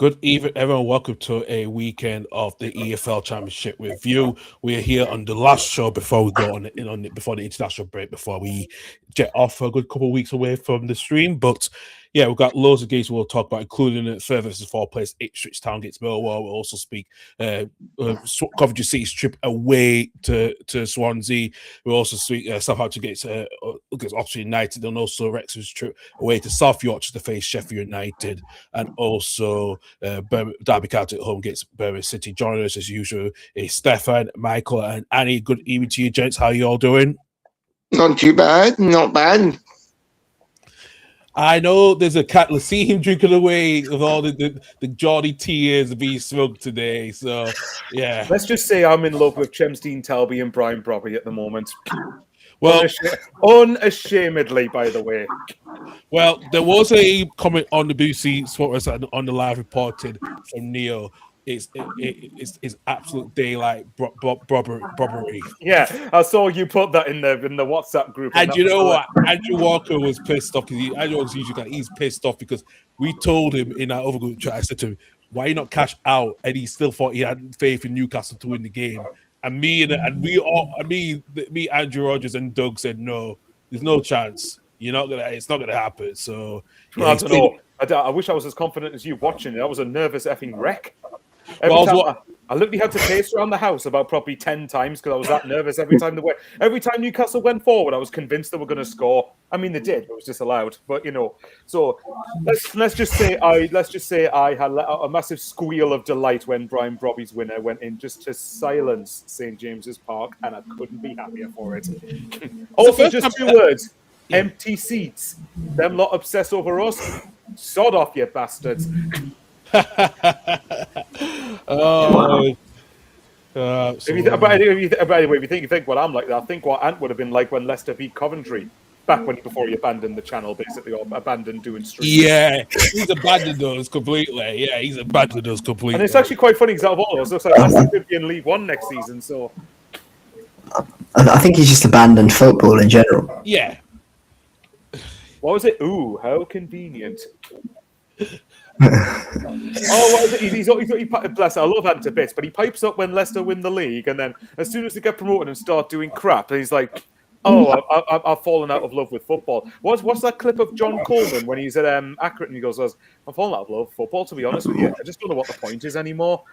Good evening, everyone. Welcome to a weekend of the EFL Championship review. We are here on the last show before we go before the international break, before we jet off for a good couple of weeks away from the stream. But yeah, we've got loads of games we'll talk about, including the further versus fourth place Ipswich Town against Millwall. We'll also speak Coventry City's trip away to Swansea. We'll also speak Southampton against Oxford United, and also Wrexham's trip away to South Yorkshire to face Sheffield United, and also Derby County at home against Birmingham City. Joining us as usual is Stefan, Michael, and Annie. Good evening to you, gents. How are you all doing? Not too bad. Not bad. I know there's a cat. Let's see him drinking away with all the Geordie tears being smoked today. So, yeah. Let's just say I'm in love with Chemstein Talby and Brian Brobby at the moment. Well, unashamedly, by the way. Well, there was a comment on the BBC Sports on the live reported from Neil. It's absolute daylight robbery. Yeah, I saw you put that in the WhatsApp group. And you know what? Andrew Walker was pissed off because he's pissed off because we told him in our other group chat. I said to him, "Why you not cash out?" And he still thought he had faith in Newcastle to win the game. And me, Andrew Rogers and Doug said, "No, there's no chance. It's not gonna happen." So yeah, I don't know. I wish I was as confident as you watching it. I was a nervous effing wreck. I literally had to pace around the house about probably 10 times because I was that nervous every time Newcastle went forward. I was convinced they were going to score. I mean, they did, but it was disallowed. But so let's just say I had let out a massive squeal of delight when Brian Brobby's winner went in just to silence St James's Park, and I couldn't be happier for it. Also, just 2 words: empty seats. Them lot obsess over us. Sod off, you bastards. By the way, if you think what I'm like, I think what Ant would have been like when Leicester beat Coventry before he abandoned the channel, basically, or abandoned doing streams. Yeah, he's abandoned those completely. And it's actually quite funny because out of all of us, looks like Leicester could be in League One next season. So I think he's just abandoned football in general. Yeah. What was it? Ooh, how convenient. What is it? Bless. I love Ant to bits, but he pipes up when Leicester win the league, and then as soon as they get promoted and start doing crap, he's like, I've fallen out of love with football. What's that clip of John Coleman when he's at Accrington and he goes, "I'm falling out of love with football, to be honest with you. I just don't know what the point is anymore."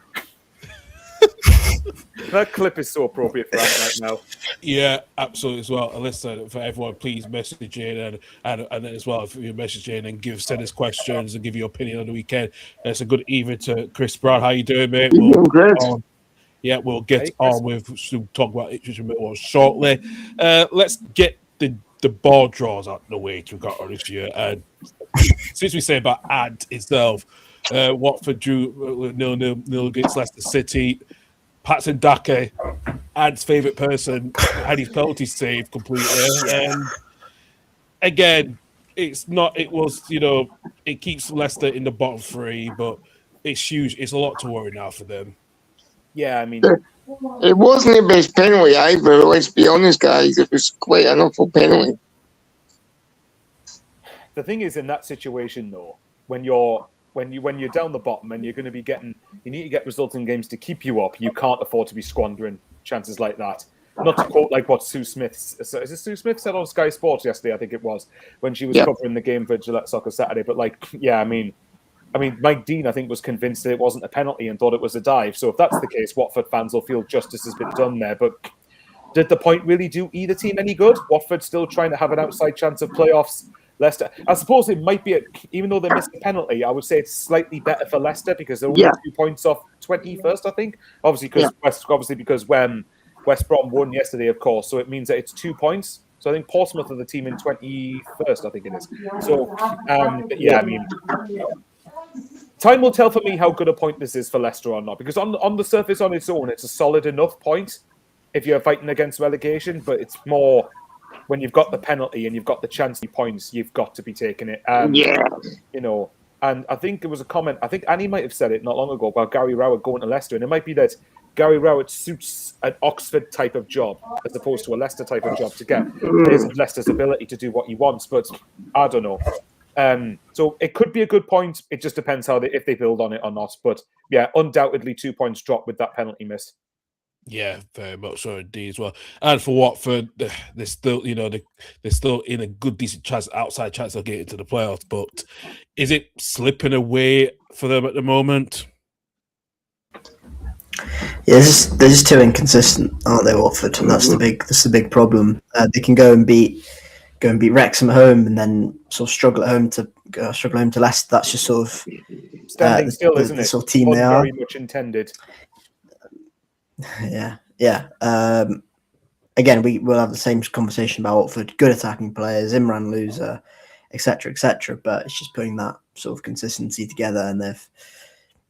That clip is so appropriate for that right now. Yeah, absolutely as well. And listen, for everyone, please message in and then as well, if you message in and send us questions and give your opinion on the weekend. It's a good evening to Chris Brown. How you doing, mate? We'll get on with talk about Ipswich and Millwall shortly. Let's get the ball draws out the way we've got on this year. And since we say about Ant itself, Watford drew 0-0 against Leicester City. Patson Dake, Ant's favourite person, had his penalty saved completely. And again, it keeps Leicester in the bottom 3, but it's huge. It's a lot to worry now for them. Yeah, I mean, it wasn't the best penalty either. Let's be honest, guys. It was quite an awful penalty. The thing is, in that situation, though, when you're down the bottom and you're going to be you need to get results in games to keep you up. You can't afford to be squandering chances like that. Not to quote like what Sue Smith said on Sky Sports yesterday, I think it was, when she was covering the game for Gillette Soccer Saturday. But I mean, Mike Dean, I think, was convinced that it wasn't a penalty and thought it was a dive. So if that's the case, Watford fans will feel justice has been done there. But did the point really do either team any good? Watford still trying to have an outside chance of playoffs. Leicester, I suppose it might be, even though they missed the penalty, I would say it's slightly better for Leicester because they're only 2 points off 21st, I think. Obviously, because when West Brom won yesterday, of course, so it means that it's 2 points. So I think Portsmouth are the team in 21st, I think it is. So, I mean, time will tell for me how good a point this is for Leicester or not, because on the surface, on its own, it's a solid enough point if you're fighting against relegation, but it's more when you've got the penalty and you've got the chance of points, you've got to be taking it. And I think there was a comment, I think Annie might have said it not long ago about Gary Rowett going to Leicester, and it might be that Gary Rowett suits an Oxford type of job as opposed to a Leicester type of job to get Leicester's ability to do what he wants, but I don't know. So it could be a good point. It just depends if they build on it or not. But yeah, undoubtedly 2 points drop with that penalty miss. Yeah, very much so indeed as well. And for Watford, they're still, they're still in a good, decent chance, outside chance of getting to the playoffs. But is it slipping away for them at the moment? Yeah, they're just too inconsistent, aren't they, Watford? And that's the big problem. They can go and beat Wrexham at home, and then sort of struggle home to Leicester. That's just sort of standing still, isn't it? Sort of team they are. Very much intended. Yeah. Again, we'll have the same conversation about Watford. Good attacking players, Imran loser, etc., etc. But it's just putting that sort of consistency together, and they've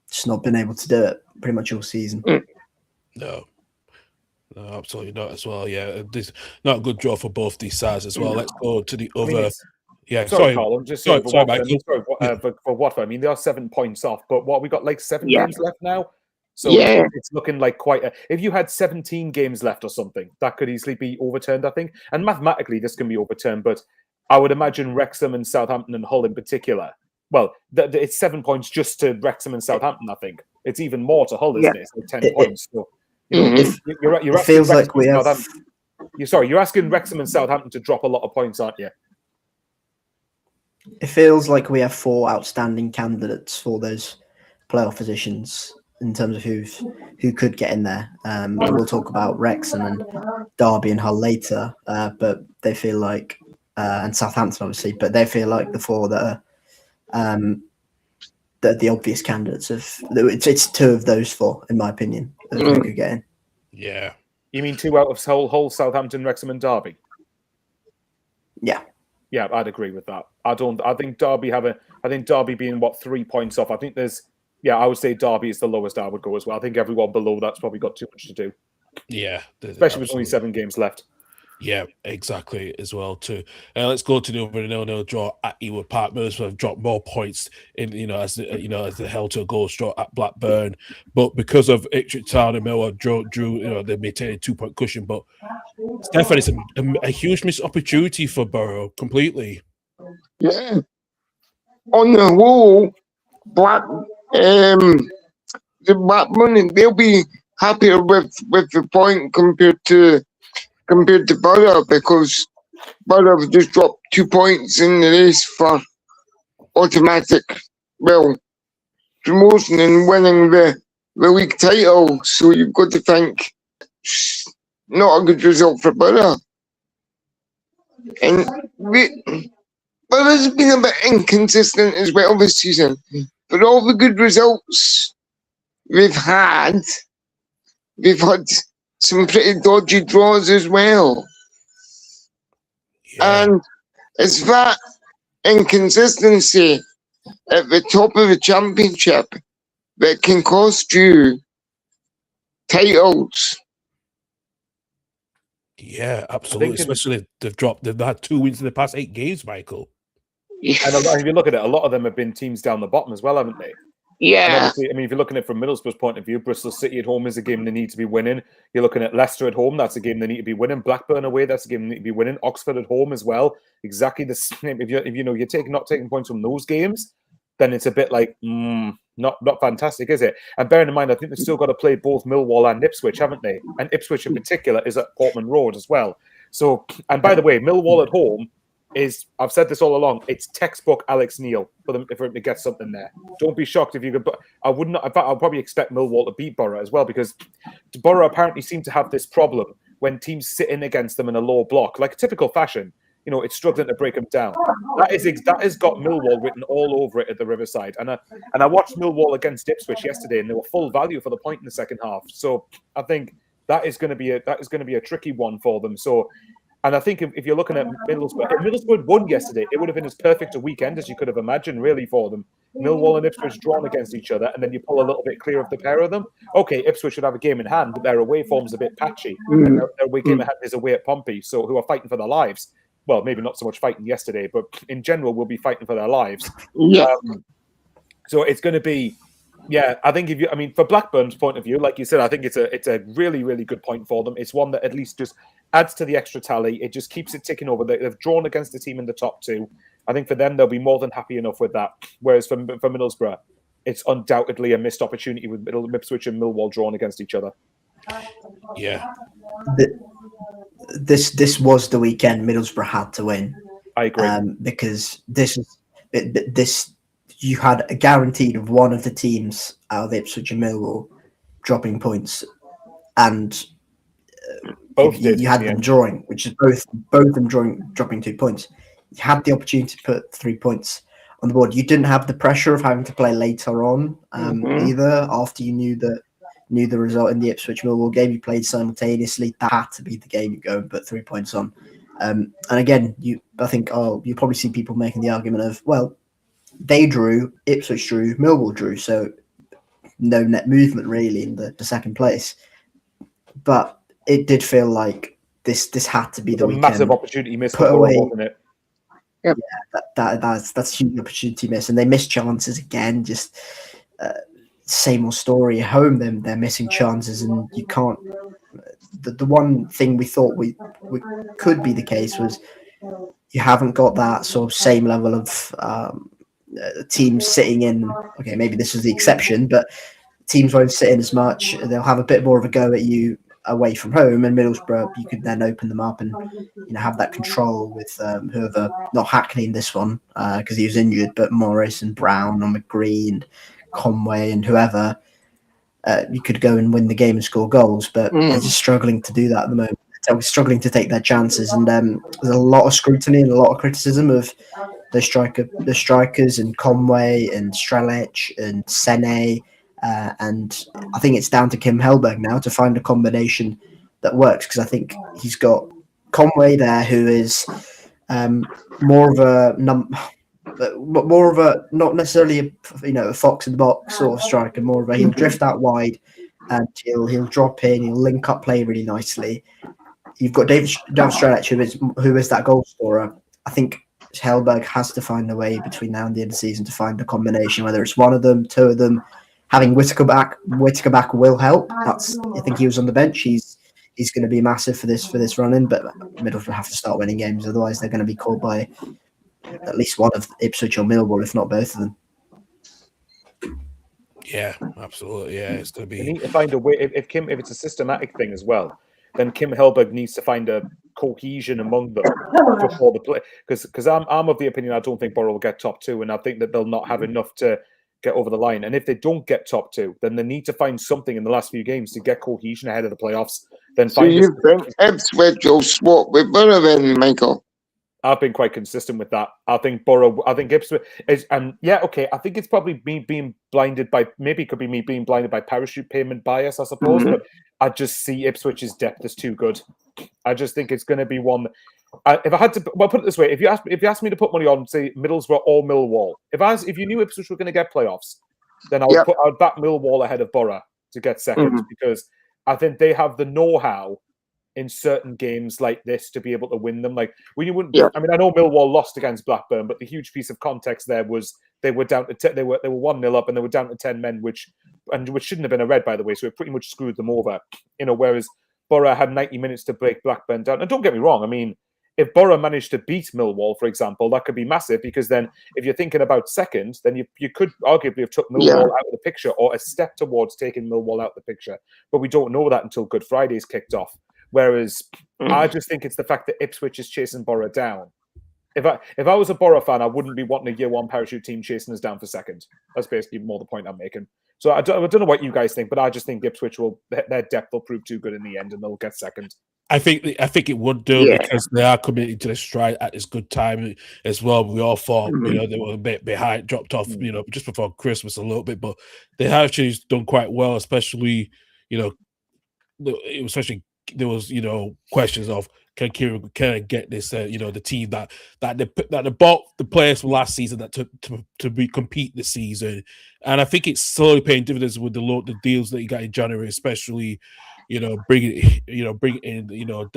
just not been able to do it pretty much all season. No, absolutely not as well. Yeah, this not a good draw for both these sides as well. Let's go to the other. Sorry, Carl. I'm just saying sorry, Michael. For Watford. I mean, they are 7 points off, but we got like 7 games left now. So it's looking like if you had 17 games left or something, that could easily be overturned, I think. And mathematically, this can be overturned, but I would imagine Wrexham and Southampton and Hull in particular. Well, it's 7 points just to Wrexham and Southampton, I think. It's even more to Hull, isn't it? It's like 10 points. So, you're it feels like we have... You're asking Wrexham and Southampton to drop a lot of points, aren't you? It feels like we have 4 outstanding candidates for those playoff positions in terms of who could get in there. We'll talk about Wrexham and Derby and Hull later, but they feel like, and Southampton obviously, but they feel like the 4 that are the obvious candidates it's 2 of those 4, in my opinion, who could get in. Yeah. You mean 2 out of Hull, Southampton, Wrexham, and Derby? Yeah. Yeah, I'd agree with that. I think Derby being 3 points off. I think I would say Derby is the lowest I would go as well. I think everyone below that's probably got too much to do. Yeah. Especially with only 7 games left. Yeah, exactly as well too. Let's go to the other 0-0 draw at Ewood Park. Middlesbrough have dropped more points as they held to a goal draw at Blackburn, but because of Ipswich Town and Millwall drew, they maintained a 2-point cushion. But Stefan, it's a huge missed opportunity for Borough completely. Yeah. On the whole, the Blackburn, they'll be happier with the point compared to Borough, because Borough have just dropped 2 points in the race for automatic promotion and winning the league title. So you've got to think not a good result for Borough. And Borough's been a bit inconsistent as well this season. But all the good results they've had some pretty dodgy draws as well. Yeah. And it's that inconsistency at the top of the championship that can cost you titles. Yeah, absolutely. Especially they've had 2 wins in the past 8 games, Michael. Yeah. And if you look at it, a lot of them have been teams down the bottom as well, haven't they? Yeah. I mean, if you're looking at it from Middlesbrough's point of view, Bristol City at home is a game they need to be winning. You're looking at Leicester at home, that's a game they need to be winning. Blackburn away, that's a game they need to be winning. Oxford at home as well, exactly the same. If you're not taking points from those games, then it's a bit like not fantastic, is it? And bearing in mind, I think they've still got to play both Millwall and Ipswich, haven't they? And Ipswich in particular is at Portman Road as well. So, and by the way, Millwall at home is, I've said this all along, it's textbook Alex Neil for him to get something there. Don't be shocked if you could. I would not. In fact, I'll probably expect Millwall to beat Borough as well, because Borough apparently seem to have this problem when teams sit in against them in a low block, like typical fashion. It's struggling to break them down. That has got Millwall written all over it at the Riverside. And I watched Millwall against Ipswich yesterday, and they were full value for the point in the second half. So I think that is going to be a tricky one for them. So. And I think if you're looking at Middlesbrough, if Middlesbrough won yesterday, it would have been as perfect a weekend as you could have imagined, really, for them. Millwall and Ipswich drawn against each other, and then you pull a little bit clear of the pair of them. Okay, Ipswich should have a game in hand, but their away form's a bit patchy. And their away game in hand is away at Pompey, so who are fighting for their lives. Well, maybe not so much fighting yesterday, but in general, will be fighting for their lives. Yeah. So it's going to be. Yeah, I think for Blackburn's point of view, like you said, I think it's a really, really good point for them. It's one that at least just adds to the extra tally. It just keeps it ticking over. They've drawn against the team in the top 2. I think for them, they'll be more than happy enough with that. Whereas for Middlesbrough, it's undoubtedly a missed opportunity with Ipswich and Millwall drawn against each other. Yeah. This was the weekend Middlesbrough had to win. I agree. Because this you had a guaranteed of one of the teams out of Ipswich and Millwall dropping points, and you had them drawing, which is both of them dropping 2 points. You had the opportunity to put 3 points on the board. You didn't have the pressure of having to play later on either. After you knew the result in the Ipswich Millwall game, you played simultaneously. That had to be the game you go and put 3 points on. And again, I think you probably see people making the argument of, well, they drew, Ipswich drew, Millwall drew, so no net movement really in the second place. But it did feel like this had to be the weekend. Massive opportunity missed, put away, wasn't it? Yeah, that's a huge opportunity miss, and they missed chances again. Just same old story at home. They're missing chances, and you can't. The one thing we thought we could be the case was you haven't got that sort of same level of teams sitting in. Okay, maybe this is the exception, but teams won't sit in as much. They'll have a bit more of a go at you away from home, and Middlesbrough, you could then open them up and have that control with whoever, not Hackney in this one because he was injured, but Morris and Brown and McGree and Conway and whoever. You could go and win the game and score goals, but they're just struggling to do that at the moment. They're struggling to take their chances, and there's a lot of scrutiny and a lot of criticism of the strikers and Conway and Strelec and Sene. And I think it's down to Kim Hellberg now to find a combination that works, because I think he's got Conway there, who is more of a not necessarily a fox in the box sort of striker, more of a he'll drift out wide and he'll drop in, he'll link up play really nicely. You've got David Strelec, who is that goal scorer. I think Hellberg has to find a way between now and the end of the season to find a combination, whether it's one of them, two of them. Having Whittaker back will help. I think he was on the bench. He's going to be massive for this run-in, but Middlesbrough have to start winning games, otherwise they're going to be caught by at least one of Ipswich or Millwall, if not both of them. Yeah, absolutely. Yeah, it's going to be. They need to find a way. If it's a systematic thing as well, then Kim Hellberg needs to find a cohesion among them before the play. Because I'm of the opinion I don't think Borough will get top two, and I think that they'll not have enough to get over the line. And if they don't get top two, then they need to find something in the last few games to get cohesion ahead of the playoffs. Then so you think Ipswich will swap with Borough then, Michael? I've been quite consistent with that. I think Ipswich is, and yeah, okay. I think it's probably me being blinded by, maybe it could be me being blinded by parachute payment bias, I suppose. But I just see Ipswich's depth as too good. I just think it's going to be one. If I had to, well, put it this way: if you asked me to put money on, say Middlesbrough or Millwall, if you knew Ipswich were going to get playoffs, then I'd back Millwall ahead of Borough to get second, because I think they have the know-how in certain games like this to be able to win them. Like when you wouldn't, I mean, I know Millwall lost against Blackburn, but the huge piece of context there was they were down to they were 1-0 up and they were down to 10 men, which shouldn't have been a red, by the way. So it pretty much screwed them over, whereas Borough had 90 minutes to break Blackburn down. And don't get me wrong, I mean, if Borough managed to beat Millwall, for example, that could be massive, because then if you're thinking about second, then you could arguably have took Millwall out of the picture, or a step towards taking Millwall out of the picture. But we don't know that until Good Friday's kicked off. Whereas I just think it's the fact that Ipswich is chasing Borough down. If I was a Borough fan, I wouldn't be wanting a year one parachute team chasing us down for second. That's basically more the point I'm making. So I don't know what you guys think, but I just think Ipswich their depth will prove too good in the end, and they'll get second. I think it would do, because they are coming into the stride at this good time as well. We all thought, they were a bit behind, dropped off, just before Christmas a little bit, but they have actually done quite well, especially, there was, questions of can I get this, the team that they bought the players from last season that to compete this season, and I think it's slowly paying dividends with the deals that you got in January, especially, bringing in,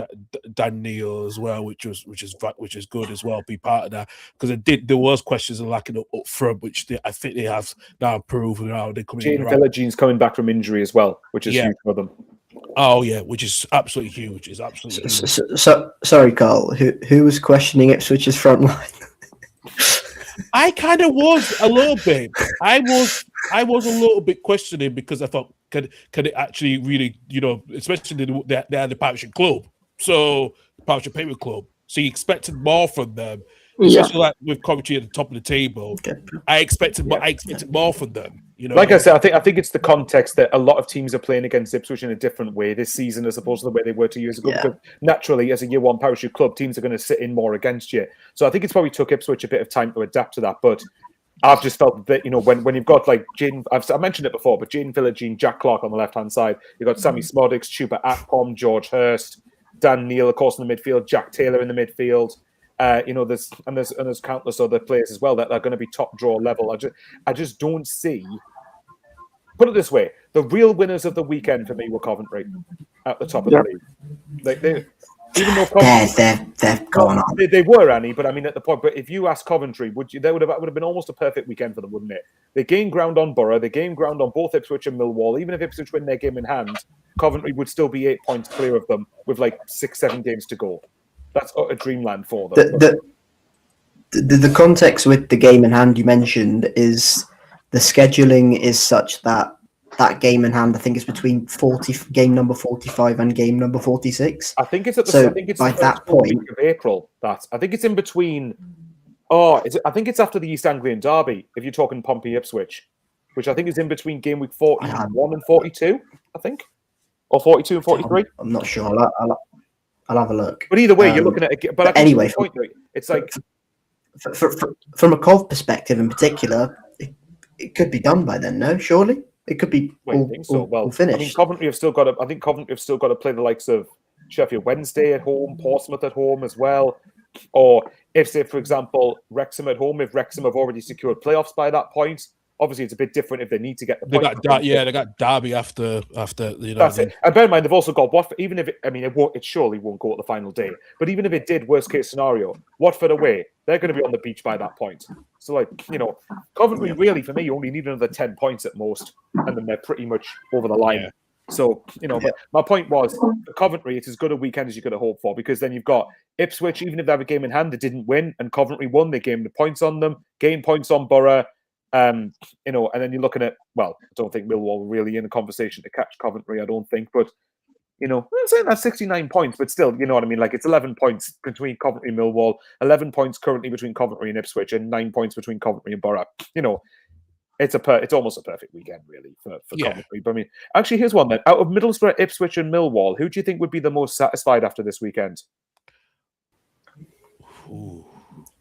Dan Neil as well, which is good as well. Be part of that, because there was questions of lacking up front, which I think they have now improved. Now they're coming. Jane Villagene's coming back from injury as well, which is huge for them. Oh yeah, which is absolutely huge. So, sorry, Carl. Who was questioning Ipswich's front line? I kind of was a little bit. I was a little bit questioning because I thought, can it actually really, especially they had the Partnership Club, so Partnership Payment Club, so you expected more from them, especially like with Coventry at the top of the table. I expected more from them. Like I said, I think it's the context that a lot of teams are playing against Ipswich in a different way this season as opposed to the way they were 2 years ago. Yeah. Because naturally, as a year one Parachute club, teams are going to sit in more against you. So I think it's probably took Ipswich a bit of time to adapt to that. But I've just felt that, when you've got like Jaden, I've mentioned it before, but Jaden Philogene, Jack Clark on the left-hand side, you've got Sammy Smodics, Chuba Akpom, George Hurst, Dan Neal, of course, in the midfield, Jack Taylor in the midfield. There's countless other players as well that are going to be top draw level. I just don't see. Put it this way: the real winners of the weekend for me were Coventry at the top of the league. Like even though they've gone on. They were, Annie, but I mean at the point. But if you ask Coventry, would have been almost a perfect weekend for them, wouldn't it? They gained ground on Borough. They gained ground on both Ipswich and Millwall. Even if Ipswich win their game in hand, Coventry would still be 8 points clear of them with like 6-7 games to go. That's a dreamland for them. The context with the game in hand you mentioned is the scheduling is such that game in hand, I think, is between game number 45 and game number 46. I think it's at the. So I think it's by the that first point week of April. I think it's in between. I think it's after the East Anglian Derby. If you're talking Pompey Ipswich, which I think is in between game week 41 and 42. I think, or 42 and 43. I'm not sure. I'll have a look. But either way, you're looking at it. But anyway, it's like from a Cov perspective in particular, it could be done by then. No, surely it could be all finished. I mean, Coventry have still got to. I think Coventry have still got to play the likes of Sheffield Wednesday at home, Portsmouth at home as well. Or if, say, for example, Wrexham at home, if Wrexham have already secured playoffs by that point. Obviously, it's a bit different if they need to get the point. They got Derby after. That's it. And bear in mind, they've also got Watford. Even if it surely won't go at the final day. But even if it did, worst case scenario, Watford away, they're going to be on the beach by that point. So, Coventry really for me only need another 10 points at most, and then they're pretty much over the line. Yeah. So, my point was, for Coventry, it's as good a weekend as you could have hoped for, because then you've got Ipswich, even if they have a game in hand, they didn't win, and Coventry won. They gained the points on them, gained points on Borough. And then you're looking at, well, I don't think Millwall were really in the conversation to catch Coventry, I don't think, but, I'm saying that's 69 points, but still, you know what I mean? Like, it's 11 points between Coventry and Millwall, 11 points currently between Coventry and Ipswich, and 9 points between Coventry and Borough. It's almost a perfect weekend, really, for Coventry. But I mean, actually, here's one then. Out of Middlesbrough, Ipswich, and Millwall, who do you think would be the most satisfied after this weekend? Ooh.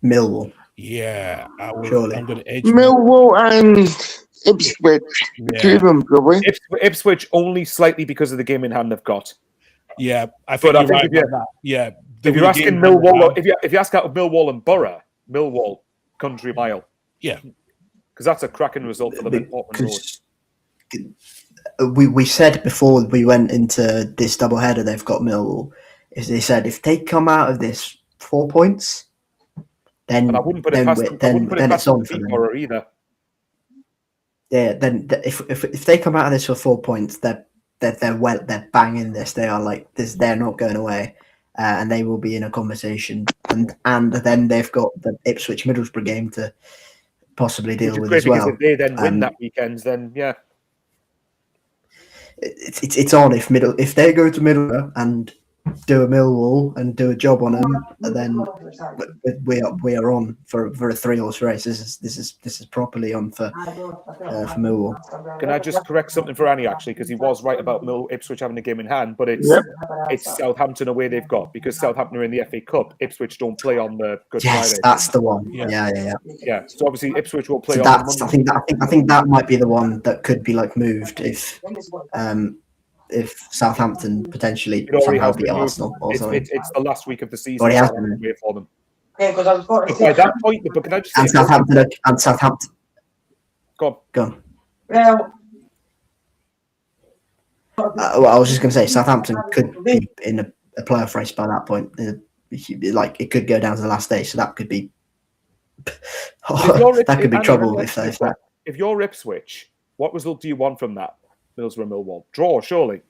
Millwall. Yeah, I'm going to edge Millwall and Ipswich. Two of them, probably. Ipswich only slightly because of the game in hand they've got. Yeah, I think you're right about that. Yeah, if you're asking Millwall, if you ask out of Millwall and Borough, Millwall country mile. Yeah, because that's a cracking result for them in Portman Road. We said before we went into this doubleheader, they've got Millwall. They said if they come out of this 4 points. Then it's on for them. Either. Yeah, then if they come out of this for 4 points, they're banging this. They are like this. They're not going away, and they will be in a conversation. And then they've got the Ipswich Middlesbrough game to possibly deal with as well. If they then win that weekend, then yeah, it's on. If they go to Middlesbrough and do a Millwall and do a job on them, then we are on for a 3-horse race. This is properly on for Millwall. Can I just correct something for Annie actually, because he was right about Ipswich having a game in hand, but it's Southampton away they've got, because Southampton are in the FA Cup. Ipswich don't play on the Good Friday. That's the one. Yeah. So obviously Ipswich will play on. I think that might be the one that could be like moved if Southampton potentially somehow beat Arsenal or something. It's the last week of the season. Already has been for them. By that point, but can I just say Southampton. Go on. Well, I was just going to say Southampton could be in a playoff race by that point. It could go down to the last day, so that could be that could be trouble if that. If you're Ipswich, what result do you want from that? Millsborough Millwall draw, surely.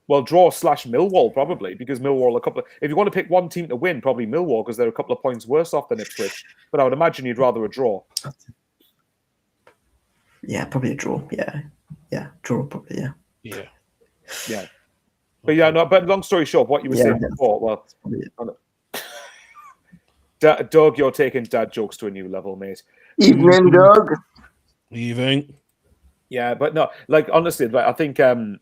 Well, draw / Millwall probably, because Millwall if you want to pick one team to win, probably Millwall, because they're a couple of points worse off than Ipswich. But I would imagine you'd rather a draw. Yeah, probably a draw. Yeah, draw probably. Yeah. But yeah, no. But long story short, what you were saying before. Well, Doug, you're taking dad jokes to a new level, mate. Evening, Doug. Leaving. Yeah, but no, like honestly, like, I think do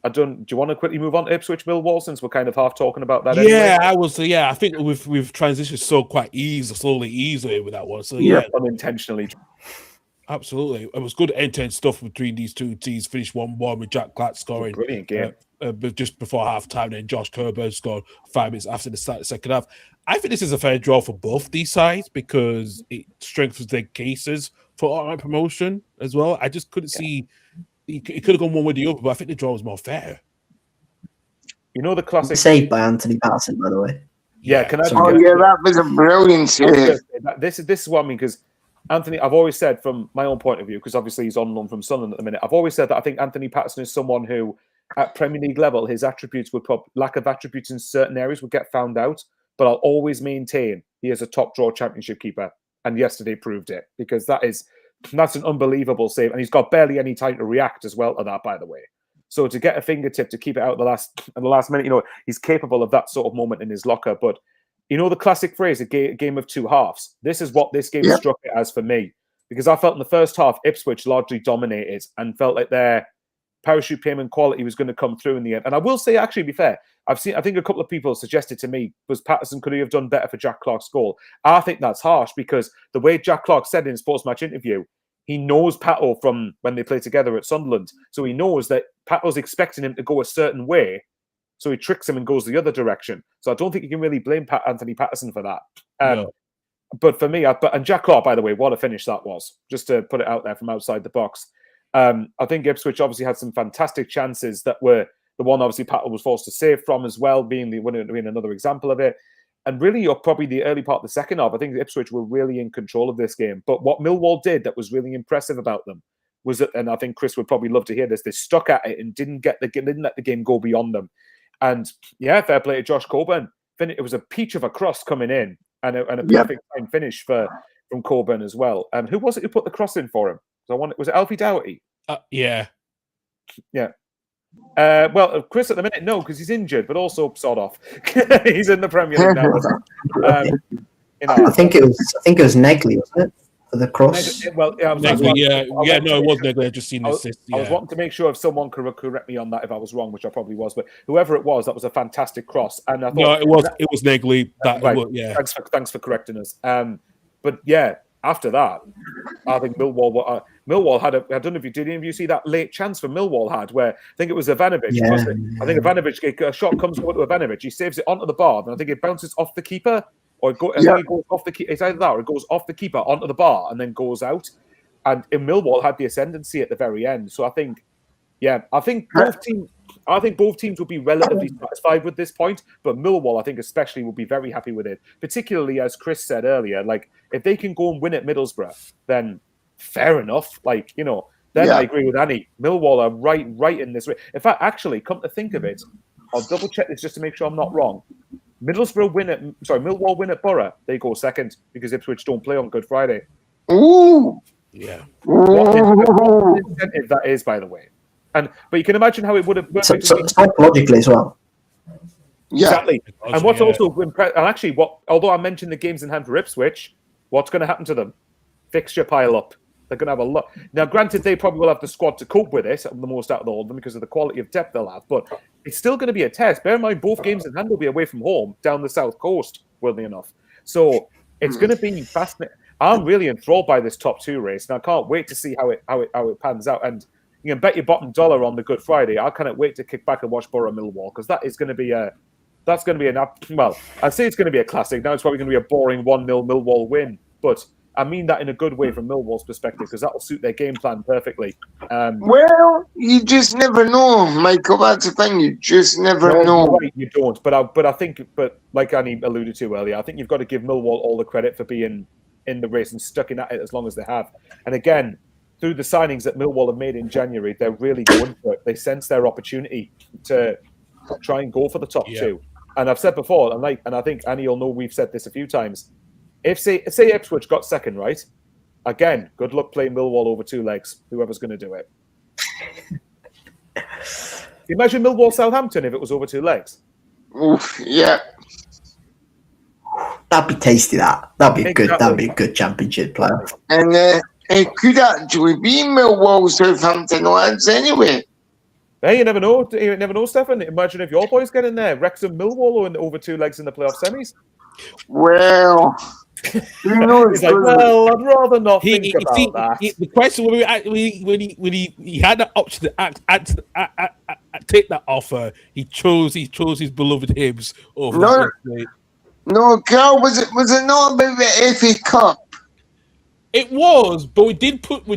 you want to quickly move on to Ipswich Millwall, since we're kind of half talking about that? Yeah, anyway? I think we've transitioned slowly easily with that one. So unintentionally. Absolutely, it was good end-to-end stuff between these two teams. Finished 1-1 with Jack Glatt scoring. Brilliant game. Just before half-time, then Josh Kerber scored 5 minutes after the start of the second half. I think this is a fair draw for both these sides because it strengthens their cases for outright promotion as well. I just couldn't see it could have gone one way or the other, but I think the draw was more fair. You know the classic saved by Anthony Patterson, by the way. Yeah, can I? That was a brilliant save. This is what I mean, because Anthony, I've always said from my own point of view, because obviously he's on loan from Sunderland at the minute. I've always said that I think Anthony Patterson is someone who, at Premier League level, his attributes lack of attributes in certain areas would get found out. But I'll always maintain he is a top draw Championship keeper, and yesterday proved it, because that's an unbelievable save, and he's got barely any time to react as well to that, by the way. So to get a fingertip to keep it out in the last minute, he's capable of that sort of moment in his locker. But the classic phrase, a game of two halves. This is what this game struck it as for me, because I felt in the first half Ipswich largely dominated and felt like their parachute payment quality was going to come through in the end. And I will say, actually, to be fair, I think a couple of people suggested to me, was Patterson, could he have done better for Jack Clark's goal? I think that's harsh, because the way Jack Clark said in his post-match interview, he knows Pato from when they played together at Sunderland. So he knows that Pato's expecting him to go a certain way. So he tricks him and goes the other direction. So I don't think you can really blame Anthony Patterson for that. No. But for me, and Jack Clark, by the way, what a finish that was, just to put it out there from outside the box. I think Ipswich obviously had some fantastic chances that were the one obviously Pato was forced to save from as well, being another example of it. And really, probably the early part of the second half, I think Ipswich were really in control of this game. But what Millwall did that was really impressive about them was that, and I think Chris would probably love to hear this, they stuck at it and didn't let the game go beyond them. And yeah, fair play to Josh Coburn. It was a peach of a cross coming in and a perfect time finish from Coburn as well. And who was it who put the cross in for him? Was it Alfie Doughty? Yeah. Well, Chris at the minute, no, because he's injured, but also sod off. He's in the Premier League now. I think it was Negley, wasn't it, for the cross? It was Negley. I've just seen this. I was wanting to make sure if someone could correct me on that if I was wrong, which I probably was, but whoever it was, that was a fantastic cross. And I thought, it was Negley. Thanks for correcting us. But yeah. After that, I think Millwall had I don't know if did any of you see that late chance for Millwall had, where I think it was Ivanovic. Yeah. I think Ivanovic, a shot comes over to Ivanovic, he saves it onto the bar, and I think it bounces off the keeper, or it goes off the keeper. It's either that or it goes off the keeper onto the bar and then goes out. And Millwall had the ascendancy at the very end. So I think both teams will be relatively satisfied with this point, but Millwall, I think especially, will be very happy with it. Particularly, as Chris said earlier, like if they can go and win at Middlesbrough, then fair enough. I agree with Annie. Millwall are right in this. In fact, actually, come to think of it, I'll double check this just to make sure I'm not wrong. Millwall win at Borough, they go second because Ipswich don't play on Good Friday. Ooh, yeah. What incentive that is, by the way. But you can imagine how it would have worked psychologically as well. Yeah. Exactly. And what's also impressive, and actually, although I mentioned the games in hand for Ipswich, what's going to happen to them? Fixture pile up. They're going to have a lot. Now, granted, they probably will have the squad to cope with it, the most out of all of them, because of the quality of depth they'll have. But it's still going to be a test. Bear in mind, both games in hand will be away from home down the south coast, weirdly enough. So it's going to be fascinating. I'm really enthralled by this top two race, and I can't wait to see how it pans out. And you can bet your bottom dollar on the Good Friday. I cannot wait to kick back and watch Borough Millwall, because that is going to be I'd say it's going to be a classic. Now it's probably going to be a boring 1-0 Millwall win, but I mean that in a good way from Millwall's perspective, because that will suit their game plan perfectly. Well, you just never know, Michael. That's the thing. You just never know. Right, you don't. But I think like Annie alluded to earlier, I think you've got to give Millwall all the credit for being in the race and stuck in at it as long as they have. And again, through the signings that Millwall have made in January, they're really going for it. They sense their opportunity to Try and go for the top Yeah. two. And I've said before, and I think Annie will know we've said this a few times. If say Ipswich got second, right? Again, good luck playing Millwall over 2 legs. Whoever's going to do it. Imagine Millwall Southampton if it was over 2 legs. Oof, yeah. That'd be tasty. That'd be Exactly. good. That'd be a good championship player. And it could actually be Millwall Southampton lads anyway. Hey, you never know. You never know, Stefan. Imagine if your boys get in there. Wrexham Millwall or over 2 legs in the playoff semis. Well, who knows? He's like, well, I'd rather not think about that. The question when he had that option to take that offer, he chose his beloved Hibs over. No, Carl, was it not about the FA Cup? It was, but we did put the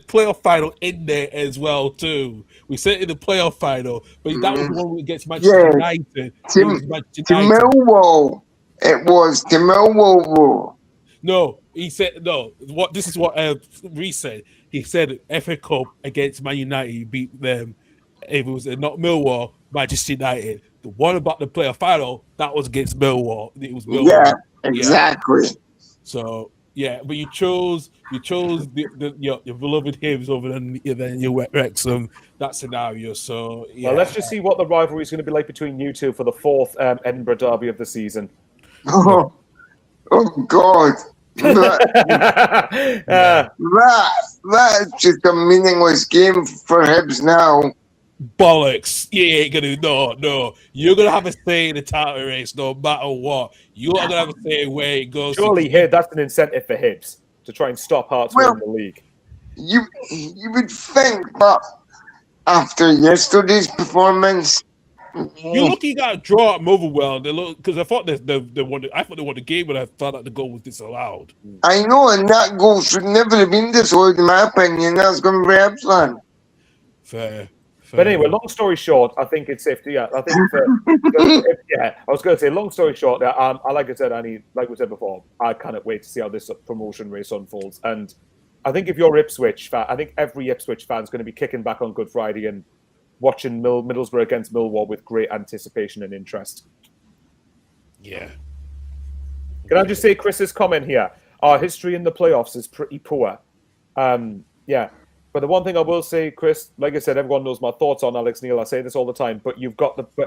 playoff final in there as well too. We said in the playoff final, but that was the one against Manchester United. To Millwall. It was to Millwall. No, he said no. This is what Reece said. He said FA Cup against Man United, he beat them. If it was not Millwall, Manchester United. The one about the playoff final, that was against Millwall. It was Millwall. Yeah, exactly. Yeah. So yeah, but you chose your beloved Hibs over than your Wrexham. That scenario. So yeah. Well, let's just see what the rivalry is going to be like between you two for the 4th Edinburgh derby of the season. Oh God. That's just a meaningless game for Hibs now. Bollocks. You ain't gonna no. You're gonna have a say in the title race no matter what. You're gonna have a say where it goes. Surely here that's an incentive for Hibs to try and stop Hearts winning the league. You would think, but after yesterday's performance, you're looking at a draw at Motherwell. They look because I thought they won. I thought they won the game, but I thought that the goal was disallowed. I know, and that goal should never have been disallowed, in my opinion. That's going to be Epsilon. Fair. But anyway, long story short, I think it's safe to, I was going to say, long story short, like I said, Annie, like we said before, I cannot wait to see how this promotion race unfolds. And I think if you're Ipswich fan, I think every Ipswich fan is going to be kicking back on Good Friday and watching Middlesbrough against Millwall with great anticipation and interest. Yeah. Can I just say Chris's comment here? Our history in the playoffs is pretty poor. Yeah. But the one thing I will say, Chris, like I said, everyone knows my thoughts on Alex Neil. I say this all the time, but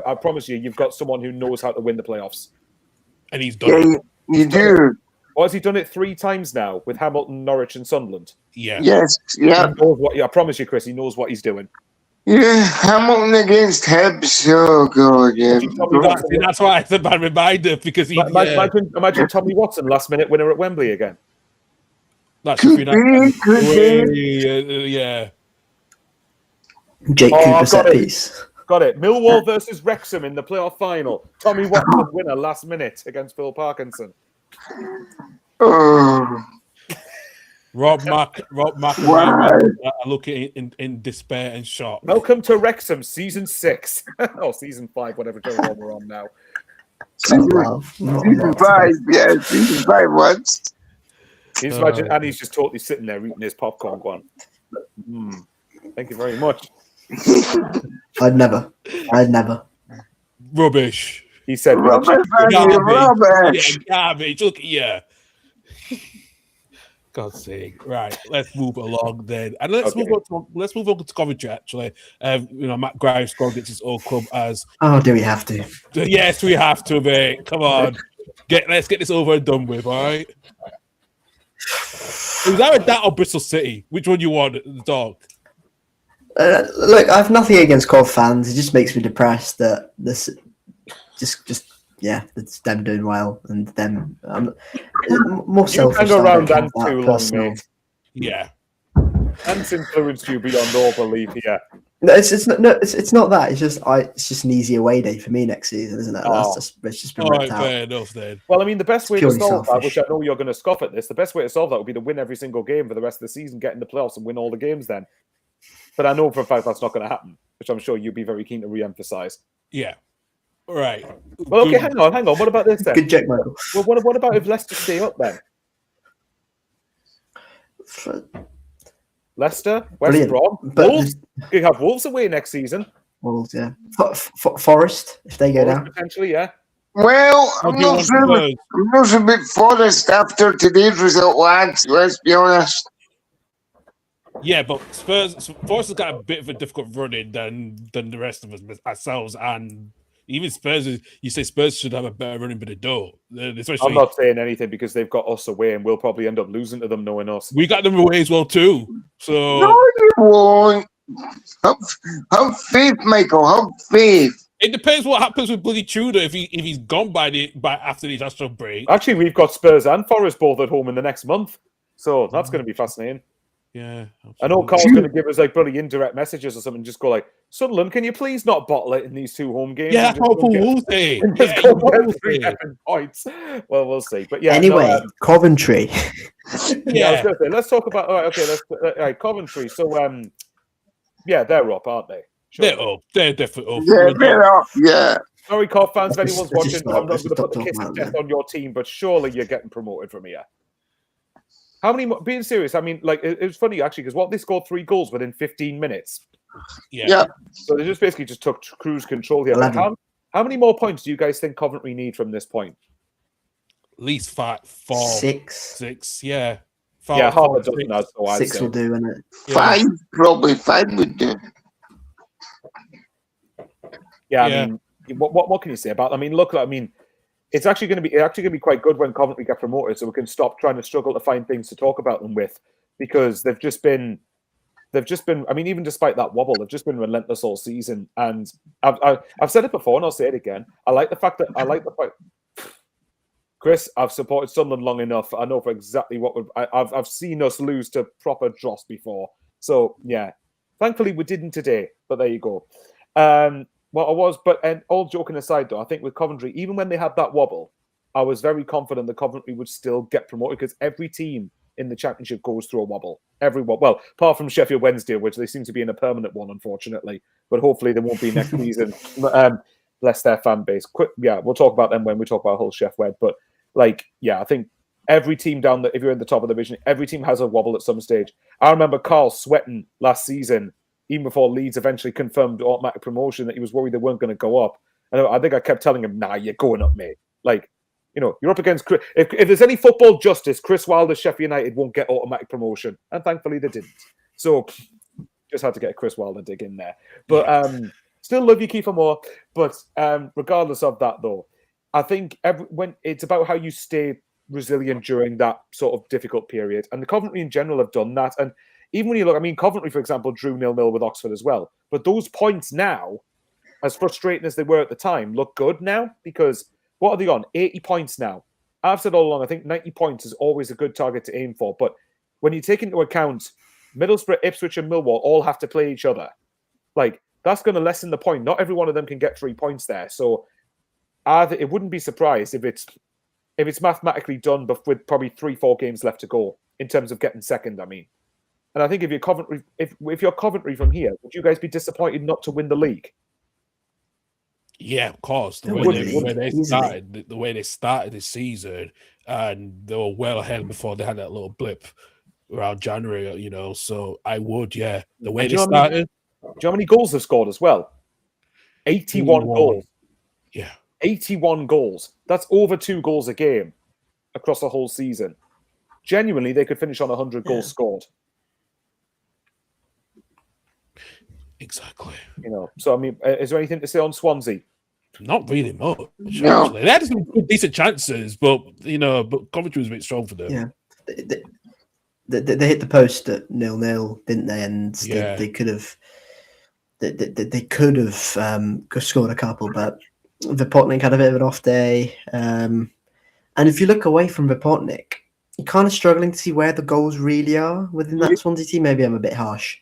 I promise you've got someone who knows how to win the playoffs. And he's done it. You do. Or has he done it 3 times now with Hamilton, Norwich and Sunderland? Yeah. Yes, yeah. I promise you, Chris, he knows what he's doing. Yeah, Hamilton against Hibs. Oh, God, yeah. That's why it's a bad reminder because he... Imagine Tommy Watson, last-minute winner at Wembley again. That should be nice. Yeah. Jake Cooper set piece. Got it. Millwall versus Wrexham in the playoff final. Tommy Watson winner last minute against Phil Parkinson. Oh. Rob Mack are looking in despair and shock. Welcome to Wrexham, season 6. Or season 5, whatever one we're on now. Season 5, yeah, season 5 once. Can you imagine Annie's just totally sitting there eating his popcorn going, thank you very much. I'd never. Rubbish. He said Rubbish. Yeah, garbage. Look at you. God's sake. Right, let's move along then. And let's move on to Coventry, actually. Matt Grimes scored against his old club as... Oh, do we have to? Yes, we have to, mate. Come on. Let's get this over and done with, all right? It was either that or Bristol City. Which one you want, the dog? Look, I have nothing against Cov fans. It just makes me depressed that this, it's them doing well and them. I'm more selfish. You hang around Ant too long, mate. Yeah, Ant's influenced you beyond all belief here. No, it's not that. It's just an easy away day for me next season, isn't it? It's just been ripped out. Fair enough then. Well, I mean, the best way to solve that, which I know you're going to scoff at this, the best way to solve that would be to win every single game for the rest of the season, get in the playoffs and win all the games then. But I know for a fact that's not going to happen, which I'm sure you'd be very keen to re-emphasize. Yeah. All right. Well, okay, hang on. What about this then? Good check, Michael. Well, what about if Leicester stay up then? Leicester, West Brom, Wolves. You have Wolves away next season. Wolves, yeah. Forest, if they go Forest down. potentially, yeah. Well, What I'm do you not want sure. Spurs? I'm not sure about Forest after today's result, lads. Let's be honest. Yeah, but Forest has got a bit of a difficult running than the rest of us, ourselves, and even Spurs. You say Spurs should have a better running, but they don't. I'm Especially, not saying anything because they've got us away, and we'll probably end up losing to them, knowing us. we got them away as well too. So No, you won't. Have faith, Michael. Have faith. it depends what happens with bloody Tudor if he's gone by after the international break. Actually, we've got Spurs and Forest both at home in the next month, so that's going to be fascinating. Yeah, I know absolutely. Carl's going to give us like bloody indirect messages or something. Just go like, Sunderland, can you please not bottle it in these 2 home games? Yeah, and just go get- will say. and just Yeah, go Paul get will 3 say. points. Well, we'll see. But yeah, Anyway, no, Coventry. yeah, I was Yeah, going to say, let's talk about. All right, okay, all right, Coventry. So, yeah, they're up, aren't they? Sure. they're up. They're definitely up. Yeah, they're up. Yeah. Sorry, Cov fans, if Let's anyone's just watching, stop- I'm not let's going to stop put the talking kiss of about death them. on your team, but surely you're getting promoted from here. How many? Being serious, I mean, like it was funny actually because what they scored 3 goals within 15 minutes. Yeah. So they just basically just took cruise control here. But 11. how many more points do you guys think Coventry need from this point? At least 5, 4, 6. 6. Yeah, Yeah, half four, a dozen, 6. so I'd 6 say. will do, isn't it? Yeah. 5, probably 5 would do. Yeah, Yeah. I mean, what can you say about? I mean, look, I mean, it's actually going to be quite good when Coventry get promoted, so we can stop trying to struggle to find things to talk about them with, because they've just been. I mean, even despite that wobble, they've just been relentless all season. And I've said it before, and I'll say it again. I like the fact. Chris, I've supported Sunderland long enough. I know for exactly what I've seen us lose to proper dross before. So yeah, thankfully we didn't today. But there you go. And all joking aside, though, I think with Coventry, even when they had that wobble, I was very confident that Coventry would still get promoted because every team in the Championship goes through a wobble. Everyone, well, apart from Sheffield Wednesday, which they seem to be in a permanent one, unfortunately. But hopefully they won't be next season. Bless their fan base. We'll talk about them when we talk about Hull Chef Wed. But I think every team down there, if you're in the top of the division, every team has a wobble at some stage. I remember Carl sweating last season, even before Leeds eventually confirmed automatic promotion, that he was worried they weren't going to go up. And I think I kept telling him, nah, you're going up, mate. You're up against Chris. If there's any football justice, Chris Wilder, Sheffield United won't get automatic promotion. And thankfully they didn't. So just had to get a Chris Wilder dig in there. But still love you, Kiefer Moore. But regardless of that, though, I think when it's about how you stay resilient during that sort of difficult period. And the Coventry in general have done that. And even when you look, I mean, Coventry, for example, drew 0-0 with Oxford as well. But those points now, as frustrating as they were at the time, look good now because what are they on? 80 points now. I've said all along, I think 90 points is always a good target to aim for. But when you take into account Middlesbrough, Ipswich, and Millwall all have to play each other, that's going to lessen the point. Not every one of them can get 3 points there. So it wouldn't be surprised if it's mathematically done, but with probably 3-4 games left to go in terms of getting second. I mean, and I think if you're Coventry, if you're Coventry from here, would you guys be disappointed not to win the league? Yeah, of course. The way they started this season, and they were well ahead before they had that little blip around January. So I would, yeah. The way they started. Do you know how many goals they've scored as well? 81 goals. Yeah. 81 goals. That's over 2 goals a game across the whole season. Genuinely, they could finish on 100 goals scored. Exactly. So I mean, is there anything to say on Swansea? Not really much. No. Actually, they had some decent chances, but Coventry was a bit strong for them. Yeah, they hit the post at 0-0, didn't they? And they could have, they could have scored a couple, but Vipotnik had a bit of an off day. And if you look away from Vipotnik, you're kind of struggling to see where the goals really are within that Swansea team. Maybe I'm a bit harsh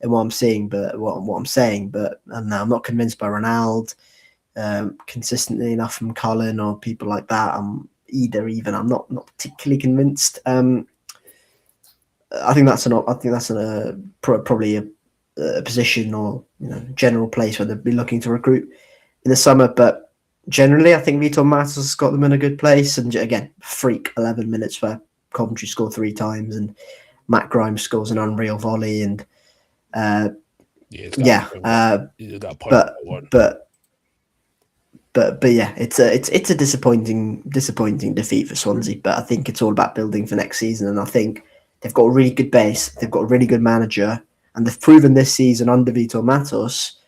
in what I'm seeing, but what I'm saying, but I'm not convinced by Ronaldo consistently enough from Cullen or people like that. I'm not particularly convinced. I think that's probably a position or general place where they'd be looking to recruit in the summer. But generally, I think Vitor Matos has got them in a good place. And again, freak 11 minutes where Coventry scored 3 times and Matt Grimes scores an unreal volley. And it's Yeah, that point. but yeah, it's a disappointing defeat for Swansea. But I think it's all about building for next season, and I think they've got a really good base. They've got a really good manager, and they've proven this season under Vitor Matos.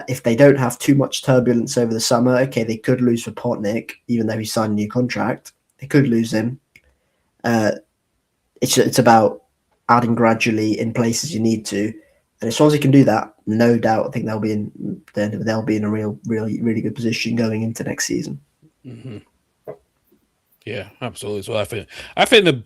If they don't have too much turbulence over the summer, okay, they could lose for Potnik, even though he signed a new contract. They could lose him. It's about adding gradually in places you need to, and if Swansea can do that, no doubt, I think they'll be in a really good position going into next season. Mm-hmm. Yeah, absolutely. So I think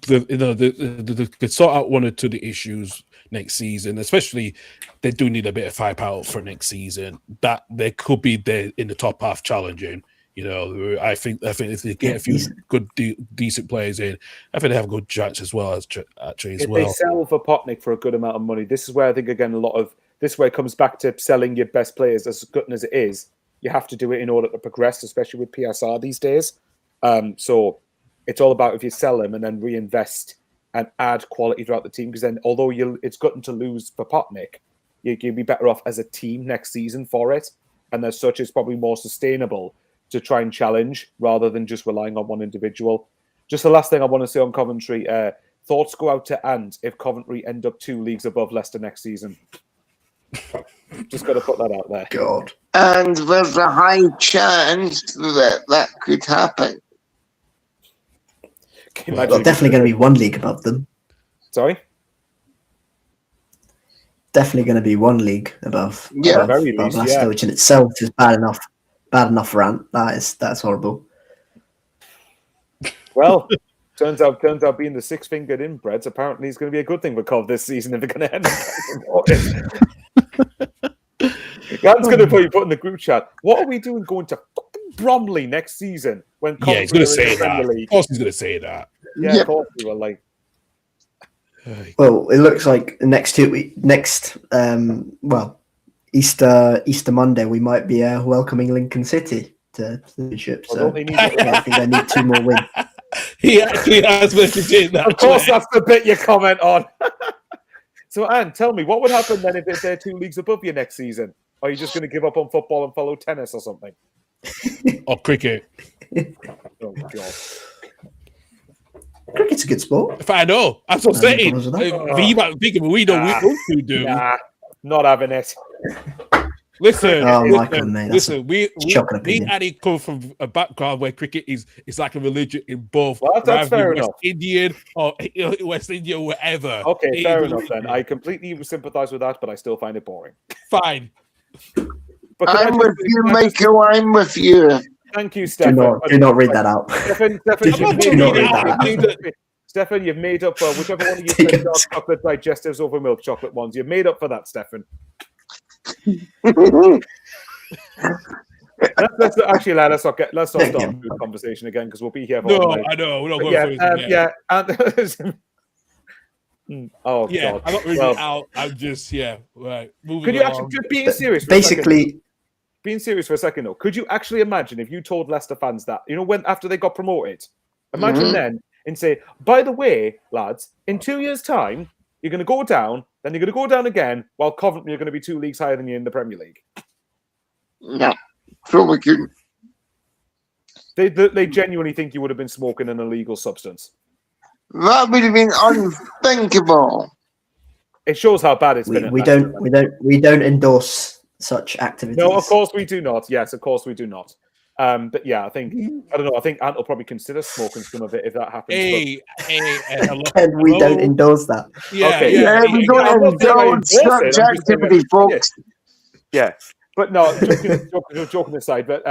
they could sort out one or two of the issues next season, especially they do need a bit of firepower for next season. That they could be there in the top half challenging. I think if they get a few good, decent players in, I think they have a good chance as well. If they sell for Potnik for a good amount of money, this is where I think again this way it comes back to selling your best players. As good as it is, you have to do it in order to progress, especially with PSR these days. So it's all about if you sell them and then reinvest and add quality throughout the team. Because then, although it's gutting to lose for Potnik, you'd be better off as a team next season for it. And as such, it's probably more sustainable to try and challenge rather than just relying on one individual. Just the last thing I want to say on Coventry, thoughts go out to Ant if Coventry end up 2 leagues above Leicester next season. Just got to put that out there. God. And there's a high chance that could happen. Well, definitely going to be 1 league above them. Sorry? Definitely going to be 1 league above. Yeah, above Leicester, which in itself is bad enough. Bad enough for Ant. That's horrible. Well, turns out being the 6-fingered inbreds apparently is going to be a good thing for Cov this season if they're going to end up. Gant's going to put in the group chat. What are we doing going to fucking Bromley next season when Coventry he's going to say in the that. Premier League? Of course, he's going to say that. Yeah, of course we were like. Well, it looks like Easter Monday we might be welcoming Lincoln City to the Championship. So I think they need 2 more wins. He actually has mentioned that. Of course, that's the bit you comment on. So, Anne, tell me, what would happen then if they're 2 leagues above you next season? Are you just going to give up on football and follow tennis or something? Or cricket? Oh God. Cricket's a good sport. If I know, that's what I'm saying. You might think of it, we do. Nah, not having it. Listen, mate, listen. We Addy come from a background where cricket is like a religion in both. Well, that's fair enough. Indian or West Indian, wherever. Okay, fair enough then. I completely sympathise with that, but I still find it boring. Fine. But I'm with you, Michael. I'm with you. Thank you, Stefan. Do not read that out. Stefan, you've made up for whichever one of you said dark chocolate digestives over milk chocolate ones. You've made up for that, Stefan. Let's not start the conversation again because we'll be here. I know. We're not going Oh yeah, God. I'm not reading out. I'm just right. Could you actually just being serious? Being serious for a second though, could you actually imagine if you told Leicester fans that when after they got promoted, imagine then and say, by the way, lads, in 2 years' time, you're going to go down, then you're going to go down again, while Coventry are going to be 2 leagues higher than you in the Premier League. Yeah, probably couldn't. They genuinely think you would have been smoking an illegal substance. That would have been unthinkable. It shows how bad it's been. We don't endorse such activities. No, of course we do not. Yes, of course we do not. But yeah, I think I think Ant will probably consider smoking some of it if that happens. We don't endorse that. We don't endorse such activity, folks. Yeah, but no, joking aside, but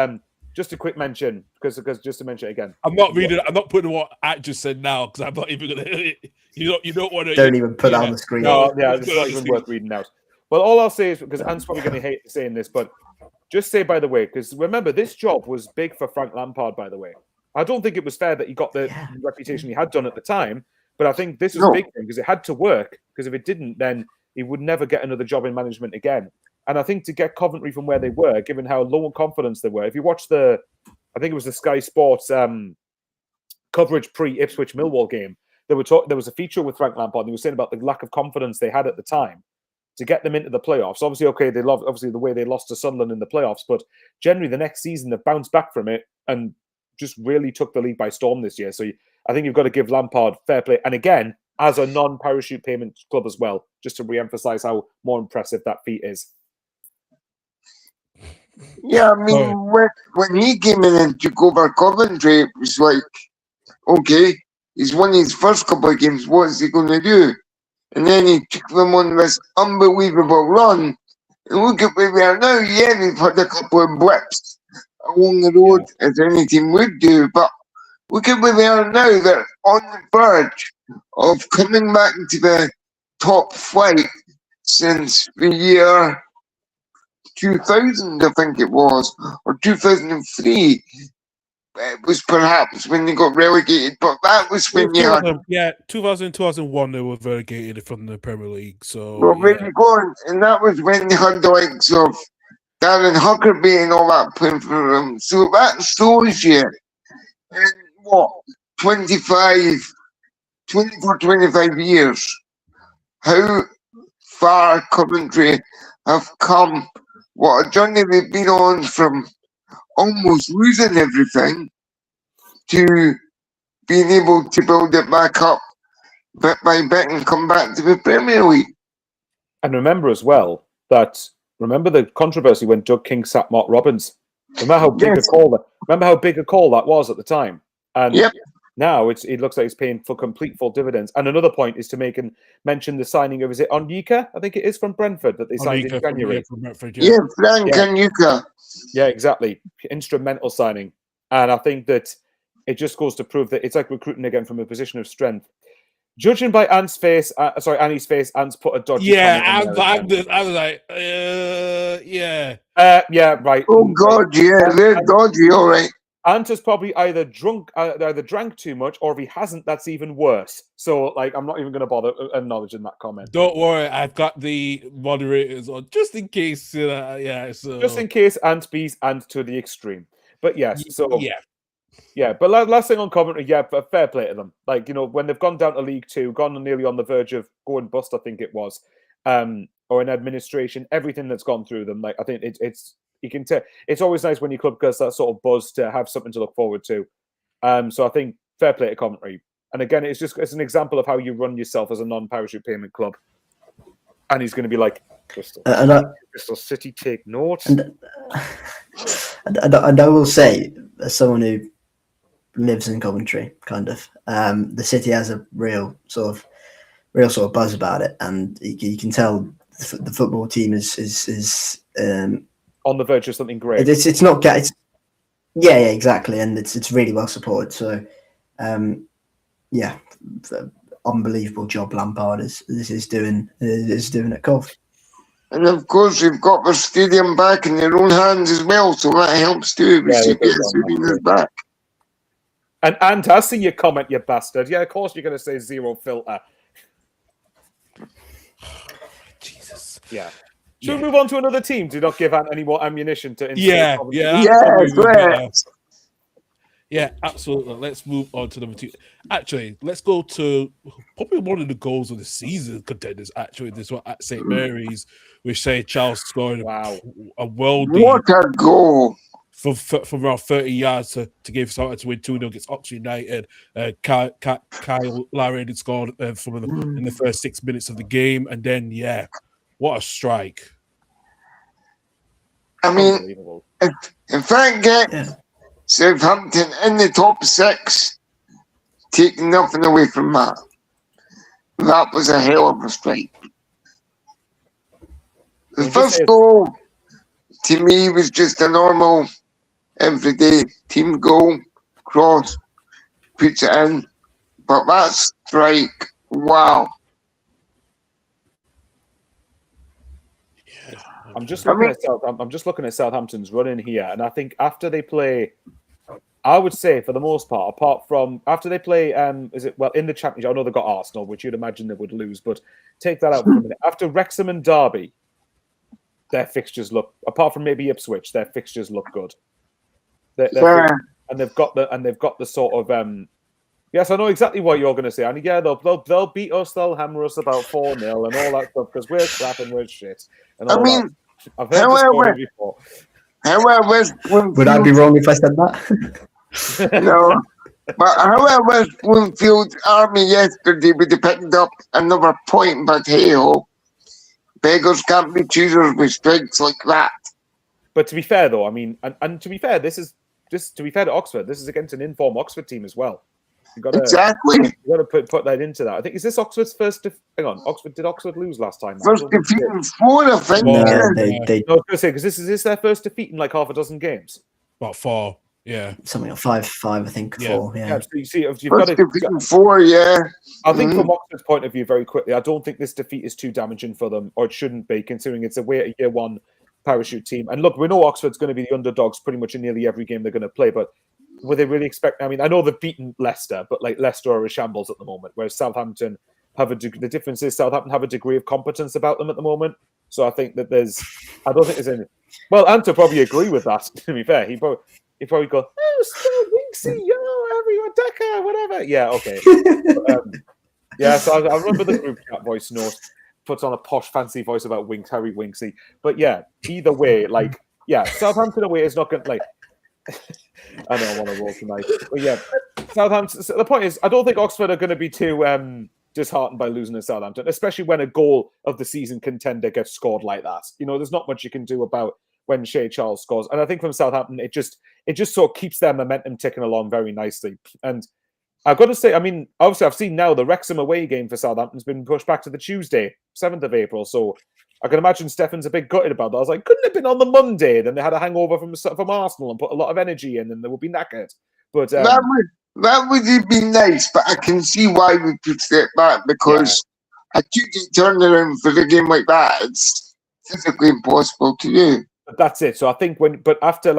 just a quick mention because just to mention it again, I'm not reading. I'm not putting what Ant just said now because I'm not even gonna. You don't want to. Don't even put that on the screen. No, it's not even worth reading out. Well, all I'll say is because Ant's probably going to hate saying this, but just say, by the way, because remember, this job was big for Frank Lampard, by the way. I don't think it was fair that he got the reputation he had done at the time, but I think this was big for him because it had to work, because if it didn't, then he would never get another job in management again. And I think to get Coventry from where they were, given how low in confidence they were, if you watch I think it was the Sky Sports coverage pre-Ipswich Millwall game, there was a feature with Frank Lampard, and he was saying about the lack of confidence they had at the time. to get them into the playoffs. Obviously, okay, they love obviously the way they lost to Sunderland in the playoffs, but generally the next season they bounced back from it and just really took the league by storm this year. So I think you've got to give Lampard fair play. And again, as a non-parachute payment club as well, just to re-emphasise how more impressive that feat is. Yeah, I mean, when he came in and took over Coventry, it was like, okay, he's won his first couple of games, what's he going to do? And then he took them on this unbelievable run. And look at where we are now. Yeah, we've had a couple of blips along the road, as any team would do, but look at where we are now. They're on the verge of coming back to the top flight since the year 2000, I think it was, or 2003. It was perhaps when they got relegated, but that was when you had... 2000, 2001, they were relegated from the Premier League. So, well, there you go, and that was when they had the likes of Darren Huckerby and all that playing for them. So that shows you in what, 24, 25 years, how far Coventry have come. What a journey they've been on from almost losing everything to being able to build it back up bit by bit and come back to the Premier League. And remember as well that the controversy when Doug King sacked Mark Robbins. Remember how big a call that was at the time. And now it looks like it's paying for full dividends. And another point is to mention the signing of, is it Onyeka? I think it is from Brentford that they signed in January. Frank Onyeka. Yeah, exactly. Instrumental signing. And I think that it just goes to prove that it's like recruiting again from a position of strength. Judging by Annie's face, Ant's put a dodgy comment in there. I was like, right. Oh, God, yeah, they're dodgy, all right. Ant has probably either drank too much, or if he hasn't, that's even worse. So, I'm not even going to bother acknowledging that comment. Don't worry, I've got the moderators on just in case. Just in case Ant beats Ant to the extreme. But yes, but last thing on Coventry, fair play to them. When they've gone down to League Two, gone nearly on the verge of going bust, I think it was, or in administration, everything that's gone through them. I think it's. You can tell it's always nice when your club gets that sort of buzz to have something to look forward to. So I think fair play to Coventry. And again, it's an example of how you run yourself as a non-parachute payment club. And he's going to be like, Crystal City, take note. And I will say, as someone who lives in Coventry, kind of, the city has a real sort of buzz about it, and you can tell the football team is on the verge of something great. It's not. Exactly, and it's really well supported. So, unbelievable job Lampard is doing at Cov. And of course, you've got the stadium back in their own hands as well, so that helps too. The stadium is back. And I see your comment, you bastard. Yeah, of course you're going to say zero filter. Jesus. Yeah. Should we move on to another team? Do not give Ant any more ammunition to insult. Yeah, absolutely. Let's move on to number two. Actually, let's go to probably one of the goals of the season contenders. Actually, this one at St. Mary's, which say Charles scoring a worldie. What a goal! From around 30 yards to give Southampton to win 2-0 against Oxford United. Kyle Larin had scored in the first 6 minutes of the game, and then what a strike! I mean, if that gets Southampton in the top 6, taking nothing away from that, that was a hell of a strike. The first goal, to me, was just a normal, everyday team goal, cross, puts it in. But that strike, wow. I'm just looking at Southampton's run in here, and I think after they play, I would say for the most part, apart from after they play, in the Championship, I know they got Arsenal, which you'd imagine they would lose, but take that out for a minute. After Wrexham and Derby, their fixtures look, apart from maybe Ipswich, their fixtures look good. And they've got the sort of Yes, I know exactly what you're going to say. And yeah, they'll beat us, they'll hammer us about 4-0 and all that stuff because we're crap and we're shit. And all that. I've heard this story before. Would I be wrong if I said that? No. But however, Winfield Army yesterday would have picked up another point, but hey ho, beggars can't be choosers with strikes like that. But to be fair, though, I mean, and to be fair, to be fair to Oxford, this is against an informed Oxford team as well. Exactly. You got to put that into that. I think is this Oxford's first? Hang on, did Oxford lose last time? First defeat in 4, I think. No, yeah. they I was going to say because is this their first defeat in like half a dozen games? About 4, yeah. Something like 5, I think. Yeah. 4, yeah. So you see, you've First got defeat to. in 4, yeah. I think from Oxford's point of view, very quickly, I don't think this defeat is too damaging for them, or it shouldn't be, considering it's away at a year 1 parachute team. And look, we know Oxford's going to be the underdogs pretty much in nearly every game they're going to play, but would they really expect? I mean, I know they've beaten Leicester, but like Leicester are a shambles at the moment, whereas Southampton have the difference is Southampton have a degree of competence about them at the moment. So I think that I don't think there's any. Well, Ant will probably agree with that. To be fair, he probably go, oh, still Winksy, everyone, Decker, whatever. Yeah, okay. Yeah, so I remember the group chat voice note puts on a posh, fancy voice about Harry Winksy. But yeah, either way, like, yeah, Southampton away is not going to like. I know I want to roll tonight, but yeah, Southampton. So the point is, I don't think Oxford are going to be too disheartened by losing to Southampton, especially when a goal of the season contender gets scored like that. There's not much you can do about when Shea Charles scores, and I think from Southampton, it just sort of keeps their momentum ticking along very nicely. And I've got to say, I mean, obviously, I've seen now the Wrexham away game for Southampton's been pushed back to the Tuesday, 7th of April. So I can imagine Stefan's a bit gutted about that. I was like, couldn't it have been on the Monday? Then they had a hangover from Arsenal and put a lot of energy in, and they would be knackered. But that would have been nice, but I can see why we pushed it back because a 2-day turnaround for a game like that, it's physically impossible to do. But that's it. So I think after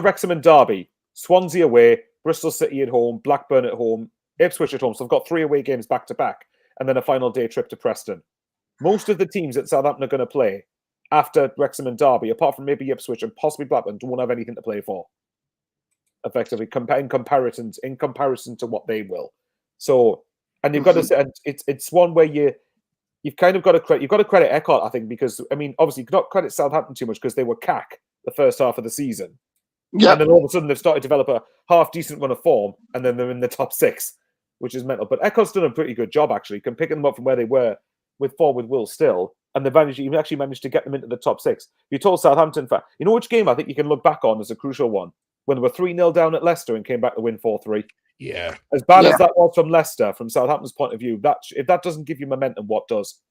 Wrexham and Derby, Swansea away, Bristol City at home, Blackburn at home, Ipswich at home. So I've got 3 away games back to back, and then a final day trip to Preston. Most of the teams that Southampton are going to play after Wrexham and Derby, apart from maybe Ipswich and possibly Blackburn, don't have anything to play for. Effectively, in comparison to what they will. So, and you've got to say, it's one where you've kind of got to credit Eckhart, I think, because I mean, obviously, you cannot credit Southampton too much because they were cack the first half of the season. Yeah, and then all of a sudden they've started to develop a half decent run of form, and then they're in the top 6, which is mental. But Eckhart's done a pretty good job actually, picking them up from where they were with Will still, and they've actually managed to get them into the top 6. You told Southampton, which game I think you can look back on as a crucial one, when they were 3-0 down at Leicester and came back to win 4-3. Yeah. As bad as that was from Leicester, from Southampton's point of view, if that doesn't give you momentum, what does?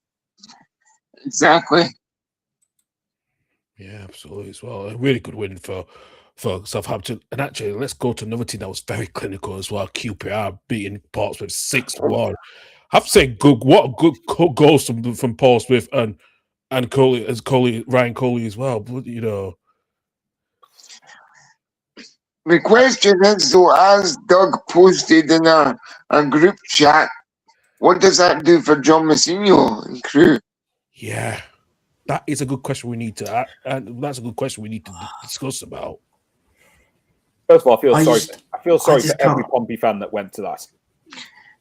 Exactly. Yeah, absolutely as well. A really good win for Southampton. And actually, let's go to another team that was very clinical as well. QPR beating Portsmouth 6-1. I have to say, what good goals from Portsmouth and Ryan Coley as well. But the question is, though, as Doug posted in a group chat, what does that do for John Messinho and crew? Yeah, that is a good question we need to. And that's a good question we need to discuss about. First of all, I feel sorry for every Pompey fan that went to that.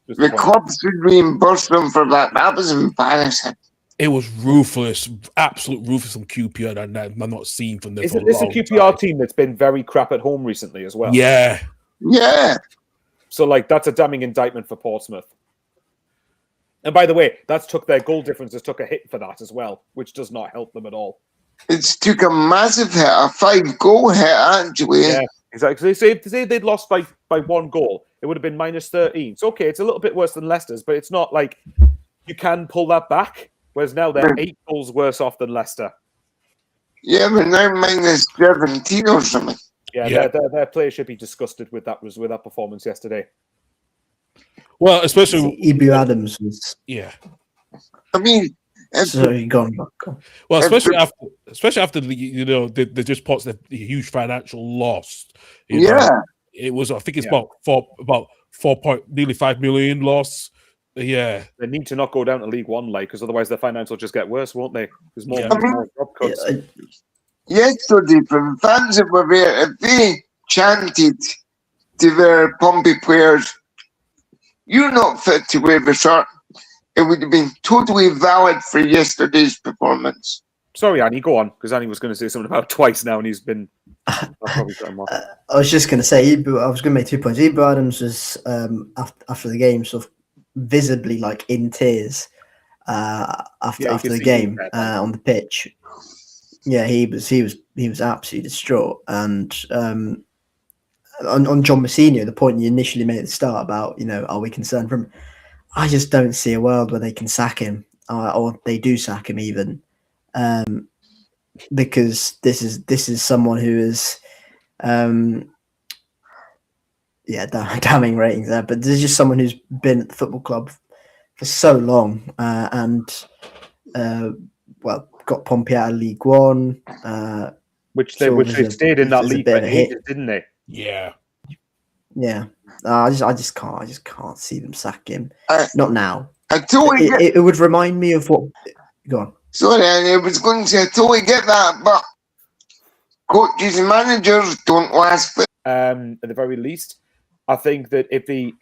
The clubs should reimburse them for that. That was embarrassing. It was ruthless, absolute ruthless from QPR that I'm not seeing from them. Isn't this a QPR team that's been very crap at home recently as well? Yeah. Yeah. So, that's a damning indictment for Portsmouth. And by the way, their goal differences took a hit for that as well, which does not help them at all. It's took a massive hit, a 5-goal hit, actually. Yeah, exactly. Say they'd lost by 1 goal, it would have been -13. So, okay, it's a little bit worse than Leicester's, but it's not like you can pull that back. Whereas now they're 8 goals worse off than Leicester. Yeah, but now -17 or something. Yeah. Their players should be disgusted with that performance yesterday. Well, especially Ibu Adams was. Yeah. I mean, sorry, go on. Well, especially after they just put the huge financial loss. It was. I think it's about 4.5 million loss. Yeah, they need to not go down to League One, because otherwise their finance will just get worse, won't they? There's more job cuts. Yesterday, from fans that were there, if they chanted to their Pompey players, "You're not fit to wear the shirt," it would have been totally valid for yesterday's performance. Sorry, Annie, go on, because Annie was going to say something about it twice now, and he's been. I'll probably cut him off. I was just going to say, I was going to make 2 points. Ebro Adams was after the game, sort of visibly like in tears after the game on the pitch. Yeah, he was absolutely distraught. And on John Mousinho, the point you initially made at the start about, are we concerned for him? I just don't see a world where they can sack him, or they do sack him even, because this is someone who is, damning ratings there. But this is just someone who's been at the football club for so long, and got Pompey out of League One, which they stayed in that league for ages, didn't they? Yeah. Yeah. I just can't see them sack him. Not now. It would remind me of what. Go on. Sorry, I was going to say I totally get that, but coaches and managers don't last. At the very least, I think that if he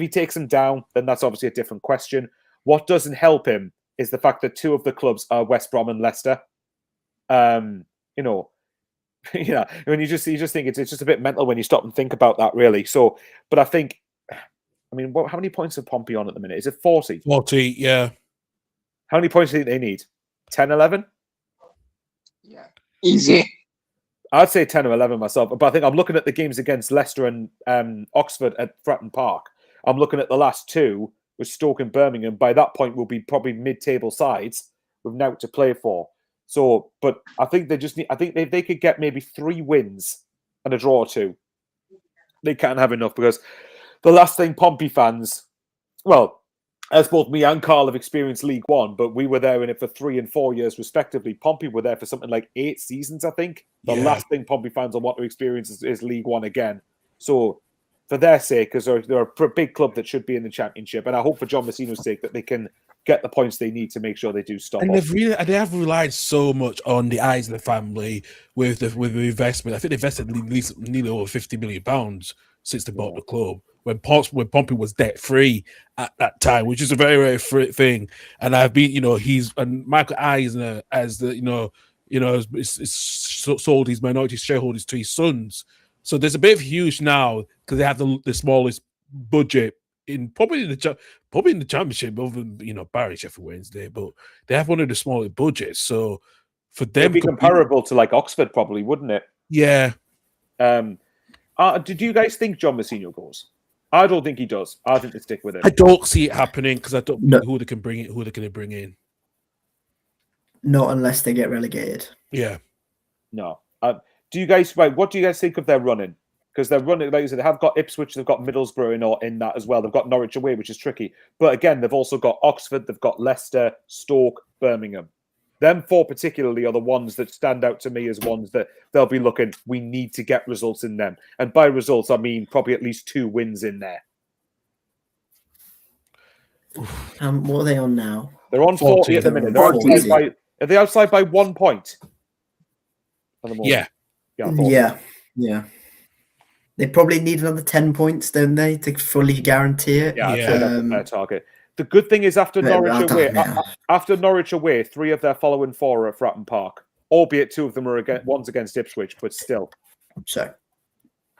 takes them down, then that's obviously a different question. What doesn't help him is the fact that two of the clubs are West Brom and Leicester. Yeah, when you just think it's just a bit mental when you stop and think about that, really. So, but I think, how many points are Pompey on at the minute? Is it 40? 40, yeah. How many points do you think they need? 10, 11? Yeah, easy. I'd say 10 or 11 myself, but I think I'm looking at the games against Leicester and Oxford at Fratton Park. I'm looking at the last two with Stoke and Birmingham. By that point, we'll be probably mid-table sides with now to play for. So, but I think they just need. I think if they could get maybe 3 wins and a draw or 2, they can't have enough, because the last thing Pompey fans, well, as both me and Carl have experienced League One, but we were there in it for 3 and 4 years respectively. Pompey were there for something like 8 seasons, I think. The last thing Pompey fans will want to experience is League One again. So, for their sake, because they're a big club that should be in the Championship, and I hope for John Mousinho's sake that they can get the points they need to make sure they do stop. And they have relied so much on the eyes of the family with the investment. I think they invested at least nearly over £50 million since they bought the club. When Pompey was debt free at that time, which is a very, very free thing. And I've been, and Michael Eisner sold his minority shareholders to his sons. So there's a bit of huge now because they have the smallest budget probably in the Championship, other than Barry, Sheffield Wednesday, but they have one of the smallest budgets. So for them, it'd be comparable to like Oxford, probably, wouldn't it? Yeah. Did you guys think John Mousinho goes? I don't think he does. I think they stick with it. I don't see it happening because I don't know who they're going to bring in. Not unless they get relegated. Yeah. No. What do you guys think of their running? Because they're running, like I said, they have got Ipswich, they've got Middlesbrough in that as well. They've got Norwich away, which is tricky. But again, they've also got Oxford, they've got Leicester, Stoke, Birmingham. Them 4 particularly are the ones that stand out to me as ones that they'll be looking, we need to get results in them. And by results, I mean probably at least 2 wins in there. What are they on now? They're on 40 at the minute. Are they outside by 1 point? Yeah. Yeah. They probably need another 10 points, don't they, to fully guarantee it? Yeah, that's their target. The good thing is after Norwich away, 3 of their following 4 are at Fratton Park, albeit 2 of them are one's against Ipswich, but still. So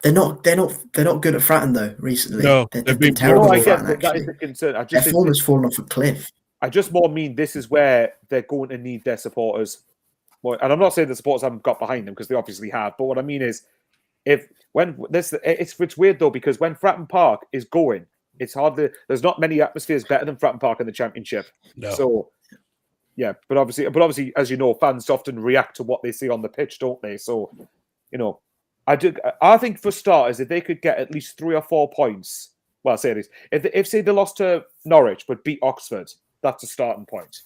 they're not good at Fratton though. Recently, no, they've been terrible. That is the concern. Their form has fallen off a cliff. I just more mean this is where they're going to need their supporters. And I'm not saying the supporters haven't got behind them because they obviously have, but what I mean is, it's weird though, because when Fratton Park is going, it's there's not many atmospheres better than Fratton Park in the Championship. No. So yeah, but obviously, as you know, fans often react to what they see on the pitch, don't they? So, I think for starters, if they could get at least 3 or 4 points, well, say this, if say they lost to Norwich but beat Oxford, that's a starting point.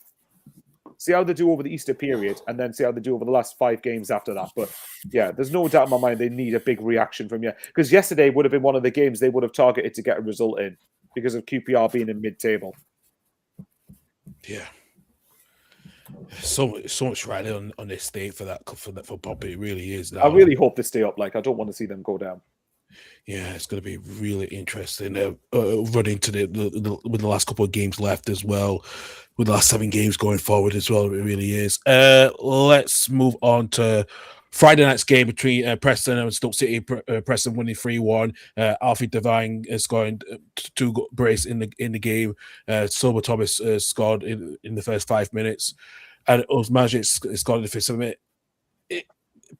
See how they do over the Easter period, and then see how they do over the last 5 games after that. But yeah, there's no doubt in my mind they need a big reaction from you, because yesterday would have been one of the games they would have targeted to get a result in because of QPR being in mid-table. Yeah, so much riding on this state for Pompey. It really is. Now. I really hope they stay up. I don't want to see them go down. Yeah, it's going to be really interesting. Running to with the last couple of games left as well, with the last 7 games going forward as well. It really is. Let's move on to Friday night's game between Preston and Stoke City. Preston winning 3-1. Alfie Devine scoring 2 brace in the game. Silver Thomas scored in the first 5 minutes, and Magic scored in the first 7 minutes.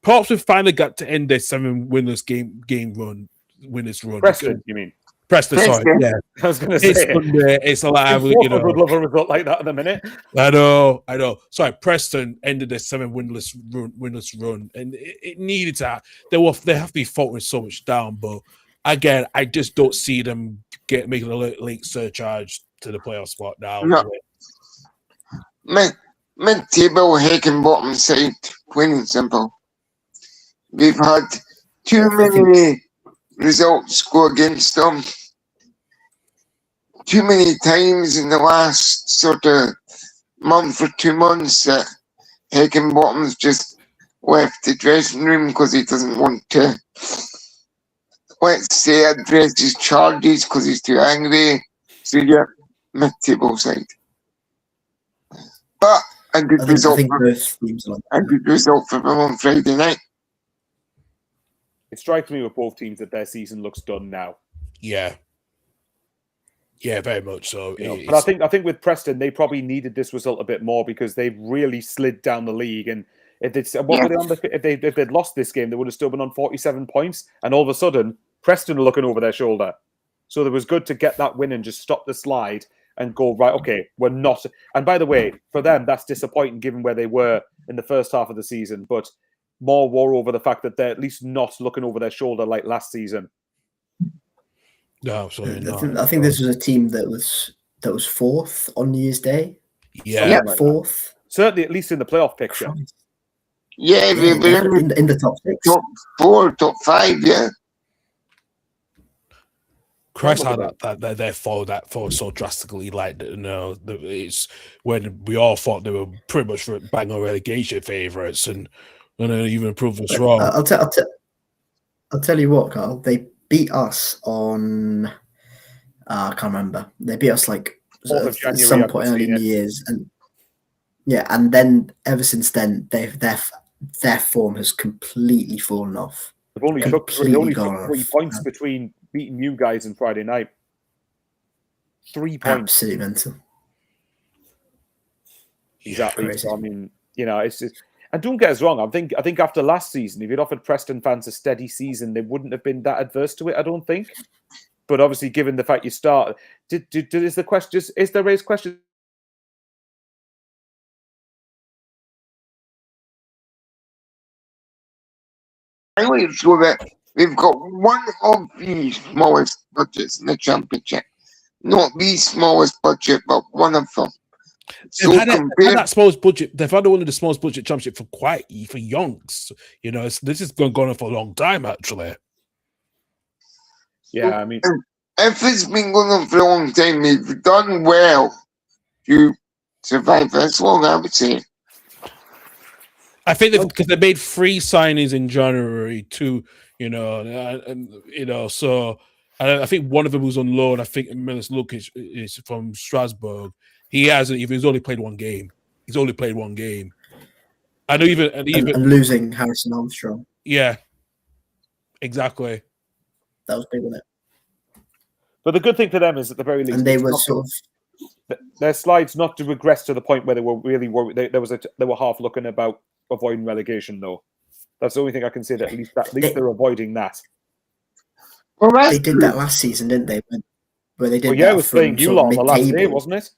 Perhaps we finally got to end their 7 winless game run. Winners run. Preston, you mean? Preston, sorry. Yeah. I was going to say. It's a lot. Would love a result like that in a minute. I know. Sorry, Preston ended their 7 winless run, and it needed to. They have to be faltering so much down, but again, I just don't see them making a late surcharge to the playoff spot now. No. Mid-table Higginbottom side, plain and simple. We've had too many results go against them. Too many times in the last sort of month or 2 months that Higginbottom's just left the dressing room because he doesn't want to, let's say, address his charges because he's too angry. So yeah, mid-table side. But a good result for them on Friday night. It strikes me with both teams that their season looks done now. Yeah, very much so. But I think with Preston, they probably needed this result a bit more because they've really slid down the league. And if they'd lost this game, they would have still been on 47 points. And all of a sudden, Preston are looking over their shoulder. So it was good to get that win and just stop the slide and go, right, okay, we're not. And by the way, for them, that's disappointing given where they were in the first half of the season. But more war over the fact that they're at least not looking over their shoulder like last season. No, absolutely not. I think this was a team that was 4th on New Year's Day. Yeah, like 4th. Certainly, at least in the playoff picture. Yeah, we've been in the top 6, top 4, top 5. Yeah. Christ, how that they followed so drastically. Like, it's when we all thought they were pretty much bang on relegation favourites, and even proved us wrong. I'll tell you what, Carl. They beat us on. I can't remember. They beat us like at some point early in the years, and then ever since then, their form has completely fallen off. They've only took 3 points between beating you guys on Friday night. 3 points. Absolutely mental. Exactly. So, I mean, it's just. And don't get us wrong. I think after last season, if you'd offered Preston fans a steady season, they wouldn't have been that adverse to it. I don't think. But obviously, given the fact you start, is there raised question? Anyway, so that we've got one of the smallest budgets in the Championship. Not the smallest budget, but one of them. So they've had that smallest budget. They've had one of the smallest budget championship for Yonks. This has gone on for a long time, actually. Yeah, I mean, if it's been going on for a long time, they've done well to survive this long, I would say. I think because they made 3 signings in January too, so I think one of them was on loan. I think Milos Lukic is from Strasbourg. He's only played 1 game. He's only played 1 game. I know and losing Harrison Armstrong. Yeah, exactly. That was big, wasn't it? But the good thing for them is at the very least, and they were their slides not to regress to the point where they were really worried. They were half looking about avoiding relegation, though. That's the only thing I can say. That at least they're avoiding that. Well, they did that last season, didn't they? Where they did. Well, yeah, it was playing you lot on the last day, wasn't it?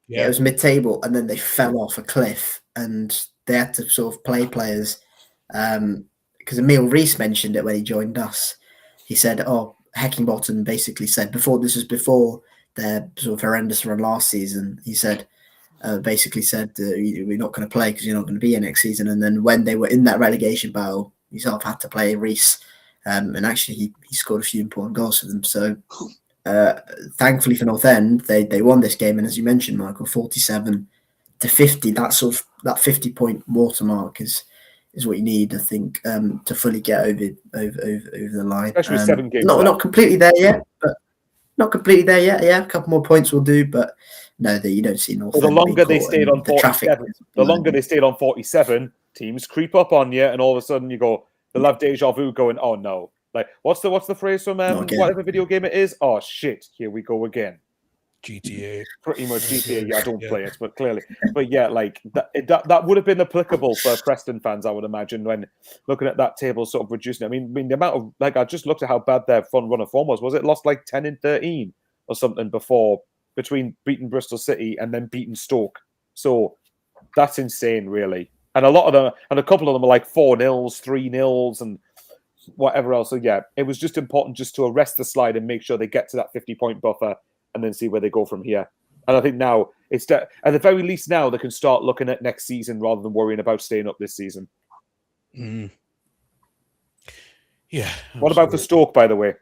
Yeah, it was mid-table, and then they fell off a cliff, and they had to sort of play players. Because Emil Rees mentioned it when he joined us. He said, Heckingbottom basically said before their sort of horrendous run last season. He said, we're not going to play because you're not going to be here next season. And then when they were in that relegation battle, he sort of had to play Rees, and actually he scored a few important goals for them. So. Thankfully for North End, they won this game, and as you mentioned, Michael, 47-50. That 50-point watermark is is what you need, I think, to fully get over the line. Especially with 7 games not left. completely there yet, but not completely there yet. Yeah, a couple more points will do, but no, that you don't see North. Well, the longer they stayed on the traffic, 47, the longer they stayed on 47, teams creep up on you, and all of a sudden you go, they'll have deja vu, going, "Oh no!" Like what's the phrase from whatever video game it is? Oh shit! Here we go again. GTA. Pretty much GTA. Yeah, I don't play it, but clearly, but yeah, like that would have been applicable for Preston fans, I would imagine, when looking at that table, sort of reducing. I mean, the amount of I just looked at how bad their front run of form was. Was it lost like 10 and 13 or something between beating Bristol City and then beating Stoke? So that's insane, really. And a lot of them, and a couple of them are like 4-0s, 3-0s, and whatever else. So yeah, it was just important just to arrest the slide and make sure they get to that 50-point buffer, and then see where they go from here. And I think now it's at the very least now they can start looking at next season rather than worrying about staying up this season. Mm. Yeah. What about for Stoke, by the way?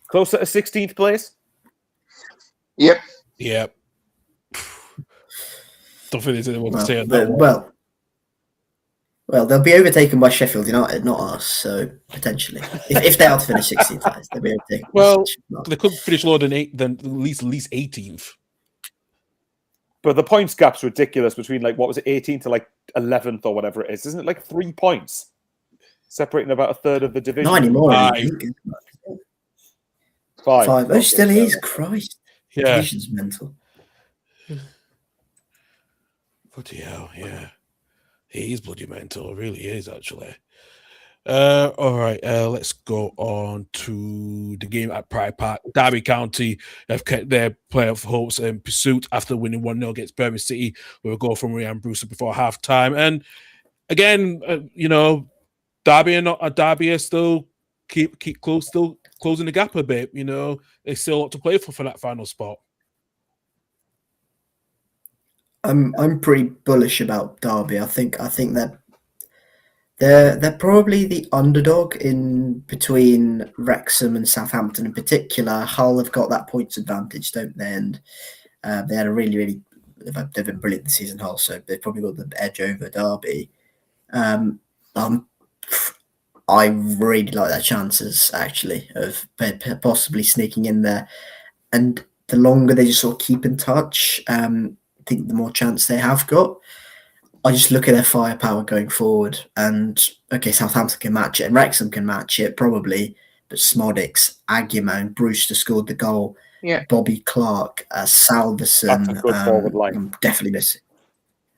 Closer to 16th place? Yep. Yep. Don't think there's anyone to say on that one. Well, they'll be overtaken by Sheffield United, not us. So potentially, if they are to finish 16th, they'll be overtaken. Well, they could finish lower than at least 18th. But the points gap's ridiculous between 18th to 11th or whatever it is. Isn't it like 3 points separating about a third of the division? Not anymore. 5. Oh, still is. Christ. Yeah. Division's mental. Bloody hell, yeah. He is bloody mental. It really is, actually. All right, let's go on to the game at Pride Park. Derby County have kept their playoff hopes in pursuit after winning 1-0 against Birmingham City with a goal from Ryan Brewster before half-time. And again, Derby are still keep close, still closing the gap a bit. There's still a lot to play for that final spot. I'm pretty bullish about Derby. I think they're probably the underdog in between Wrexham and Southampton in particular. Hull have got that points advantage, don't they? And they had a really they've been brilliant this season, Hull, so they've probably got the edge over Derby. I really like their chances actually of possibly sneaking in there, and the longer they just sort of keep in touch, I think the more chance they have got. I just look at their firepower going forward, and okay, Southampton can match it, and Wrexham can match it probably, but Smodics, Aguiman, Brewster scored the goal. Yeah, Bobby Clark, Salverson. That's a good forward line. I'm definitely missing.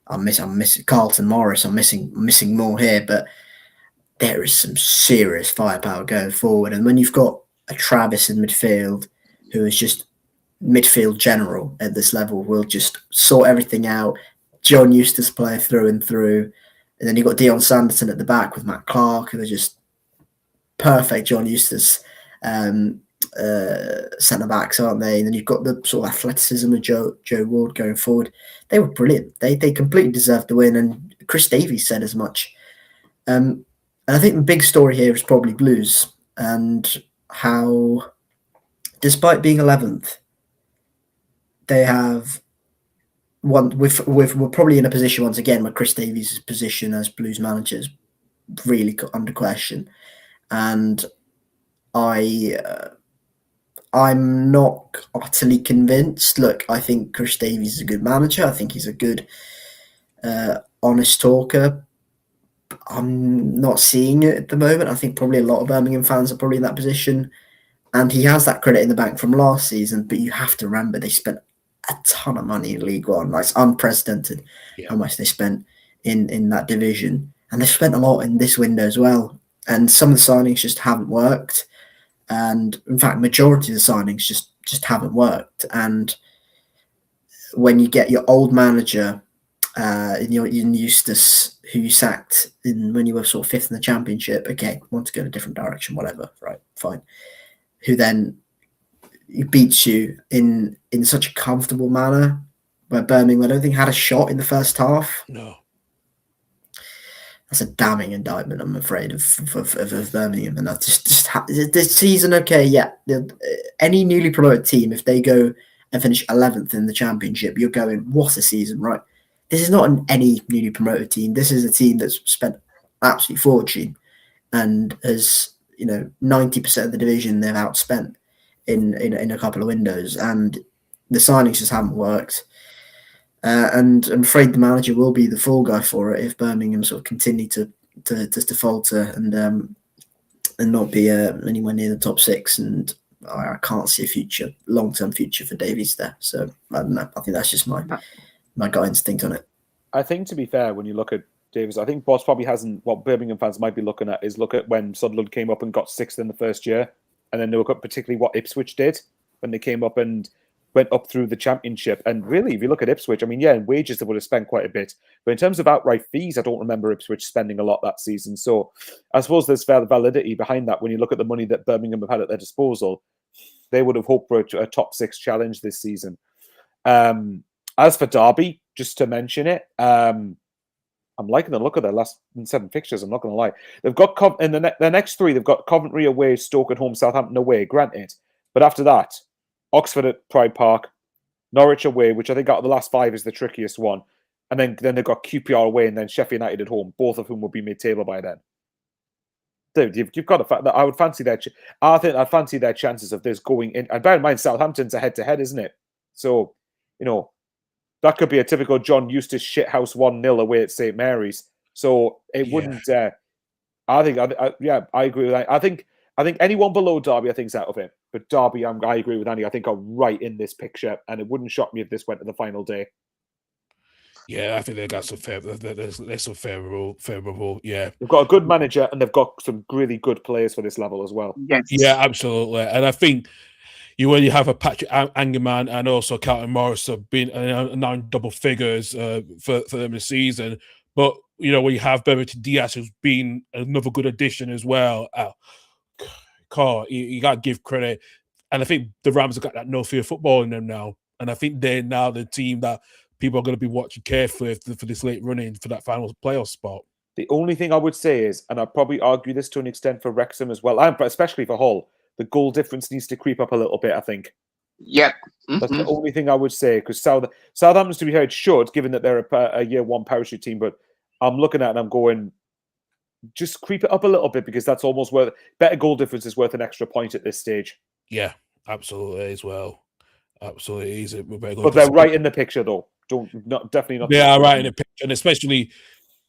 I'm missing Carlton Morris. I'm missing more here, but there is some serious firepower going forward. And when you've got a Travis in midfield, who is just midfield general at this level, will just sort everything out. John Eustace play through and through. And then you've got Dion Sanderson at the back with Matt Clark, who are just perfect John Eustace centre backs, aren't they? And then you've got the sort of athleticism of Joe Ward going forward. They were brilliant. They completely deserved the win, and Chris Davies said as much. And I think the big story here is probably Blues, and how, despite being 11th, they have we're probably in a position once again where Chris Davies' position as Blues manager is really under question, and I'm not utterly convinced. Look, I think Chris Davies is a good manager. I think he's a good, honest talker. I'm not seeing it at the moment. I think probably a lot of Birmingham fans are probably in that position, and he has that credit in the bank from last season. But you have to remember they spent a ton of money in League One. Like, it's unprecedented how much they spent in that division, and they've spent a lot in this window as well. And some of the signings just haven't worked, and in fact, majority of the signings just haven't worked. And when you get your old manager, in Eustace, who you sacked when you were sort of 5th in the Championship, okay, want to go in a different direction, whatever, right, fine. Who then beats you in such a comfortable manner, where Birmingham, I don't think, had a shot in the first half. No. That's a damning indictment, I'm afraid, of Birmingham. And that's just this season, okay, yeah. Any newly promoted team, if they go and finish 11th in the Championship, you're going, what a season, right? this is not any newly promoted team. This is a team that's spent absolute fortune and has, 90% of the division they've outspent in a couple of windows, and the signings just haven't worked. And I'm afraid the manager will be the fall guy for it if Birmingham sort of continue to falter and not be anywhere near the top 6. And I can't see a long-term future for Davies there. So I don't know. I think that's just my gut instinct on it. I think, to be fair, when you look at Davies, I think what Birmingham fans might be looking at is look at when Sunderland came up and got 6th in the first year, and then they look at particularly what Ipswich did when they came up and went up through the Championship. And really, if you look at Ipswich, I mean, yeah, in wages they would have spent quite a bit, but in terms of outright fees, I don't remember Ipswich spending a lot that season. So I suppose there's validity behind that. When you look at the money that Birmingham have had at their disposal, they would have hoped for a top 6 challenge this season. As for Derby, just to mention it, I'm liking the look of their last 7 fixtures. I'm not going to lie. They've got in the next 3. They've got Coventry away, Stoke at home, Southampton away. Granted, but after that, Oxford at Pride Park, Norwich away, which I think out of the last 5 is the trickiest one, and then they've got QPR away, and then Sheffield United at home. Both of whom will be mid-table by then. Dude, you've got that. I would fancy their. I think I'd fancy their chances of this going in. And bear in mind, Southampton's a head-to-head, isn't it? So that could be a typical John Eustace shithouse 1-0 away at St Mary's. So it wouldn't. I agree with that. I think anyone below Derby, I think, is out of it. But Derby, I agree with Andy. I think are right in this picture, and it wouldn't shock me if this went to the final day. Yeah, I think they got some there's some favorable. Yeah, they've got a good manager, and they've got some really good players for this level as well. Yes. Yeah, absolutely. And I think when you have a Patrick Angerman and also Carlton Morris have been now in double figures for them this season, but when you have Berberton Diaz, who's been another good addition as well. You got to give credit. And I think the Rams have got that no fear football in them now. And I think they're now the team that people are going to be watching carefully for this late run-in for that final playoff spot. The only thing I would say is, and I'd probably argue this to an extent for Wrexham as well, but especially for Hull, the goal difference needs to creep up a little bit, I think. Yep. Mm-hmm. That's the only thing I would say, because Southampton, to be heard, should, given that they're a year 1 parachute team, but I'm looking at it and I'm going, just creep it up a little bit, because that's almost worth better goal difference is worth an extra point at this stage. Yeah, absolutely as well. Absolutely, is it? But they're right in the picture, though. Definitely not. They are right in the picture, and especially,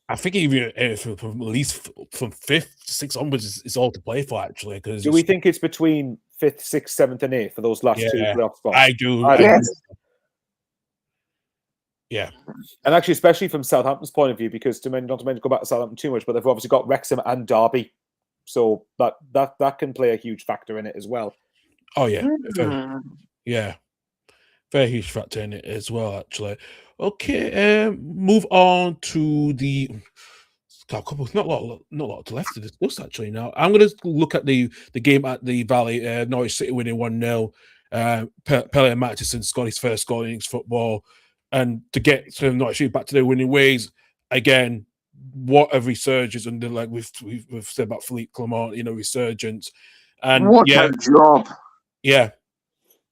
I think even from at least from 5th to 6th onwards is all to play for. Actually, because do we think it's between 5th, 6th, 7th, and 8th for those last 2 playoff spots? I do. Yeah. And actually, especially from Southampton's point of view, because not to go back to Southampton too much, but they've obviously got Wrexham and Derby, so that can play a huge factor in it as well. Oh yeah, yeah, very huge factor in it as well. Actually, okay. Move on to the. Not a lot left to discuss actually. Now I'm going to look at the game at the Valley. Norwich City winning 1-0. Pele and Matteson scored his first goal in innings football. And to get to Norwich back to their winning ways again, what a resurgence under, like we've said about Philippe Clement, resurgence. And what a job! Yeah,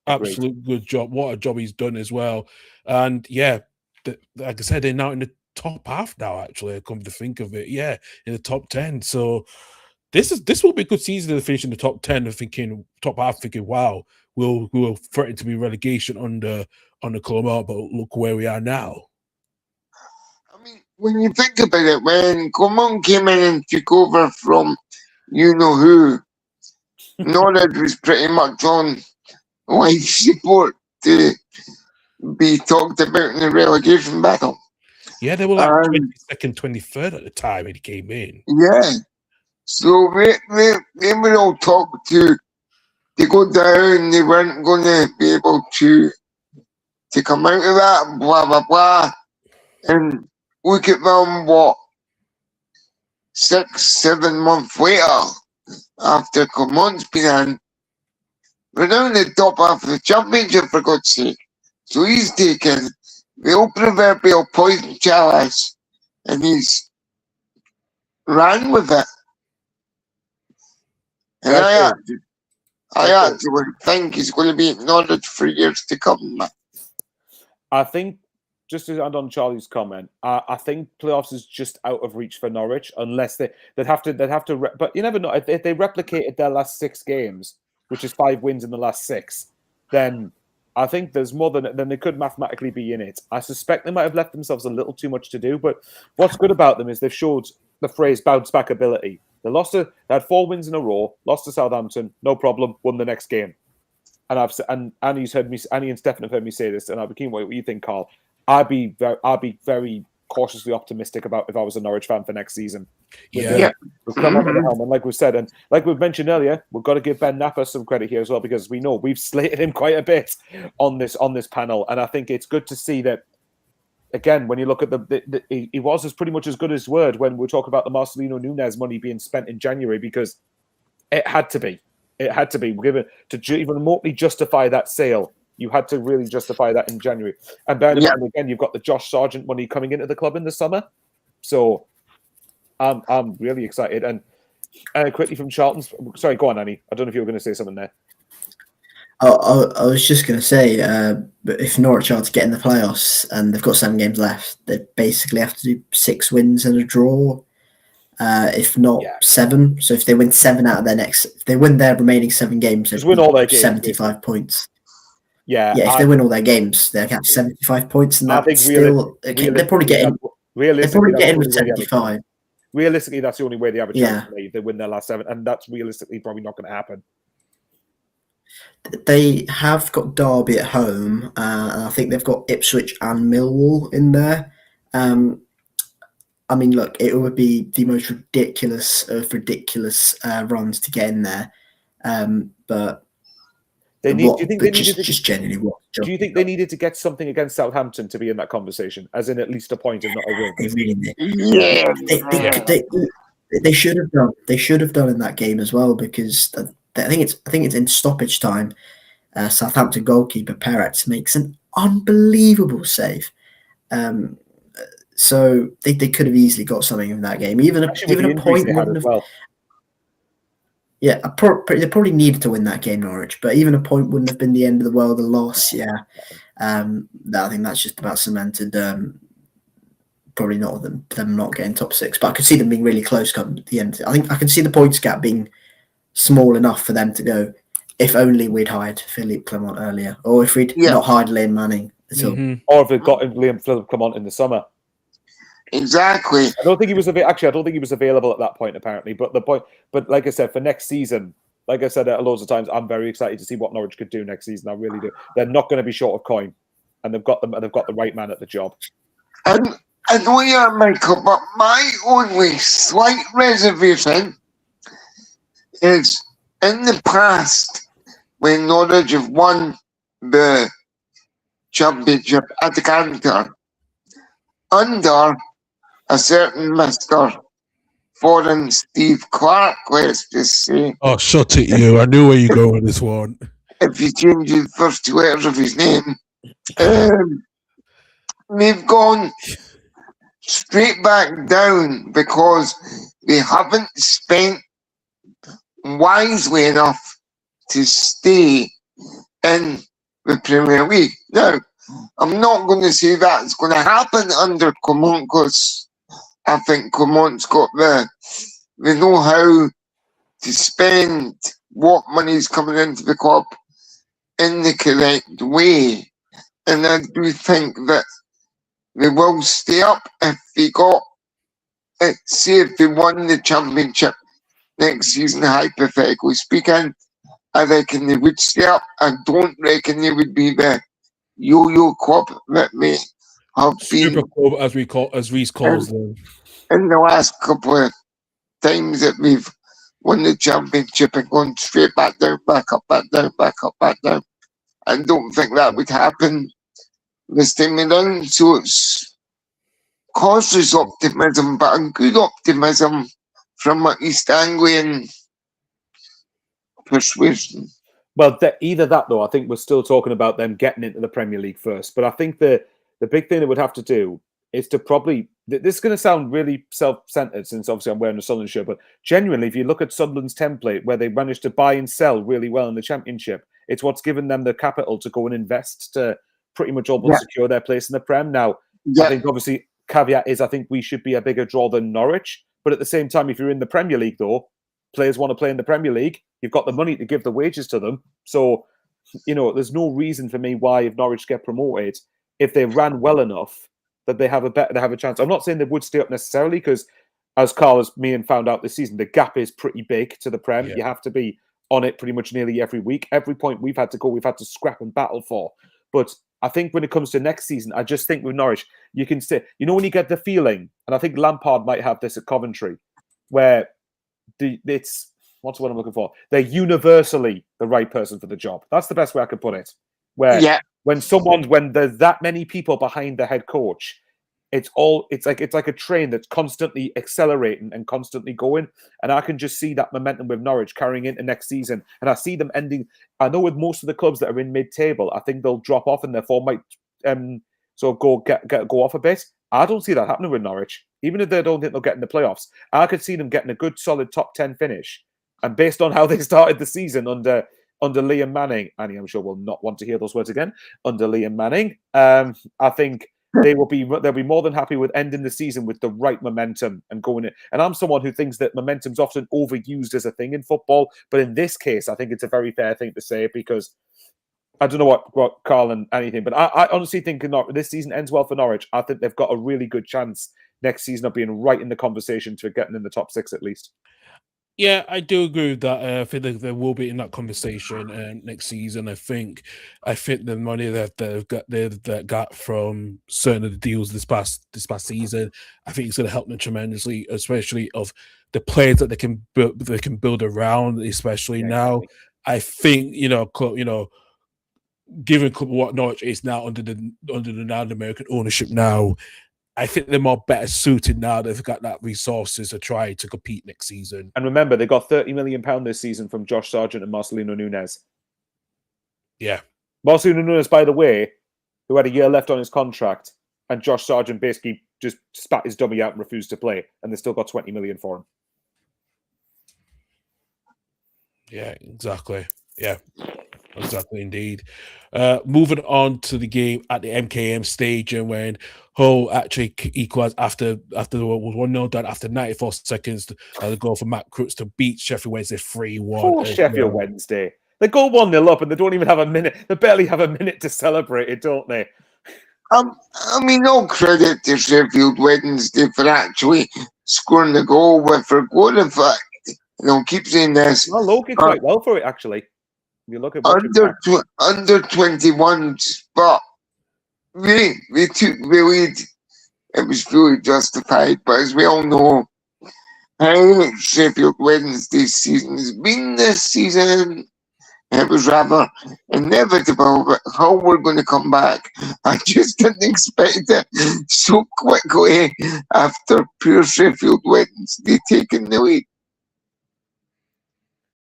absolute good job. What a job he's done as well. And like I said, they're now in the top half now. Actually, come to think of it, in the top 10. So this will be a good season to finish in the top 10. And thinking top half, thinking wow, we'll threaten to be relegation under Clement, but look where we are now. I mean, when you think about it, when Clement came in and took over from who, Norwich was pretty much on life support to be talked about in the relegation battle. Yeah, they were like 22nd, 23rd at the time when he came in. Yeah. So they were all talked to go down. They weren't going to be able to come out of that, blah, blah, blah. And look at them, 6-7 months later, after Clement's been in, we're now in the top half of the Championship, for God's sake. So he's taken the old proverbial poison chalice and he's ran with it. And I actually think he's going to be at Norwich for years to come. I think just to add on Charlie's comment, I think playoffs is just out of reach for Norwich unless they'd have to. But you never know if they replicated their last 6 games, which is 5 wins in the last 6. Then I think there's more than they could mathematically be in it. I suspect they might have left themselves a little too much to do. But what's good about them is they've showed the phrase bounce back ability. They had 4 wins in a row, lost to Southampton, no problem, won the next game. And Annie's heard me, Annie and Stefan have heard me say this, and I'd be keen what you think, Carl. I'd be very cautiously optimistic about if I was a Norwich fan for next season. Yeah. We've come under the helm, and like we said, and like we've mentioned earlier, we've got to give Ben Napper some credit here as well, because we know we've slated him quite a bit on this panel, and I think it's good to see that. Again, when you look at he was as pretty much as good as his word when we talk about the Marcelino Nunes money being spent in January, because it had to be. It had to be given to even remotely justify that sale. You had to really justify that in January. And bear in mind, again, you've got the Josh Sargent money coming into the club in the summer. So I'm really excited. And quickly from Charlton's, sorry, go on, Annie. I don't know if you were going to say something there. I was just going to say, but if Norwich are to get in the playoffs and they've got 7 games left, they basically have to do 6 wins and a draw. If not 7. So if they win 7 out of if they win their remaining 7 games, they win all their games, 75 points. Yeah, if they win all their games, they'll have 75 points, and that's still they're probably getting. They're probably getting with 75. Realistically, that's the only way they have a chance to leave. They win their last 7, and that's realistically probably not going to happen. They have got Derby at home, and I think they've got Ipswich and Millwall in there. I mean, look, it would be the most ridiculous of ridiculous runs to get in there, but do you think they needed just genuinely what? Do you think they needed to get something against Southampton to be in that conversation, as in at least a point and not a win? They really did. They should have done. They should have done in that game as well, because I think it's in stoppage time. Southampton goalkeeper Peretz makes an unbelievable save. So they could have easily got something in that game. Even a point wouldn't have. Well. Yeah, they probably needed to win that game, Norwich, but even a point wouldn't have been the end of the world. A loss, I think that's just about cemented. Probably not them not getting top 6, but I could see them being really close come the end. I think I can see the points gap being small enough for them to go. If only we'd hired Philippe Clement earlier, or if we'd not hired Liam Manning at all, or if we'd got Liam Philippe Clement in the summer. Exactly. I don't think he was available at that point, apparently. But like I said, for next season, like I said loads of times, I'm very excited to see what Norwich could do next season. I really do. They're not going to be short of coin, and they've got the right man at the job. And I know you're Michael, but my only slight reservation is in the past when Norwich have won the championship at the Cantor under a certain Mr. Foreign Steve Clark, let's just say. Oh, shut it, you. I knew where you're going with this one. If you change the first 2 letters of his name. They've gone straight back down because they haven't spent wisely enough to stay in the Premier League. Now, I'm not going to say that's going to happen under Clement, because I think Clement's got the know-how to spend what money's coming into the club in the correct way. And I do think that they will stay up if they got, say if they won the championship next season, hypothetically speaking, I reckon they would stay up. I don't reckon they would be the yo-yo club that they have been. Super club, as Reece calls them. In the last couple of times that we've won the championship and gone straight back down, back up, back down, back up, back down. I don't think that would happen this time around. So it's cautious optimism, but a good optimism from an East Anglian persuasion. Well, either that, though, I think we're still talking about them getting into the Premier League first. But I think the big thing they would have to do is to probably... This is going to sound really self-centered, since obviously I'm wearing a Sunderland shirt, but genuinely, if you look at Sunderland's template, where they managed to buy and sell really well in the Championship, it's what's given them the capital to go and invest to pretty much all but secure their place in the Prem. Now, I think obviously caveat is I think we should be a bigger draw than Norwich. But at the same time, if you're in the Premier League, though, players want to play in the Premier League. You've got the money to give the wages to them. So, there's no reason for me why if Norwich get promoted, if they ran well enough, that they have a chance. I'm not saying they would stay up necessarily because, as Carl has me and found out this season, the gap is pretty big to the Prem. Yeah. You have to be on it pretty much nearly every week. Every point we've had to scrap and battle for. But I think when it comes to next season, I just think with Norwich, you can say, when you get the feeling, and I think Lampard might have this at Coventry, where what's what I'm looking for? They're universally the right person for the job. That's the best way I could put it. Where when there's that many people behind the head coach, it's like a train that's constantly accelerating and constantly going. And I can just see that momentum with Norwich carrying into next season. And I see them ending. I know with most of the clubs that are in mid-table, I think they'll drop off and therefore might sort of go off a bit. I don't see that happening with Norwich. Even if they don't think they'll get in the playoffs, I could see them getting a good solid top 10 finish. And based on how they started the season under Liam Manning, Annie, I'm sure will not want to hear those words again, under Liam Manning, I think they'll be more than happy with ending the season with the right momentum and going in. And I'm someone who thinks that momentum's often overused as a thing in football, but in this case, I think it's a very fair thing to say because I don't know what Carl and anything, but I honestly think this season ends well for Norwich. I think they've got a really good chance next season of being right in the conversation to getting in the top 6 at least. Yeah, I do agree with that. I think they will be in that conversation next season. I think the money that they've got from certain of the deals this past season, I think it's going to help them tremendously, especially of the players that they can build around. Especially now, I think given what Norwich is now under the now American ownership now. I think they're more better suited now. They've got that resources to try to compete next season. And remember, they got £30 million this season from Josh Sargent and Marcelino Nunes. Yeah. Marcelino Nunes, by the way, who had a year left on his contract, and Josh Sargent basically just spat his dummy out and refused to play, and they still got $20 million for him. Yeah, exactly. Yeah. Exactly, indeed. Moving on to the game at the MKM Stadium when Hull actually equalised after was 1-0 down after 94 seconds. The goal for Matt Crooks to beat Sheffield Wednesday 3-1. Sheffield Wednesday. They go 1-0 up and they don't even have a minute. They barely have a minute to celebrate it, don't they? No credit to Sheffield Wednesday for actually scoring the goal with a goal. In fact, keep saying this. Well, Loki quite well for it, actually. You look at under 21s, but they took the lead. It was fully justified, but as we all know, how Sheffield Wednesday's season has been this season, it was rather inevitable that how we're going to come back. I just didn't expect it so quickly after pure Sheffield Wednesday taking the lead.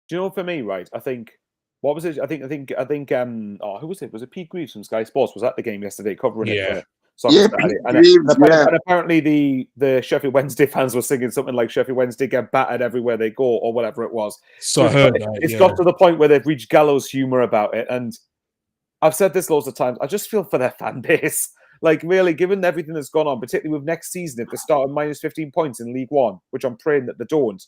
Do you know, for me, right? I think. What was it? I think. Who was it? Was it Pete Greaves from Sky Sports? Was at the game yesterday covering it? And apparently the Sheffield Wednesday fans were singing something like "Sheffield Wednesday get battered everywhere they go" or whatever it was. So I heard it's got to the point where they've reached gallows humor about it, and I've said this loads of times. I just feel for their fan base. Like, really, given everything that's gone on, particularly with next season, if they start at minus 15 points in League One, which I'm praying that they don't.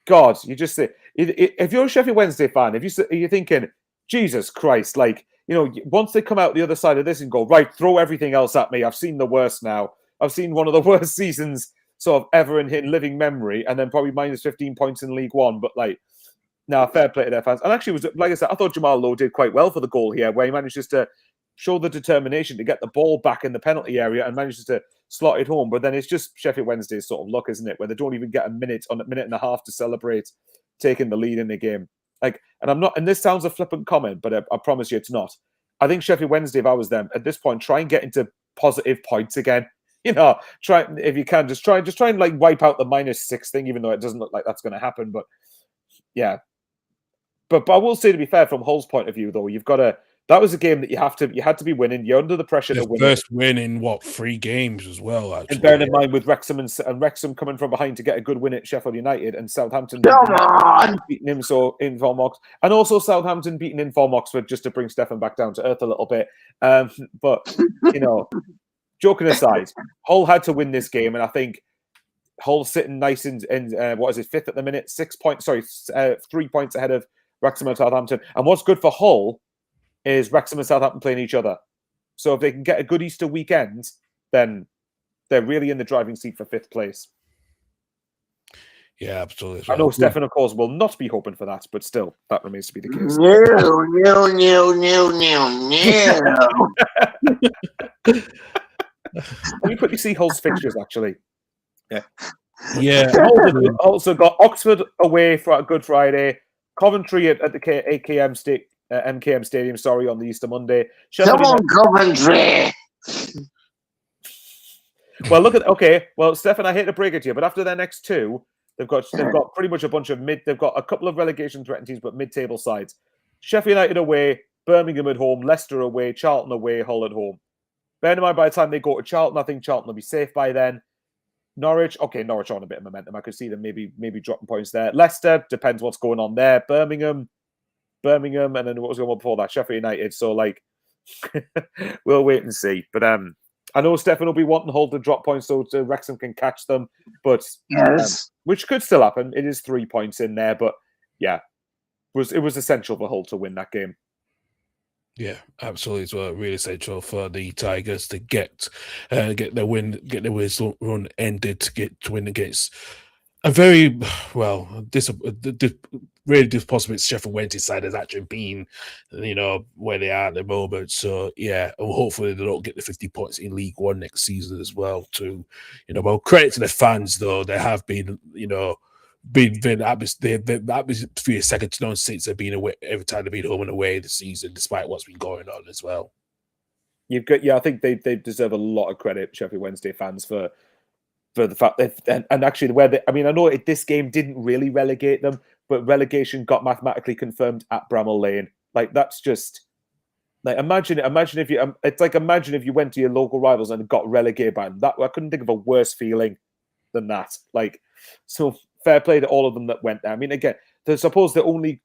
God, you just say, if you're a Sheffield Wednesday fan, you're thinking, Jesus Christ, once they come out the other side of this and go, right, throw everything else at me. I've seen the worst now. I've seen one of the worst seasons sort of ever in living memory, and then probably minus 15 points in League One. But fair play to their fans. And actually, like I said, I thought Jamal Lowe did quite well for the goal here, where he managed just to show the determination to get the ball back in the penalty area and manages to slot it home. But then it's just Sheffield Wednesday's sort of luck, isn't it? Where they don't even get a minute and a half to celebrate taking the lead in the game. And I'm not, and this sounds a flippant comment, but I promise you it's not. I think Sheffield Wednesday, if I was them at this point, try and get into positive points again. Try, if you can, just try and wipe out the -6 thing, even though it doesn't look like that's going to happen. But yeah. But I will say, to be fair, from Hull's point of view, though, you've got to that was a game that you had to be winning. You're under the pressure to win. First win in 3 games as well. Actually, and bearing in mind with Wrexham and Wrexham coming from behind to get a good win at Sheffield United, and Southampton beating him so in form Oxford, and also Southampton beating in form Oxford just to bring Stefan back down to earth a little bit. But joking aside, Hull had to win this game, and I think Hull sitting nice in 5th at the minute, 6 points. 3 points ahead of Wrexham and Southampton. And what's good for Hull is Wrexham and Southampton playing each other. So if they can get a good Easter weekend, then they're really in the driving seat for 5th place. Yeah, absolutely. I know Stefan, of course, will not be hoping for that, but still, that remains to be the case. No. Let me quickly see Hull's fixtures, actually. Yeah. Also got Oxford away for a Good Friday, Coventry at the MKM Stadium, on the Easter Monday. Come on, Coventry! Well, well, Stefan, I hate to break it to you, but after their next 2, they've got pretty much a bunch of they've got a couple of relegation threatened teams, but mid-table sides. Sheffield United away, Birmingham at home, Leicester away, Charlton away, Hull at home. Bear in mind, by the time they go to Charlton, I think Charlton will be safe by then. Norwich on a bit of momentum. I could see them maybe dropping points there. Leicester, depends what's going on there. Birmingham, and then what was going on before that? Sheffield United. So, we'll wait and see. But I know Stefan will be wanting Hull to drop points so Wrexham can catch them. But yes, which could still happen. It is 3 points in there, but yeah, it was essential for Hull to win that game. Yeah, absolutely. It's really essential for the Tigers to get their whistle run ended to win against a very really disappointing Sheffield Wednesday side has actually been, where they are at the moment. So yeah, hopefully they don't get the 50 points in League One next season as well. Too, well, credit to the fans though. They have been, been the atmosphere second to none since they've been away every time they've been home and away this season, despite what's been going on as well. I think they deserve a lot of credit, Sheffield Wednesday fans, for the fact that and actually I know this game didn't really relegate them, but relegation got mathematically confirmed at Bramall Lane. That's just imagine if you went to your local rivals and got relegated by them. I couldn't think of a worse feeling than that. So. Fair play to all of them that went there. I mean, again, I suppose the only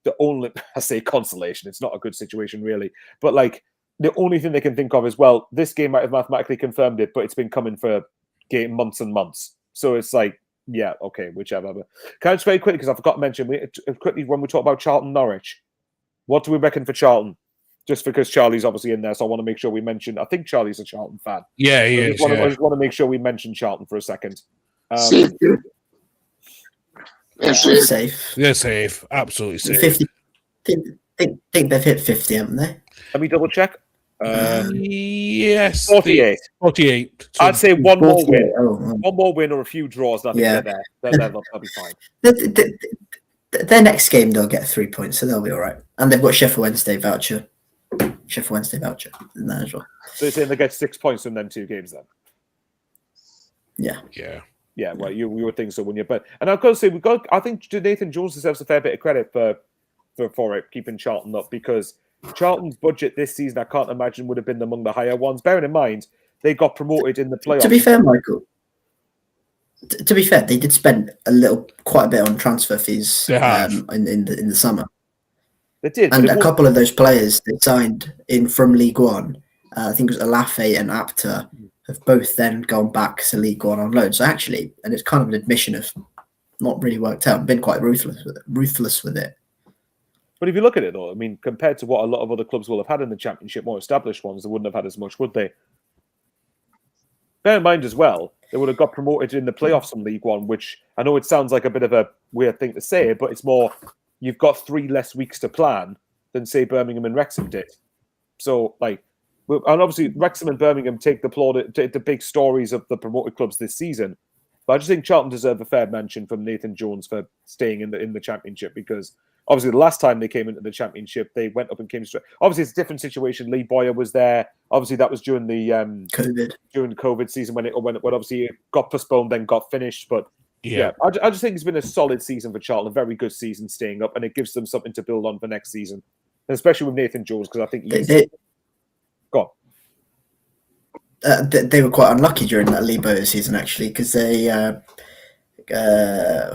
I say consolation. It's not a good situation really, but the only thing they can think of is, well, this game might have mathematically confirmed it, but it's been coming for months and months. So it's yeah, okay, whichever. But can I just very quickly, because I forgot to mention quickly when we talk about Charlton Norwich, what do we reckon for Charlton? Just because Charlie's obviously in there, so I want to make sure we mention. I think Charlie's a Charlton fan. Yeah, he is. I just want to make sure we mention Charlton for a second. They're safe. They're safe. Absolutely safe. 50. Think they've hit 50, haven't they? Let me double check. Yes. 48. 48. I'd say one more win. Oh. One more win or a few draws. I think they're there. They'll be fine. Their next game, they'll get 3 points, so they'll be all right. And they've got Sheffield Wednesday voucher in there as well. So you're saying they get 6 points from them 2 games then? Yeah. Yeah, well, you would think so when you're, and I've got to say I think Nathan Jones deserves a fair bit of credit for it, keeping Charlton up, because Charlton's budget this season I can't imagine would have been among the higher ones. Bearing in mind they got promoted in the playoffs. To be fair, Michael. To be fair, they did spend quite a bit on transfer fees in the summer. They did, and a couple of those players they signed in from League One. I think it was Alafe and Apter. Have both then gone back to League One on loan. So actually, and it's kind of an admission of not really worked out. Been quite ruthless with it. But if you look at it, though, I mean, compared to what a lot of other clubs will have had in the Championship, more established ones, they wouldn't have had as much, would they? Bear in mind as well, they would have got promoted in the playoffs from League One, which I know it sounds like a bit of a weird thing to say, but it's more, you've got 3 less weeks to plan than, say, Birmingham and Wrexham did. So, and obviously, Wrexham and Birmingham take the big stories of the promoted clubs this season. But I just think Charlton deserve a fair mention from Nathan Jones for staying in the Championship, because obviously the last time they came into the Championship, they went up and came straight. Obviously, it's a different situation. Lee Boyer was there. Obviously, that was during the COVID season when obviously it got postponed, then got finished. But yeah, I just think it's been a solid season for Charlton, a very good season staying up, and it gives them something to build on for next season. and especially with Nathan Jones, because I think he's gone. They were quite unlucky during that Lebo season, actually, because they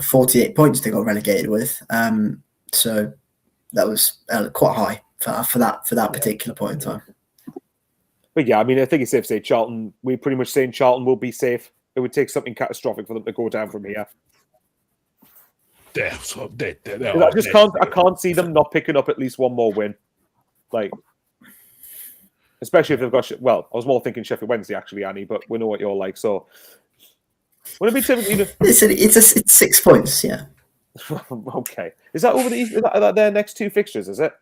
48 points they got relegated with. So that was quite high for that particular point in time. But yeah, I mean, I think it's safe to say Charlton. We're pretty much saying Charlton will be safe. It would take something catastrophic for them to go down from here. I can't see them not picking up at least one more win. Like, especially if they've got. Well, I was more thinking Sheffield Wednesday actually, Annie, but we know what you're like. So, would it be 17? It's 6 points, yeah. Okay, is that over is that their next two fixtures? Is it?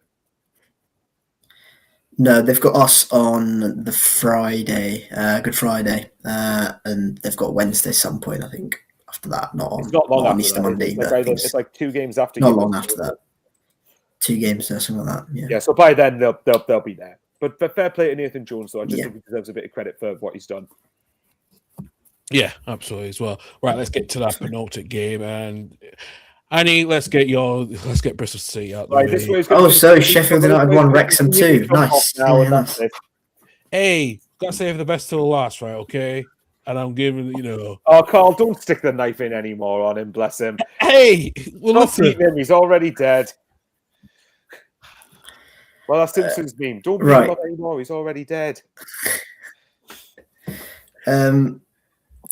No, they've got us on the Friday, Good Friday, and they've got Wednesday some point, I think. After that, not on Easter Monday. It's like 2 games after. Not long after that. 2 games or something like that. Yeah. So by then they'll be there. But fair play to Nathan Jones, though. I just think he deserves a bit of credit for what he's done. Yeah, absolutely as well. Right, let's get to that penultimate game, and Annie, let's get Bristol City out. Right, so Sheffield United won Wrexham 2. Nice. Hey, gotta save the best till the last, right? Okay. And I'm giving, Oh, Carl, don't stick the knife in anymore on him, bless him. Hey, well, listen. Him, he's already dead. Well, that's Simpsons meme. Don't beat him up anymore, he's already dead.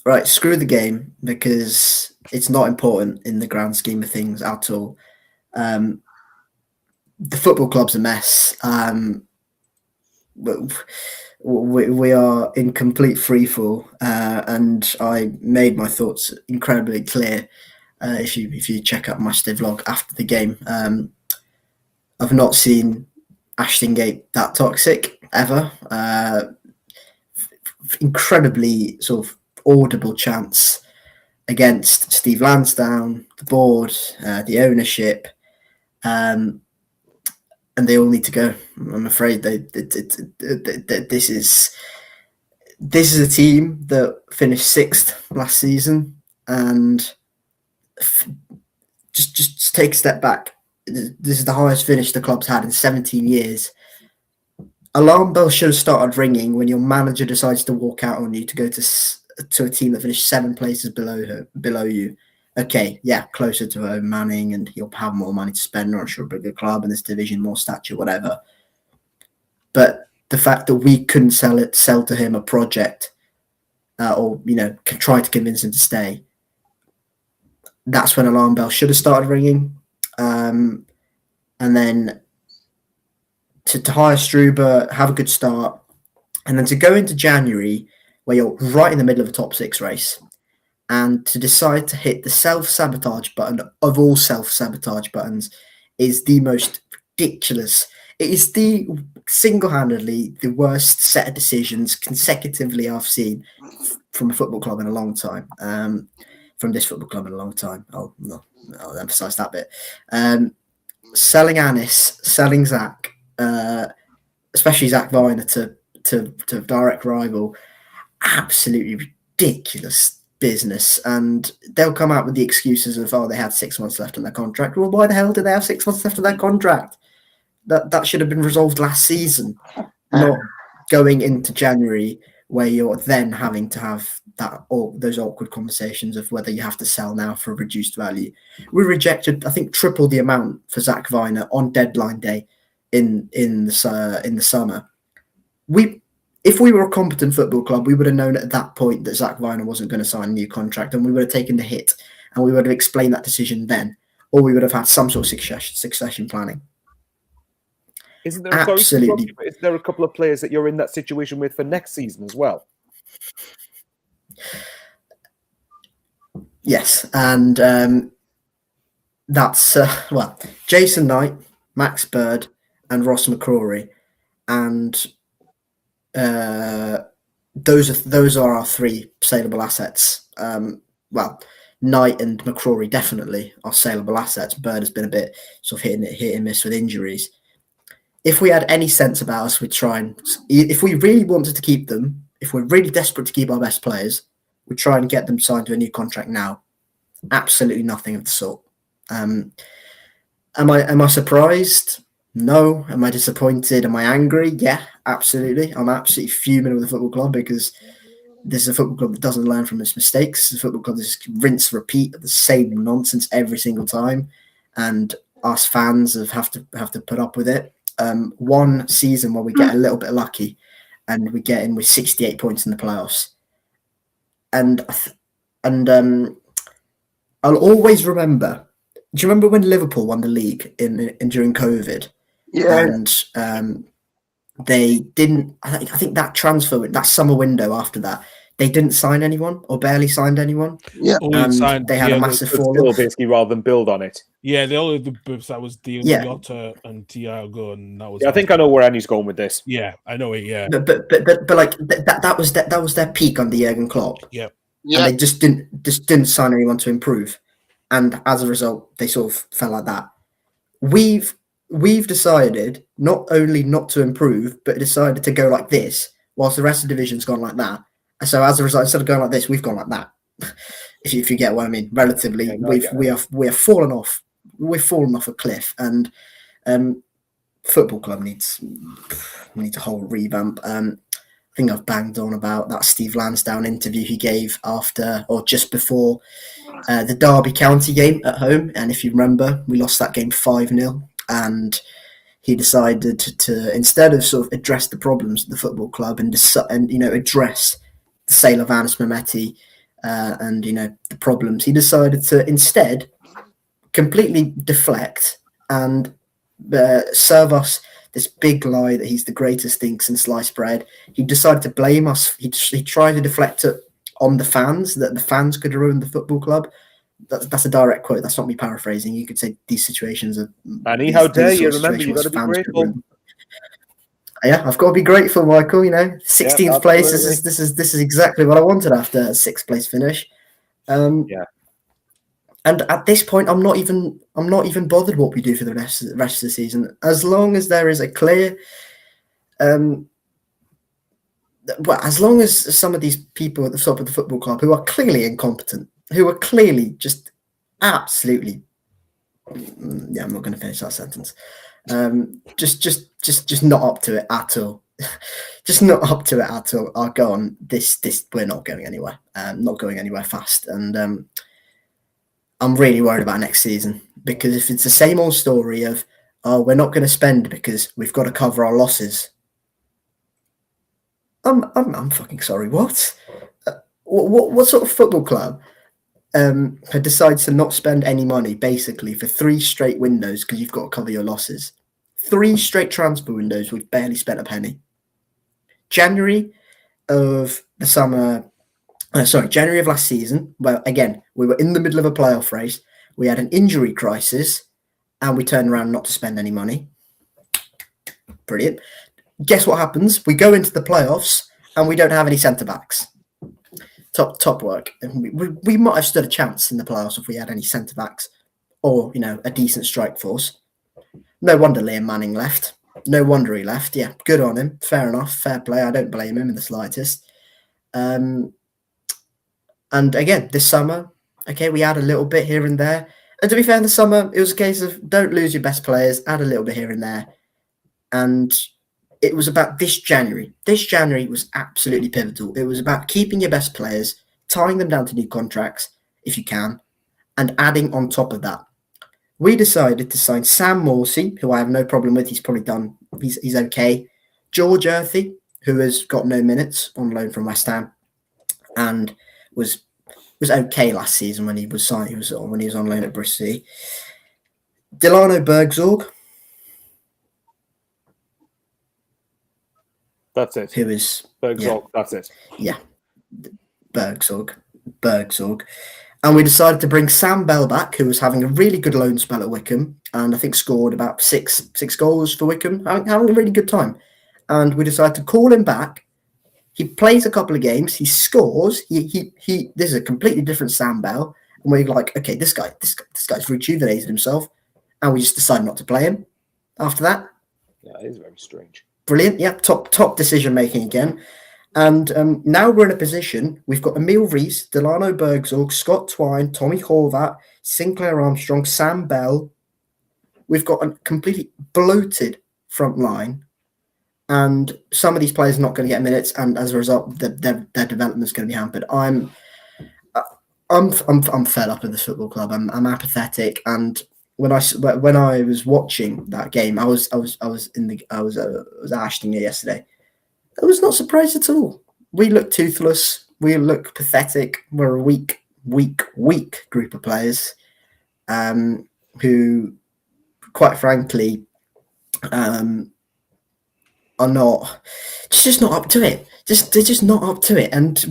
Right, screw the game, because it's not important in the grand scheme of things at all. The football club's a mess. We are in complete freefall, and I made my thoughts incredibly clear. If you check out my vlog after the game, I've not seen Ashton Gate that toxic ever. Incredibly sort of audible chants against Steve Lansdown, the board, the ownership. And they all need to go. I'm afraid this is a team that finished 6th last season, and just take a step back. This is the highest finish the club's had in 17 years. Alarm bells should have started ringing when your manager decides to walk out on you to go to a team that finished 7 places below you. Okay, yeah, closer to home, Manning, and he'll have more money to spend, or a bigger club in this division, more stature, whatever. But the fact that we couldn't sell to him a project, or try to convince him to stay, that's when alarm bells should have started ringing. And then to hire Struber, have a good start, and then to go into January where you're right in the middle of a top 6 race, and to decide to hit the self-sabotage button of all self-sabotage buttons is the most ridiculous. It is the single-handedly the worst set of decisions consecutively I've seen from a football club in a long time. From this football club in a long time. I'll emphasise that bit. Selling Anis, selling Zach, especially Zach Viner to direct rival, absolutely ridiculous business. And they'll come out with the excuses of, they had 6 months left on their contract. Well, why the hell did they have 6 months left on their contract? That should have been resolved last season, not going into January where you're then having to have those awkward conversations of whether you have to sell now for a reduced value. We rejected, I think, triple the amount for Zach Viner on deadline day in the summer. If we were a competent football club, we would have known at that point that Zach Viner wasn't going to sign a new contract, and we would have taken the hit, and we would have explained that decision then, or we would have had some sort of succession planning. Isn't there absolutely? Is there a couple of players that you're in that situation with for next season as well? Yes, and that's Jason Knight, Max Bird, and Ross McCrory, and those are our 3 saleable assets. Knight and McCrory definitely are saleable assets. Bird has been a bit sort of hit and miss with injuries. If we had any sense about us, we'd try and, if we really wanted to keep them, if we're really desperate to keep our best players, we'd try and get them signed to a new contract now. Absolutely nothing of the sort. Am I surprised? No. Am I disappointed? Am I angry? Yeah, absolutely. I'm absolutely fuming with the football club because this is a football club that doesn't learn from its mistakes. It's a football club that just rinse, repeat the same nonsense every single time, and us fans have to put up with it. One season where we get a little bit lucky, and we get in with 68 points in the playoffs, and I'll always remember. Do you remember when Liverpool won the league in during COVID? Yeah, And they didn't. I think that summer window after that, they didn't sign anyone or barely signed anyone, yeah. Only and signed they had a Diego. massive But fall still, off. basically, rather than build on it. Yeah, the only the books that was Diego Yeah. Jota and Thiago, and that was. Yeah, I think I know where Annie's going with this. Yeah, I know it. Yeah, But like that was their peak under Jurgen Klopp, yeah. and Yeah, they just didn't sign anyone to improve, and as a result, they sort of fell like that. We've decided not only not to improve, but decided to go like this, whilst the rest of the division's gone like that. And so as a result, instead of going like this, we've gone like that. if you get what I mean, relatively, Yeah, no, I get it. we have fallen off. We've fallen off a cliff, and football club needs a whole revamp. I think I've banged on about that Steve Lansdowne interview he gave after or just before the Derby County game at home. And if you remember, we lost that game 5-0. And he decided to instead of sort of address the problems of the football club and address the sale of Anis Mehmeti and the problems, he decided to instead completely deflect and serve us this big lie that he's the greatest thing since sliced bread. He decided to blame us. He tried to deflect it on the fans, that the fans could ruin the football club. That's a direct quote. That's not me paraphrasing. You could say these situations are. Annie, how dare you? Remember, you've got to be grateful. Yeah, I've got to be grateful, Michael. 16th place. This is exactly what I wanted after a 6th place finish. Yeah. And at this point, I'm not even bothered what we do for the rest of the season, as long as there is a clear. As long as some of these people at the top of the football club who are clearly incompetent, who are clearly just absolutely, yeah, I'm not going to finish that sentence. Just not up to it at all. Just not up to it at all. Are gone. This we're not going anywhere. Not going anywhere fast. And I'm really worried about next season, because if it's the same old story of, oh, we're not going to spend because we've got to cover our losses. I'm fucking sorry. What sort of football club had decided to not spend any money basically for 3 straight windows because you've got to cover your losses? 3 straight transfer windows, we've barely spent a penny. January of last season, well, again, we were in the middle of a playoff race. We had an injury crisis, and we turned around not to spend any money. Brilliant. Guess what happens? We go into the playoffs and we don't have any centre backs. Top work. We might have stood a chance in the playoffs if we had any centre backs or a decent strike force. No wonder Liam Manning left. No wonder he left. Yeah, good on him. Fair enough. Fair play. I don't blame him in the slightest. And again, this summer, okay, we add a little bit here and there. And to be fair, in the summer, it was a case of don't lose your best players, add a little bit here and there. And it was about this January. This January was absolutely pivotal. It was about keeping your best players, tying them down to new contracts, if you can, and adding on top of that. We decided to sign Sam Morsey, who I have no problem with. He's probably done. He's okay. George Earthy, who has got no minutes on loan from West Ham, and was okay last season when he was signed. When he was on loan at Bristol. Delano Bergzorg. That's it. Who is Bergzorg, that's it. Yeah. Bergzorg. And we decided to bring Sam Bell back, who was having a really good loan spell at Wickham, and I think scored about six goals for Wickham, having a really good time. And we decided to call him back. He plays a couple of games, he scores. He this is a completely different Sam Bell. And we're like, okay, this guy's rejuvenated himself. And we just decided not to play him after that. Yeah, it is very strange. Brilliant. Yeah, top decision making again. And now we're in a position, we've got Emil Rees, Delano Bergzorg, Scott Twine, Tommy Horvath, Sinclair Armstrong, Sam Bell. we've got a completely bloated front line, and some of these players are not going to get minutes, and as a result, their development is going to be hampered. I'm fed up with this football club. I'm apathetic, and when I was watching that game, I was at Ashton yesterday. I was not surprised at all. We look toothless. We look pathetic. We're a weak group of players, who, quite frankly, are just not up to it. They're just not up to it, and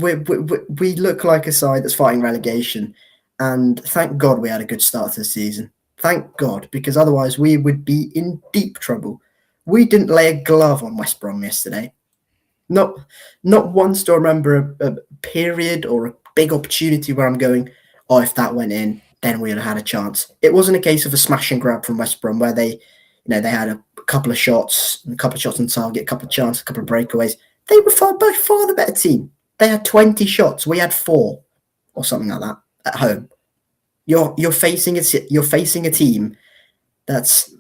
we look like a side that's fighting relegation. And thank God we had a good start to the season. Thank God, because otherwise we would be in deep trouble. We didn't lay a glove on West Brom yesterday. Not once do I remember a period or a big opportunity where I'm going, oh, if that went in, then we would have had a chance. It wasn't a case of a smash and grab from West Brom where they had a couple of shots on target, a couple of chances, a couple of breakaways. They were by far the better team. They had 20 shots. We had 4 or something like that at home. You're facing a team that's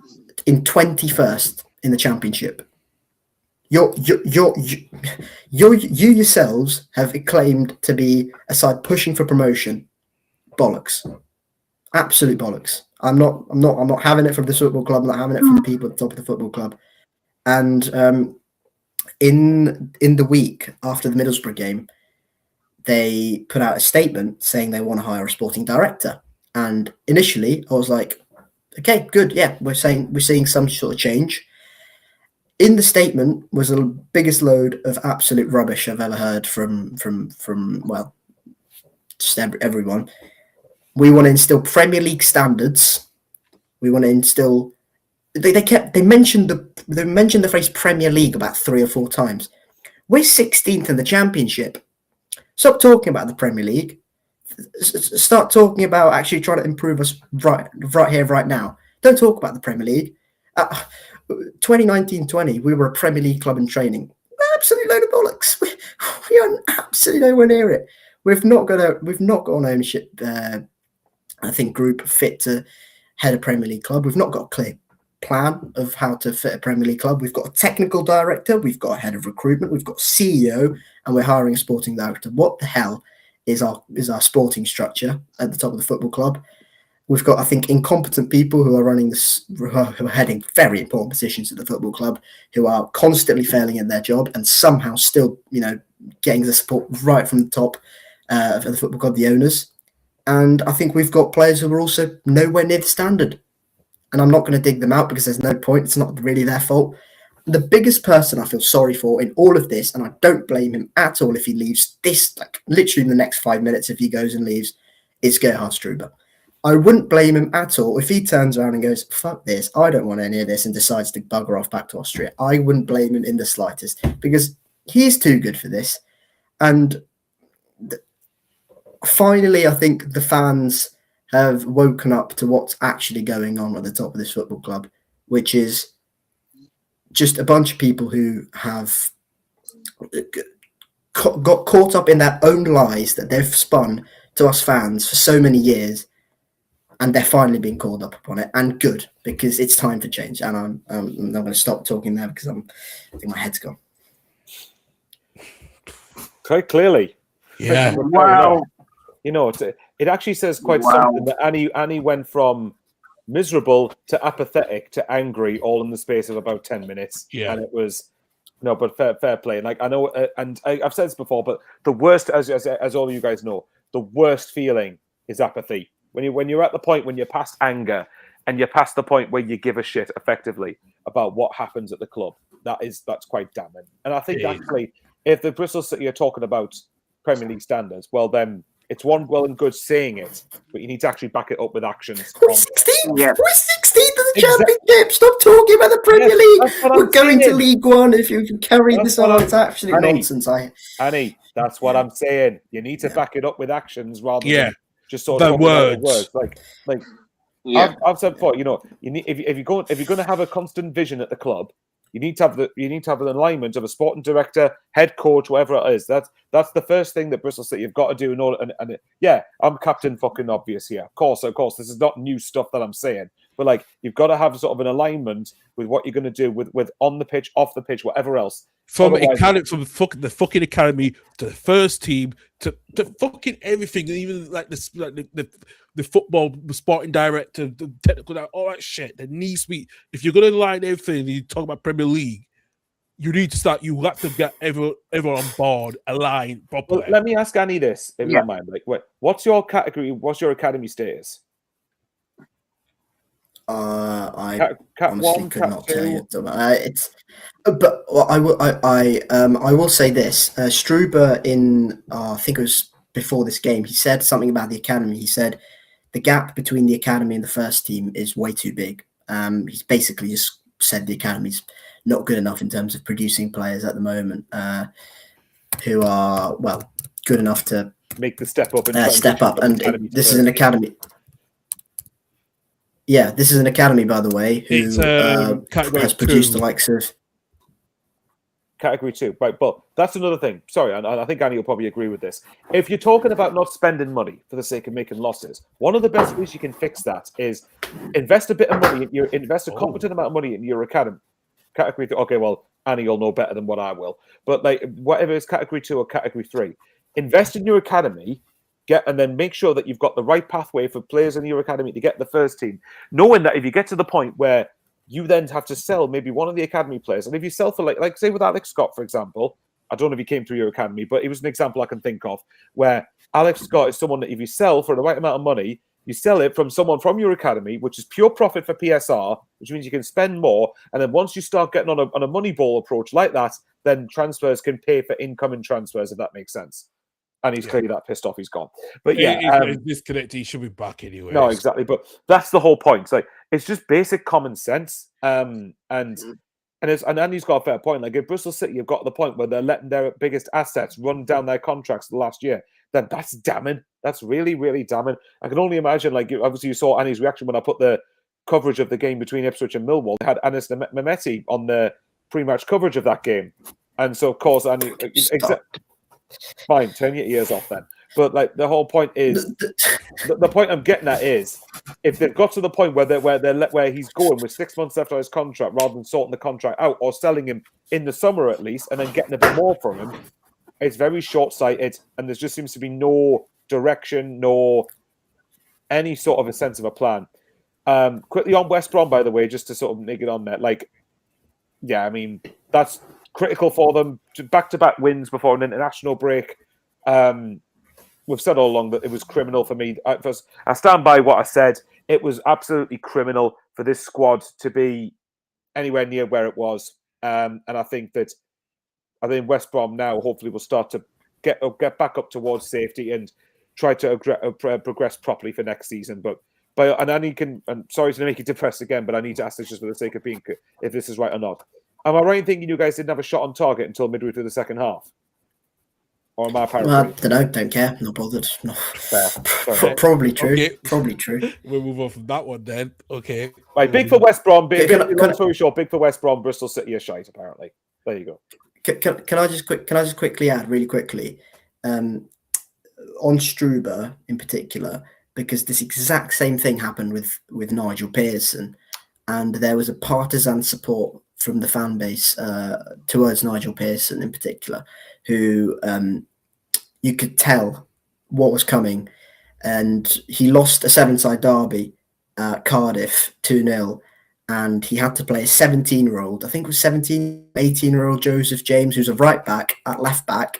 in 21st in the Championship. You yourselves have claimed to be a side pushing for promotion. Bollocks. Absolute bollocks. I'm not having it from the football club. I'm not having it from the people at the top of the football club. And in the week after the Middlesbrough game, they put out a statement saying they want to hire a sporting director. And initially, I was like, okay, good, yeah, we're seeing some sort of change. In the statement was the biggest load of absolute rubbish I've ever heard from well, just everyone. We want to instill Premier League standards. We want to instill. They mentioned the phrase Premier League about 3 or 4 times. We're 16th in the Championship. Stop talking about the Premier League. Start talking about actually trying to improve us right here, right now. Don't talk about the Premier League. 2019-20, we were a Premier League club in training. Absolute load of bollocks. We are absolutely nowhere near it. We've not got an ownership. I think group fit to head a Premier League club. We've not got a clear plan of how to fit a Premier League club. We've got a technical director. We've got a head of recruitment. We've got a CEO, and we're hiring a sporting director. What the hell is our sporting structure at the top of the football club? We've got, I think, incompetent people who are running this, who are heading very important positions at the football club, who are constantly failing at their job and somehow still, getting the support right from the top of the football club, the owners. And I think we've got players who are also nowhere near the standard. And I'm not going to dig them out because there's no point. It's not really their fault. The biggest person I feel sorry for in all of this, and I don't blame him at all if he leaves this, like literally in the next 5 minutes, if he goes and leaves, is Gerhard Struber. I wouldn't blame him at all if he turns around and goes, fuck this, I don't want any of this, and decides to bugger off back to Austria. I wouldn't blame him in the slightest because he's too good for this. And finally, I think the fans have woken up to what's actually going on at the top of this football club, which is just a bunch of people who have got caught up in their own lies that they've spun to us fans for so many years. And they're finally being called up upon it, and good, because it's time for change. And I'm going to stop talking there because I think my head's gone. Quite clearly, Yeah. Wow. It actually says quite something that Annie went from miserable to apathetic to angry all in the space of about 10 minutes. Yeah, and it was but fair play. Like I know, and I've said this before, but the worst, as all of you guys know, the worst feeling is apathy. When you're at the point when you're past anger and you're past the point where you give a shit effectively about what happens at the club, that's quite damning. And I think actually, if the Bristol City are talking about Premier League standards, well then it's one well and good saying it, but you need to actually back it up with actions. We're 16th. Yeah. We're 16th in the Championship. Stop talking about the Premier League. We're going to League One if you carry this on. It's absolute nonsense. Annie, that's what I'm saying. You need to back it up with actions rather than just sort the of words. Like Yeah. I've said before, you need if you're going to have a constant vision at the club, you need to have an alignment of a sporting director, head coach, whatever it is. That's the first thing that Bristol City have got to do in order. And I'm Captain fucking Obvious here. Of course, this is not new stuff that I'm saying. but like you've got to have sort of an alignment with what you're going to do with on the pitch, off the pitch, whatever else. From Otherwise, from the fucking academy to the first team to fucking everything, even like the football, the sporting director, the technical, all that shit. There needs to be, if you're going to align everything, you talk about Premier League, you need to start. You have to get everyone on board, aligned properly. well, let me ask Annie this, if you don't mind. Like, what's your category? What's your academy status? I Cat honestly one, could cat not two? tell you. It's, but well, I will say this. Struber in I think it was before this game. He said something about the academy. He said the gap between the academy and the first team is way too big. He's basically just said the academy's not good enough in terms of producing players at the moment who are good enough to Make the step up and step up. And this is an academy. Yeah, this is an academy, by the way, who has produced the likes of Category 2, right? But that's another thing. Sorry, and I think Annie will probably agree with this. If you're talking about not spending money for the sake of making losses, one of the best ways you can fix that is invest a bit of money. Invest a competent amount of money in your academy. Category 3. Okay, well, Annie, you'll know better than what I will. But like whatever is Category 2 or Category 3, invest in your academy. And then make sure that you've got the right pathway for players in your academy to get the first team, knowing that if you get to the point where you then have to sell maybe one of the academy players, and if you sell for like say with Alex Scott, for example, I don't know if he came through your academy, but he was an example I can think of where Alex Scott is someone that if you sell for the right amount of money, you sell it from someone from your academy, which is pure profit for PSR, which means you can spend more. And then once you start getting on a money ball approach like that, then transfers can pay for incoming transfers, if that makes sense. And he's clearly that pissed off he's gone. But yeah, he's disconnected. He should be back anyway. No, exactly. But that's the whole point. It's like it's just basic common sense. And Andy's got a fair point. Like if Bristol City have got to the point where they're letting their biggest assets run down their contracts the last year, then that's damning. That's really, really damning. I can only imagine. Like obviously you saw Annie's reaction when I put the coverage of the game between Ipswich and Millwall. They had Anis Mehmeti on the pre-match coverage of that game, and so of course Annie. Fine, turn your ears off then. But like the whole point is, the point I'm getting at is, if they've got to the point where he's going with 6 months left on his contract, rather than sorting the contract out or selling him in the summer at least, and then getting a bit more from him, it's very short-sighted, and there just seems to be no direction, nor any sort of a sense of a plan. Quickly on West Brom, by the way, just to sort of make it on there, like, yeah, I mean that's critical for them. Back-to-back wins before an international break. We've said all along that it was criminal for me. I stand by what I said. It was absolutely criminal for this squad to be anywhere near where it was. And I think West Brom now hopefully will start to get back up towards safety and try to progress properly for next season. And Annie I'm sorry to make you depressed again, but I need to ask this just for the sake of being, if this is right or not. Am I right in thinking you guys didn't have a shot on target until midway through the second half? Or am I paraphrasing? I don't care. Not bothered. No. Fair. Probably true. Okay. Probably true. We'll move on from that one then. Okay. Right, big for West Brom. Big for West Brom. Bristol City are shite, apparently. There you go. Can I just quickly add really quickly on Struber in particular, because this exact same thing happened with Nigel Pearson, and there was a partisan support from the fan base towards Nigel Pearson in particular, who you could tell what was coming. And he lost a seven-side derby at Cardiff 2-0, and he had to play a 17-year-old, I think it was 18-year-old Joseph James, who's a right-back at left-back.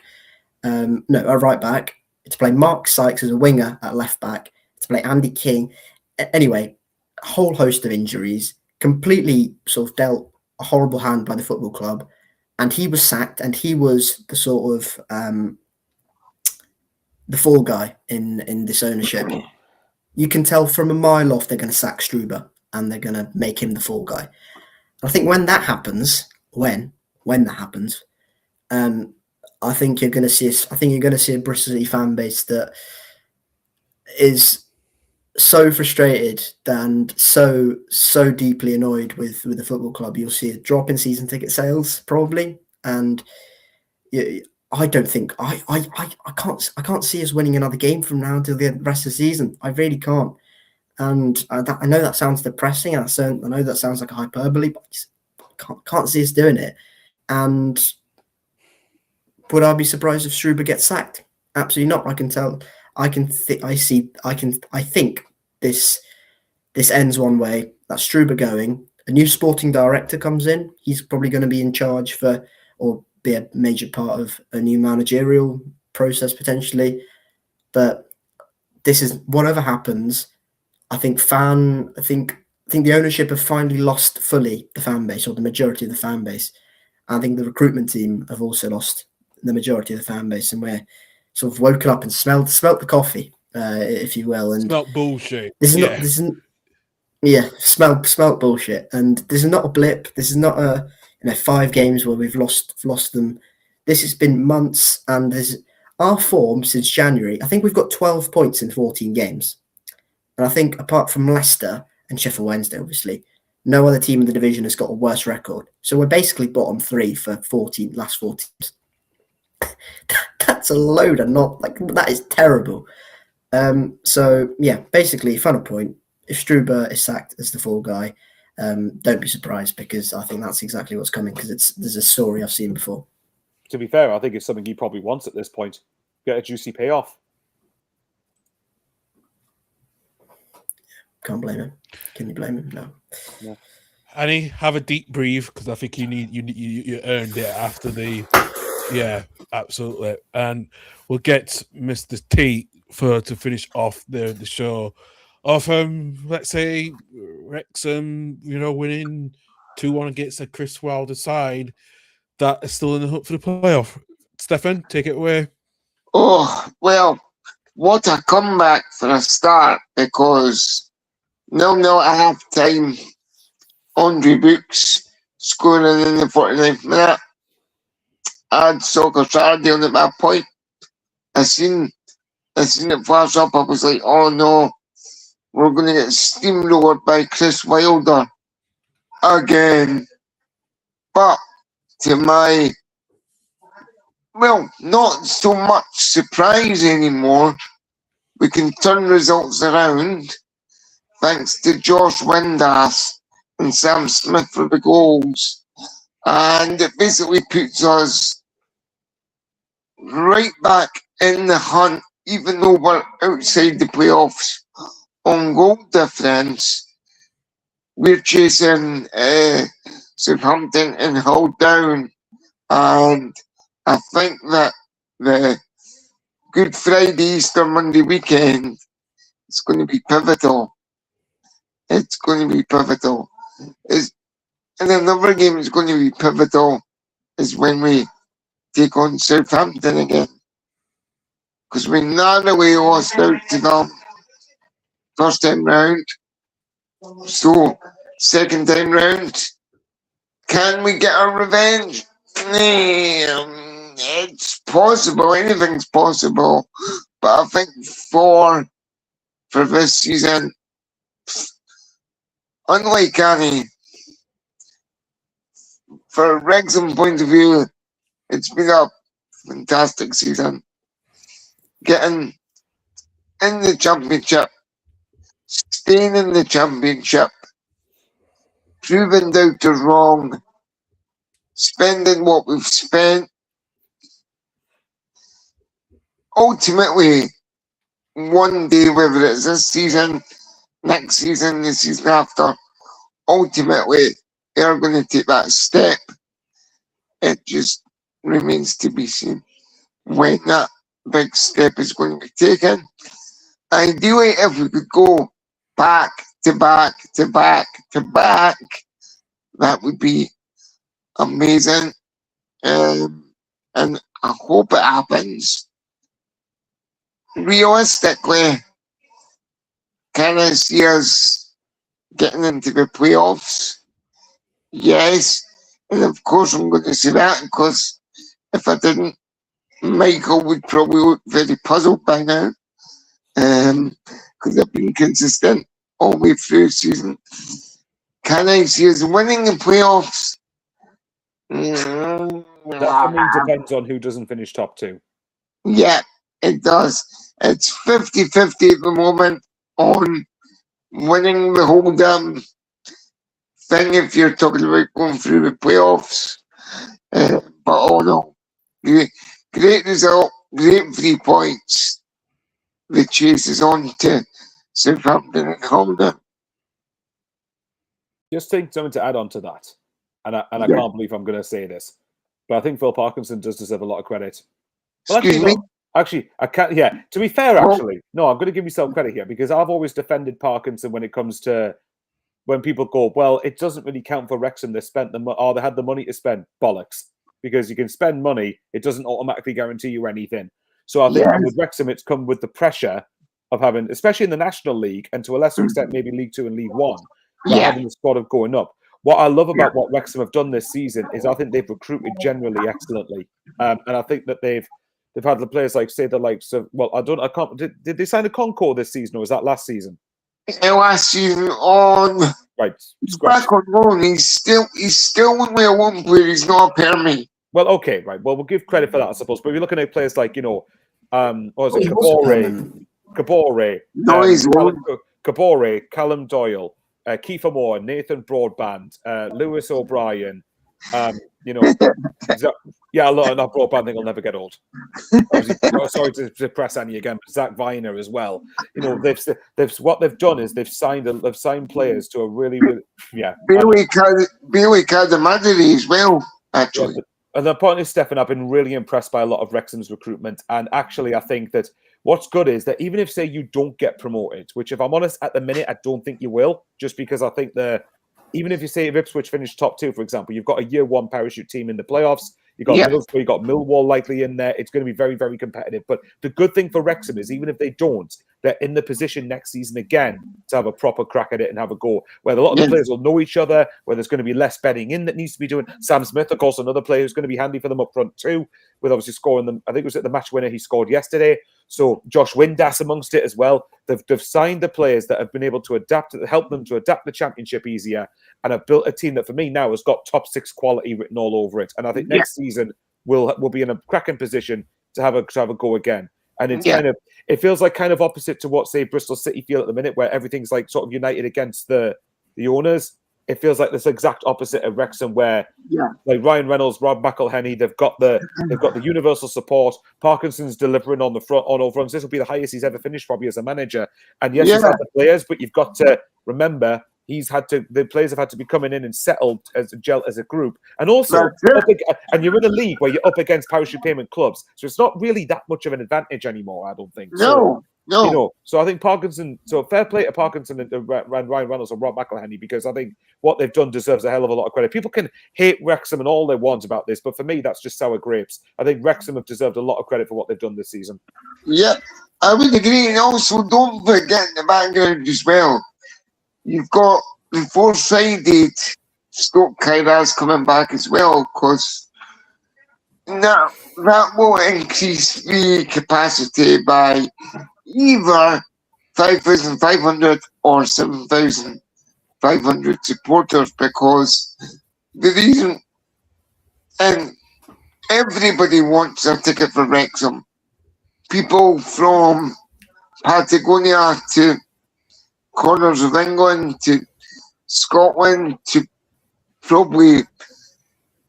A right-back, to play Mark Sykes as a winger at left-back, to play Andy King. Anyway, a whole host of injuries, completely sort of dealt a horrible hand by the football club, and he was sacked, and he was the sort of the fall guy in this ownership. You can tell from a mile off they're going to sack Struber and they're going to make him the fall guy. I think when that happens, when that happens, I think you're going to see a Bristol City fan base that is so frustrated and so deeply annoyed with the football club. You'll see a drop in season ticket sales probably, and I don't think I can't see us winning another game from now until the rest of the season. I really can't. And I know that sounds depressing. I know that sounds like a hyperbole, but I can't see us doing it. And would I be surprised if Struber gets sacked? Absolutely not. I think this ends one way. That's Struber going. A new sporting director comes in. He's probably going to be in charge or be a major part of a new managerial process potentially. But this is whatever happens. I think the ownership have finally lost fully the fan base, or the majority of the fan base. I think the recruitment team have also lost the majority of the fan base, and we're sort of woken up and smelt the coffee, if you will. And smelt bullshit. Smelt bullshit. And this is not a blip. This is not 5 games where we've lost them. This has been months, and our form since January. I think we've got 12 points in 14 games. And I think apart from Leicester and Sheffield Wednesday, obviously, no other team in the division has got a worse record. So we're basically bottom 3 for last 4 teams. That's a load, and that is terrible. So yeah, basically, final point. If Struber is sacked as the fall guy, don't be surprised, because I think that's exactly what's coming, because there's a story I've seen before. To be fair, I think it's something he probably wants at this point. Get a juicy payoff. Can't blame him. Can you blame him? No. Annie, have a deep breathe, because I think you earned it after the. Yeah, absolutely. And we'll get Mr. T to finish off the show of let's say Wrexham, winning 2-1 against a Chris Wilder side that is still in the hunt for the playoff. Stefan, take it away. Oh, well, what a comeback for a start, because 0-0 at half time. Andre Brooks scoring in the 49th minute. I had Soccer Saturday on at that point. I seen it flash up. I was like, oh no, we're going to get steamrolled by Chris Wilder again. But to my, not so much surprise anymore, we can turn results around thanks to Josh Windass and Sam Smith for the goals. And it basically puts us right back in the hunt, even though we're outside the playoffs on goal difference. We're chasing Southampton and Hull down. And I think that the Good Friday, Easter Monday weekend is going to be pivotal. It's going to be pivotal. And another game is going to be pivotal is when we take on Southampton again. Because we narrowly lost out to them first time round. So, second time round, can we get our revenge? It's possible. Anything's possible. But I think for this season, unlike Annie, for a Wrexham point of view, it's been a fantastic season. Getting in the Championship, staying in the Championship, proving doubters wrong, spending what we've spent. Ultimately, one day, whether it's this season, next season, the season after, ultimately, they're going to take that step. It just remains to be seen when that big step is going to be taken. Ideally, if we could go back to back to back to back, that would be amazing. And I hope it happens. Realistically, can I see us getting into the playoffs? Yes. And of course I'm going to say that, because if I didn't, Michael would probably look very puzzled by now. Because I've been consistent all the way through the season. Can I see us winning the playoffs? That for me depends on who doesn't finish top 2. Yeah, it does. It's 50-50 at the moment on winning the whole damn thing if you're talking about going through the playoffs. But all in all, great result, great 3 points. The chase is on to Southampton and Horne. Just think something to add on to that, and I can't believe I'm going to say this, but I think Phil Parkinson does deserve a lot of credit. Well, Excuse me? Actually, I can't. Yeah, to be fair, actually, no, I'm going to give myself credit here because I've always defended Parkinson when it comes to when people go, well, it doesn't really count for Wrexham. They spent they had the money to spend. Bollocks, because you can spend money, it doesn't automatically guarantee you anything. So I think with Wrexham, it's come with the pressure of having, especially in the National League, and to a lesser extent, maybe League Two and League One, having the squad of going up. What I love about what Wrexham have done this season is I think they've recruited generally excellently, and I think that they've had the players like say the likes of did they sign a Concord this season or was that last season? Last season on back on loan. He's still only a one player. He's not a permie. Well, okay, right. Well, we'll give credit for that, I suppose. But if you're looking at players like Kabore, Kabore, Callum Doyle, Kiefer Moore, Nathan Broadband, Lewis O'Brien. That Broadband thing will never get old. Sorry to depress Annie again, but Zach Viner as well. What they've done is they've signed players to a really Bailey Cadamadri as well, actually. Yeah, and the point is, Stefan, I've been really impressed by a lot of Wrexham's recruitment, and actually, I think that what's good is that even if, say, you don't get promoted, which, if I'm honest, at the minute, I don't think you will, just because I think even if you say if Ipswich finish top 2, for example, you've got a year 1 parachute team in the playoffs. You've got Millwall likely in there. It's going to be very, very competitive. But the good thing for Wrexham is even if they don't, they're in the position next season again to have a proper crack at it and have a go. Where a lot of the players will know each other, where there's going to be less betting in that needs to be doing. Sam Smith, of course, another player who's going to be handy for them up front too, with obviously scoring them. I think it was at the match winner he scored yesterday. So Josh Windass amongst it as well. They've signed the players that have been able to help them to adapt the Championship easier, and have built a team that for me now has got top 6 quality written all over it. And I think next season we'll be in a cracking position to have a go again. And it's it feels like kind of opposite to what, say, Bristol City feel at the minute, where everything's like sort of united against the owners. It feels like this exact opposite of Wrexham, where like Ryan Reynolds, Rob McElhenney, they've got the universal support. Parkinson's delivering on all fronts. This will be the highest he's ever finished probably as a manager. And yes, he's had the players, but you've got to remember the players have had to be coming in and settled as a group. And also, and you're in a league where you're up against parachute payment clubs. So it's not really that much of an advantage anymore, I don't think. No. So I think Parkinson, so fair play to Parkinson and Ryan Reynolds and Rob McElhenney, because I think what they've done deserves a hell of a lot of credit. People can hate Wrexham and all they want about this, but for me, that's just sour grapes. I think Wrexham have deserved a lot of credit for what they've done this season. Yeah, I would agree. And also, don't forget the background as well. You've got the four-sided Stoke Kairas coming back as well, because that will increase the capacity by either 5,500 or 7,500 supporters, because the reason, and everybody wants a ticket for Wrexham. People from Patagonia to corners of England to Scotland to probably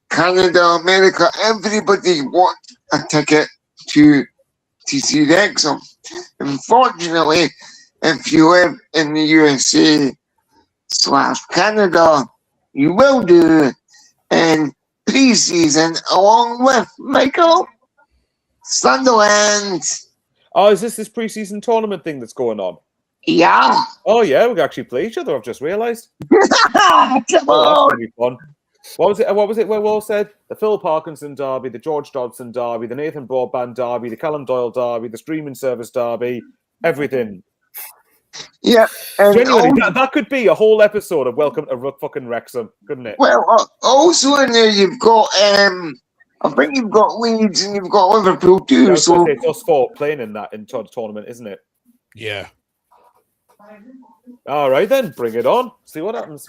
Canada, America, everybody wants a ticket to see Wrexham. Unfortunately, if you live in the USA/Canada, you will do in pre-season along with Michael Sunderland. Oh, is this pre-season tournament thing that's going on? Yeah. Oh, yeah, we can actually play each other, I've just realised. Come That's on. going to be fun. What was it where we all said? The Phil Parkinson derby, the George Dodson derby, the Nathan Broadband derby, the Callum Doyle derby, the streaming service derby, everything. Yeah. Genuinely, that could be a whole episode of Welcome to fucking Wrexham, couldn't it? Well, also in there you've got, I think you've got Leeds and you've got Liverpool too. Yeah, so it's us four playing in that tournament, isn't it? Yeah. All right then, bring it on. See what happens.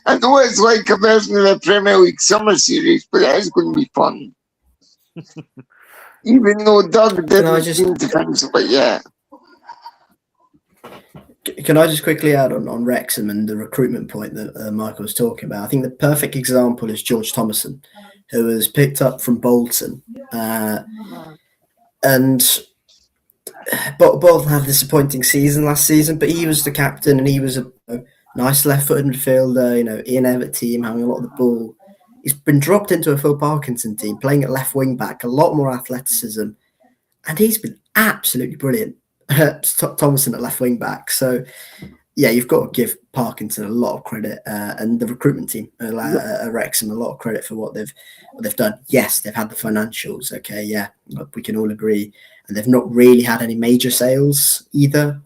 I know it's like a version of the Premier League Summer Series, but it is going to be fun. Even though Doug didn't seem to think so, but yeah. Can I just quickly add on Wrexham and the recruitment point that Michael was talking about? I think the perfect example is George Thomason, who was picked up from Bolton. And Bolton had a disappointing season last season, but he was the captain and he was a nice left-footed midfielder, Ian Everett team, having a lot of the ball. He's been dropped into a Phil Parkinson team, playing at left wing back, a lot more athleticism, and he's been absolutely brilliant. Thomason at left wing back. So, yeah, you've got to give Parkinson a lot of credit, and the recruitment team at Wrexham a lot of credit for what they've done. Yes, they've had the financials. Okay, yeah, we can all agree, and they've not really had any major sales either.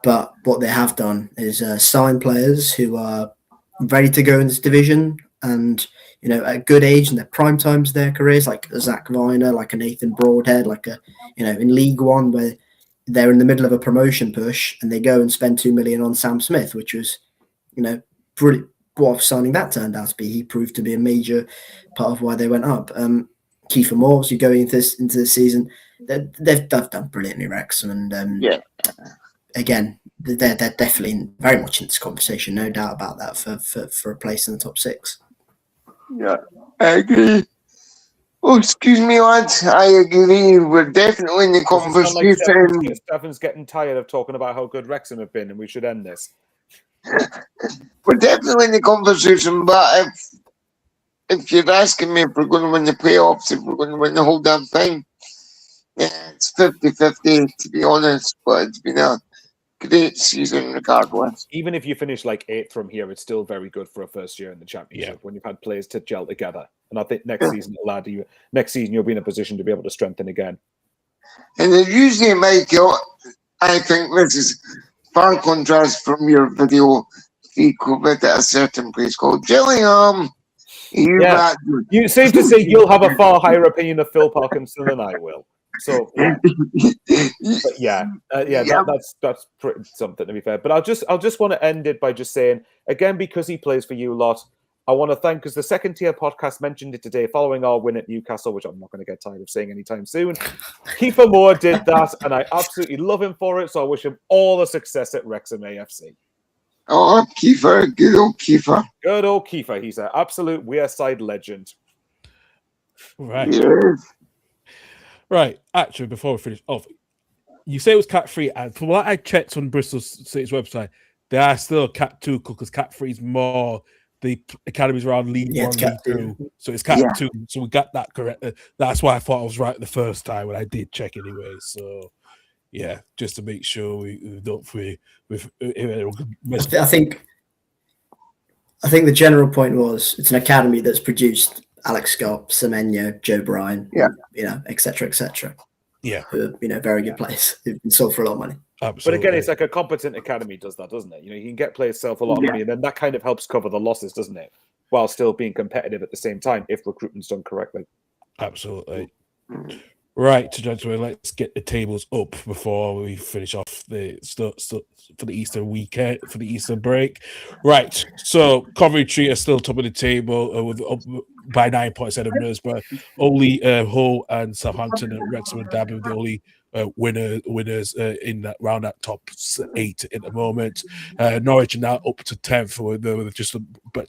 But what they have done is sign players who are ready to go in this division and, at a good age in their prime times of their careers, like a Zach Viner, like a Nathan Broadhead, like in League One where they're in the middle of a promotion push and they go and spend $2 million on Sam Smith, which was, brilliant. What signing that turned out to be. He proved to be a major part of why they went up. Kiefer Moore, as you go into the season, they've done brilliantly, Wrexham, and again, they're definitely very much in this conversation, no doubt about that, for a place in the top 6. Yeah, I agree. Oh, excuse me, lads. I agree. We're definitely in the conversation. Like Stefan's getting tired of talking about how good Wrexham have been, and we should end this. We're definitely in the conversation, but if you're asking me if we're going to win the playoffs, if we're going to win the whole damn thing, yeah, it's 50-50, to be honest, but it's been a great season regardless. Even if you finish like 8th from here, it's still very good for a first year in the Championship when you've had players to gel together. And I think next season you'll be in a position to be able to strengthen again. And usually, Michael, I think this is far contrast from your video feed COVID at a certain place called Gillingham. You seem to say you'll have a far higher opinion of Phil Parkinson than I will. So that's pretty something, to be fair. But I'll just want to end it by just saying again, because he plays for you lot, I want to thank, because the Second Tier podcast mentioned it today following our win at Newcastle, which I'm not going to get tired of saying anytime soon. Kiefer Moore did that, and I absolutely love him for it. So I wish him all the success at Wrexham AFC. Oh, Kiefer, good old Kiefer. Good old Kiefer. He's an absolute Wearside legend. Right. Yes. Right. Actually, before we finish off, you say it was Cat 3, and from what I checked on Bristol City's website, they are still Cat 2 because Cat 3 is more the academies around League 1, League 2. So it's Cat 2. So we got that correct. That's why I thought I was right the first time when I did check anyway. So yeah, just to make sure we don't I think the general point was it's an academy that's produced Alex Scott, Semenyo, Joe Bryan, et cetera, yeah, who are, very good players who've been sold for a lot of money. Absolutely. But again, it's like a competent academy does that, doesn't it? You can get players sell for a lot of money, and then that kind of helps cover the losses, doesn't it? While still being competitive at the same time, if recruitment's done correctly. Absolutely. Right, gentlemen, let's get the tables up before we finish off for the Easter weekend, for the Easter break. Right, so Coventry are still top of the table by 9 points ahead of Middlesbrough. Only Hull and Southampton and Wrexham and Derby are the only winners in that round, that top 8 at the moment. Norwich are now up to 10th with just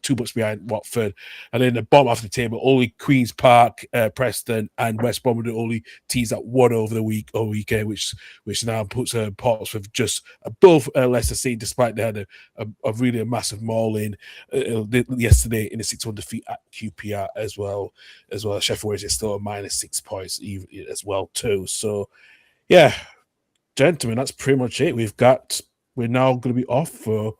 2 books behind Watford, and then the bottom half of the table, only Queen's Park, Preston, and West Brom are the only teams that won over the weekend, which now puts Portsmouth just above Leicester City, despite they had a really massive mauling yesterday in a 6-1 defeat at QPR as well. Sheffield Utd is still a -6 points as well too. So. Yeah, gentlemen, that's pretty much it. We're now going to be off for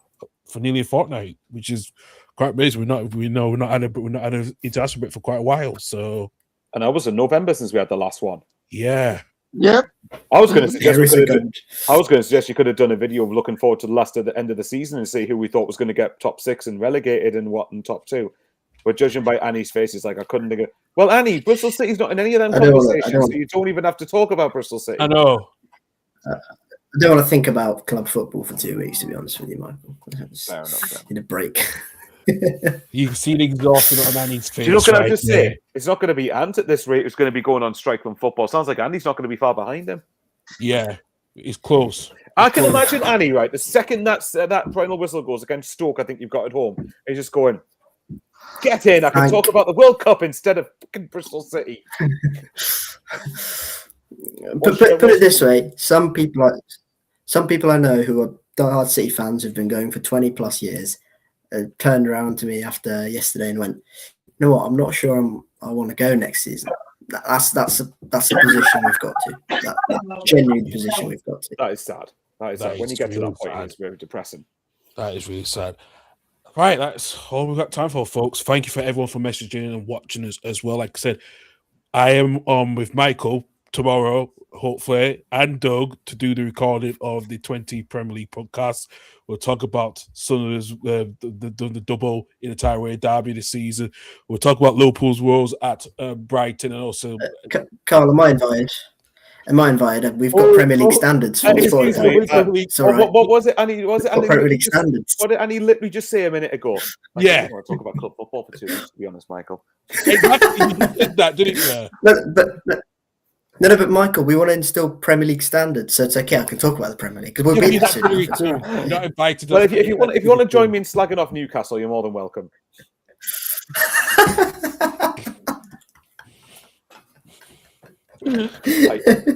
nearly a fortnight, which is quite amazing. We're not had an international break for quite a while. So, and that was in November since we had the last one. Yeah. Yep. I was going to suggest you could have done a video of looking forward to the end of the season and see who we thought was going to get top 6 and relegated and what in top 2. But judging by Annie's face, it's like I couldn't think of. Well, Annie, Bristol City's not in any of them conversations, so you don't even have to talk about Bristol City. I know. I don't want to think about club football for 2 weeks, to be honest with you, Michael. Fair enough. Need a break. You can see the exhaustion on Annie's face. You're not going to just say it's not going to be Ant at this rate who's going to be going on strike from football. Sounds like Andy's not going to be far behind him. Yeah, it's close. I can imagine Annie, right? The second that final whistle goes against Stoke, I think you've got at home. He's just going, get in. I can talk about the World Cup instead of fucking Bristol City. Put it this way: some people I know who are diehard City fans who've been going for 20 plus years turned around to me after yesterday and went, "You know what? I'm not sure I want to go next season." That's a position we've got to. That genuine position we've got to. That is sad. That is sad. When you get to that point, it's very depressing. That is really sad. Right, that's all we've got time for, folks. Thank you for everyone for messaging and watching us as well. Like I said, I am on with Michael tomorrow, hopefully, and Doug to do the recording of the 20 Premier League podcasts. We'll talk about Sunderland's the double in the Tyrone derby this season. We'll talk about Liverpool's woes at Brighton and also. Carl, am I invited? We've got Premier League standards for excuse me. Right. What was it, Annie? Premier League standards. What did Annie literally just say a minute ago? I don't want to talk about club football for 2 weeks, to be honest, Michael. Exactly, you did that, didn't you? No, but Michael, we want to instill Premier League standards, so it's okay. I can talk about the Premier League because we'll be that's really cool. You're not invited. Well, if you want to join me in slagging off Newcastle, you're more than welcome.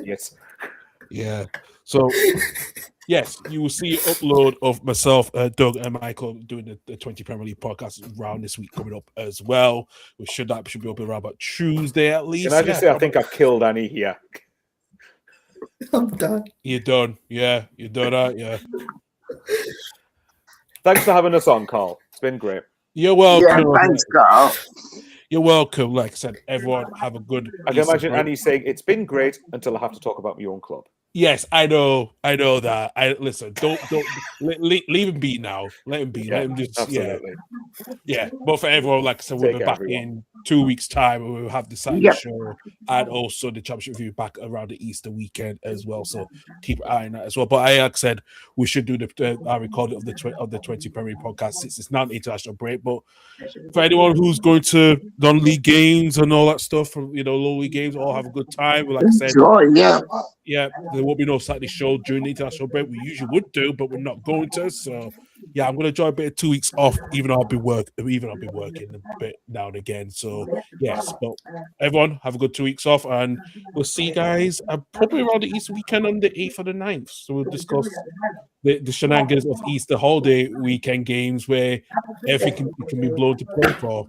Yes. Yeah. So, yes, you will see an upload of myself, Doug, and Michael doing the 20 Premier League podcast round this week coming up as well. That should be up around about Tuesday at least. Can I just say, I think I've killed Annie here. I'm done. You're done. Yeah, you're done, aren't you? Thanks for having us on, Carl. It's been great. You're welcome. Yeah, thanks, Carl. You're welcome. Like I said, everyone have a good. I can imagine Annie saying, "It's been great until I have to talk about my own club." Yes, I know that. Listen. Don't leave him be now. Let him be. Yeah, let him just. absolutely. Yeah. But for everyone, like I said, we'll be back in 2 weeks' time, and we'll have the Saturday show and also the championship review back around the Easter weekend as well. So keep an eye on that as well. But like I said, we should do our recording of the 20 Premier League podcast since it's not an international break. But for anyone who's going to non-league games and all that stuff, from low league games, all have a good time. Like I said, yeah, there won't be no Saturday show during the international break. We usually would do, but we're not going to. So yeah, I'm going to enjoy a bit of 2 weeks off, even though I'll be working a bit now and again. So yes, but everyone have a good 2 weeks off, and we'll see you guys probably around the Easter weekend on the 8th or the 9th. So we'll discuss the shenanigans of Easter holiday weekend games where everything can be blown to play for.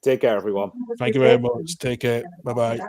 Take care, everyone. Thank you very much. Take care. Bye-bye.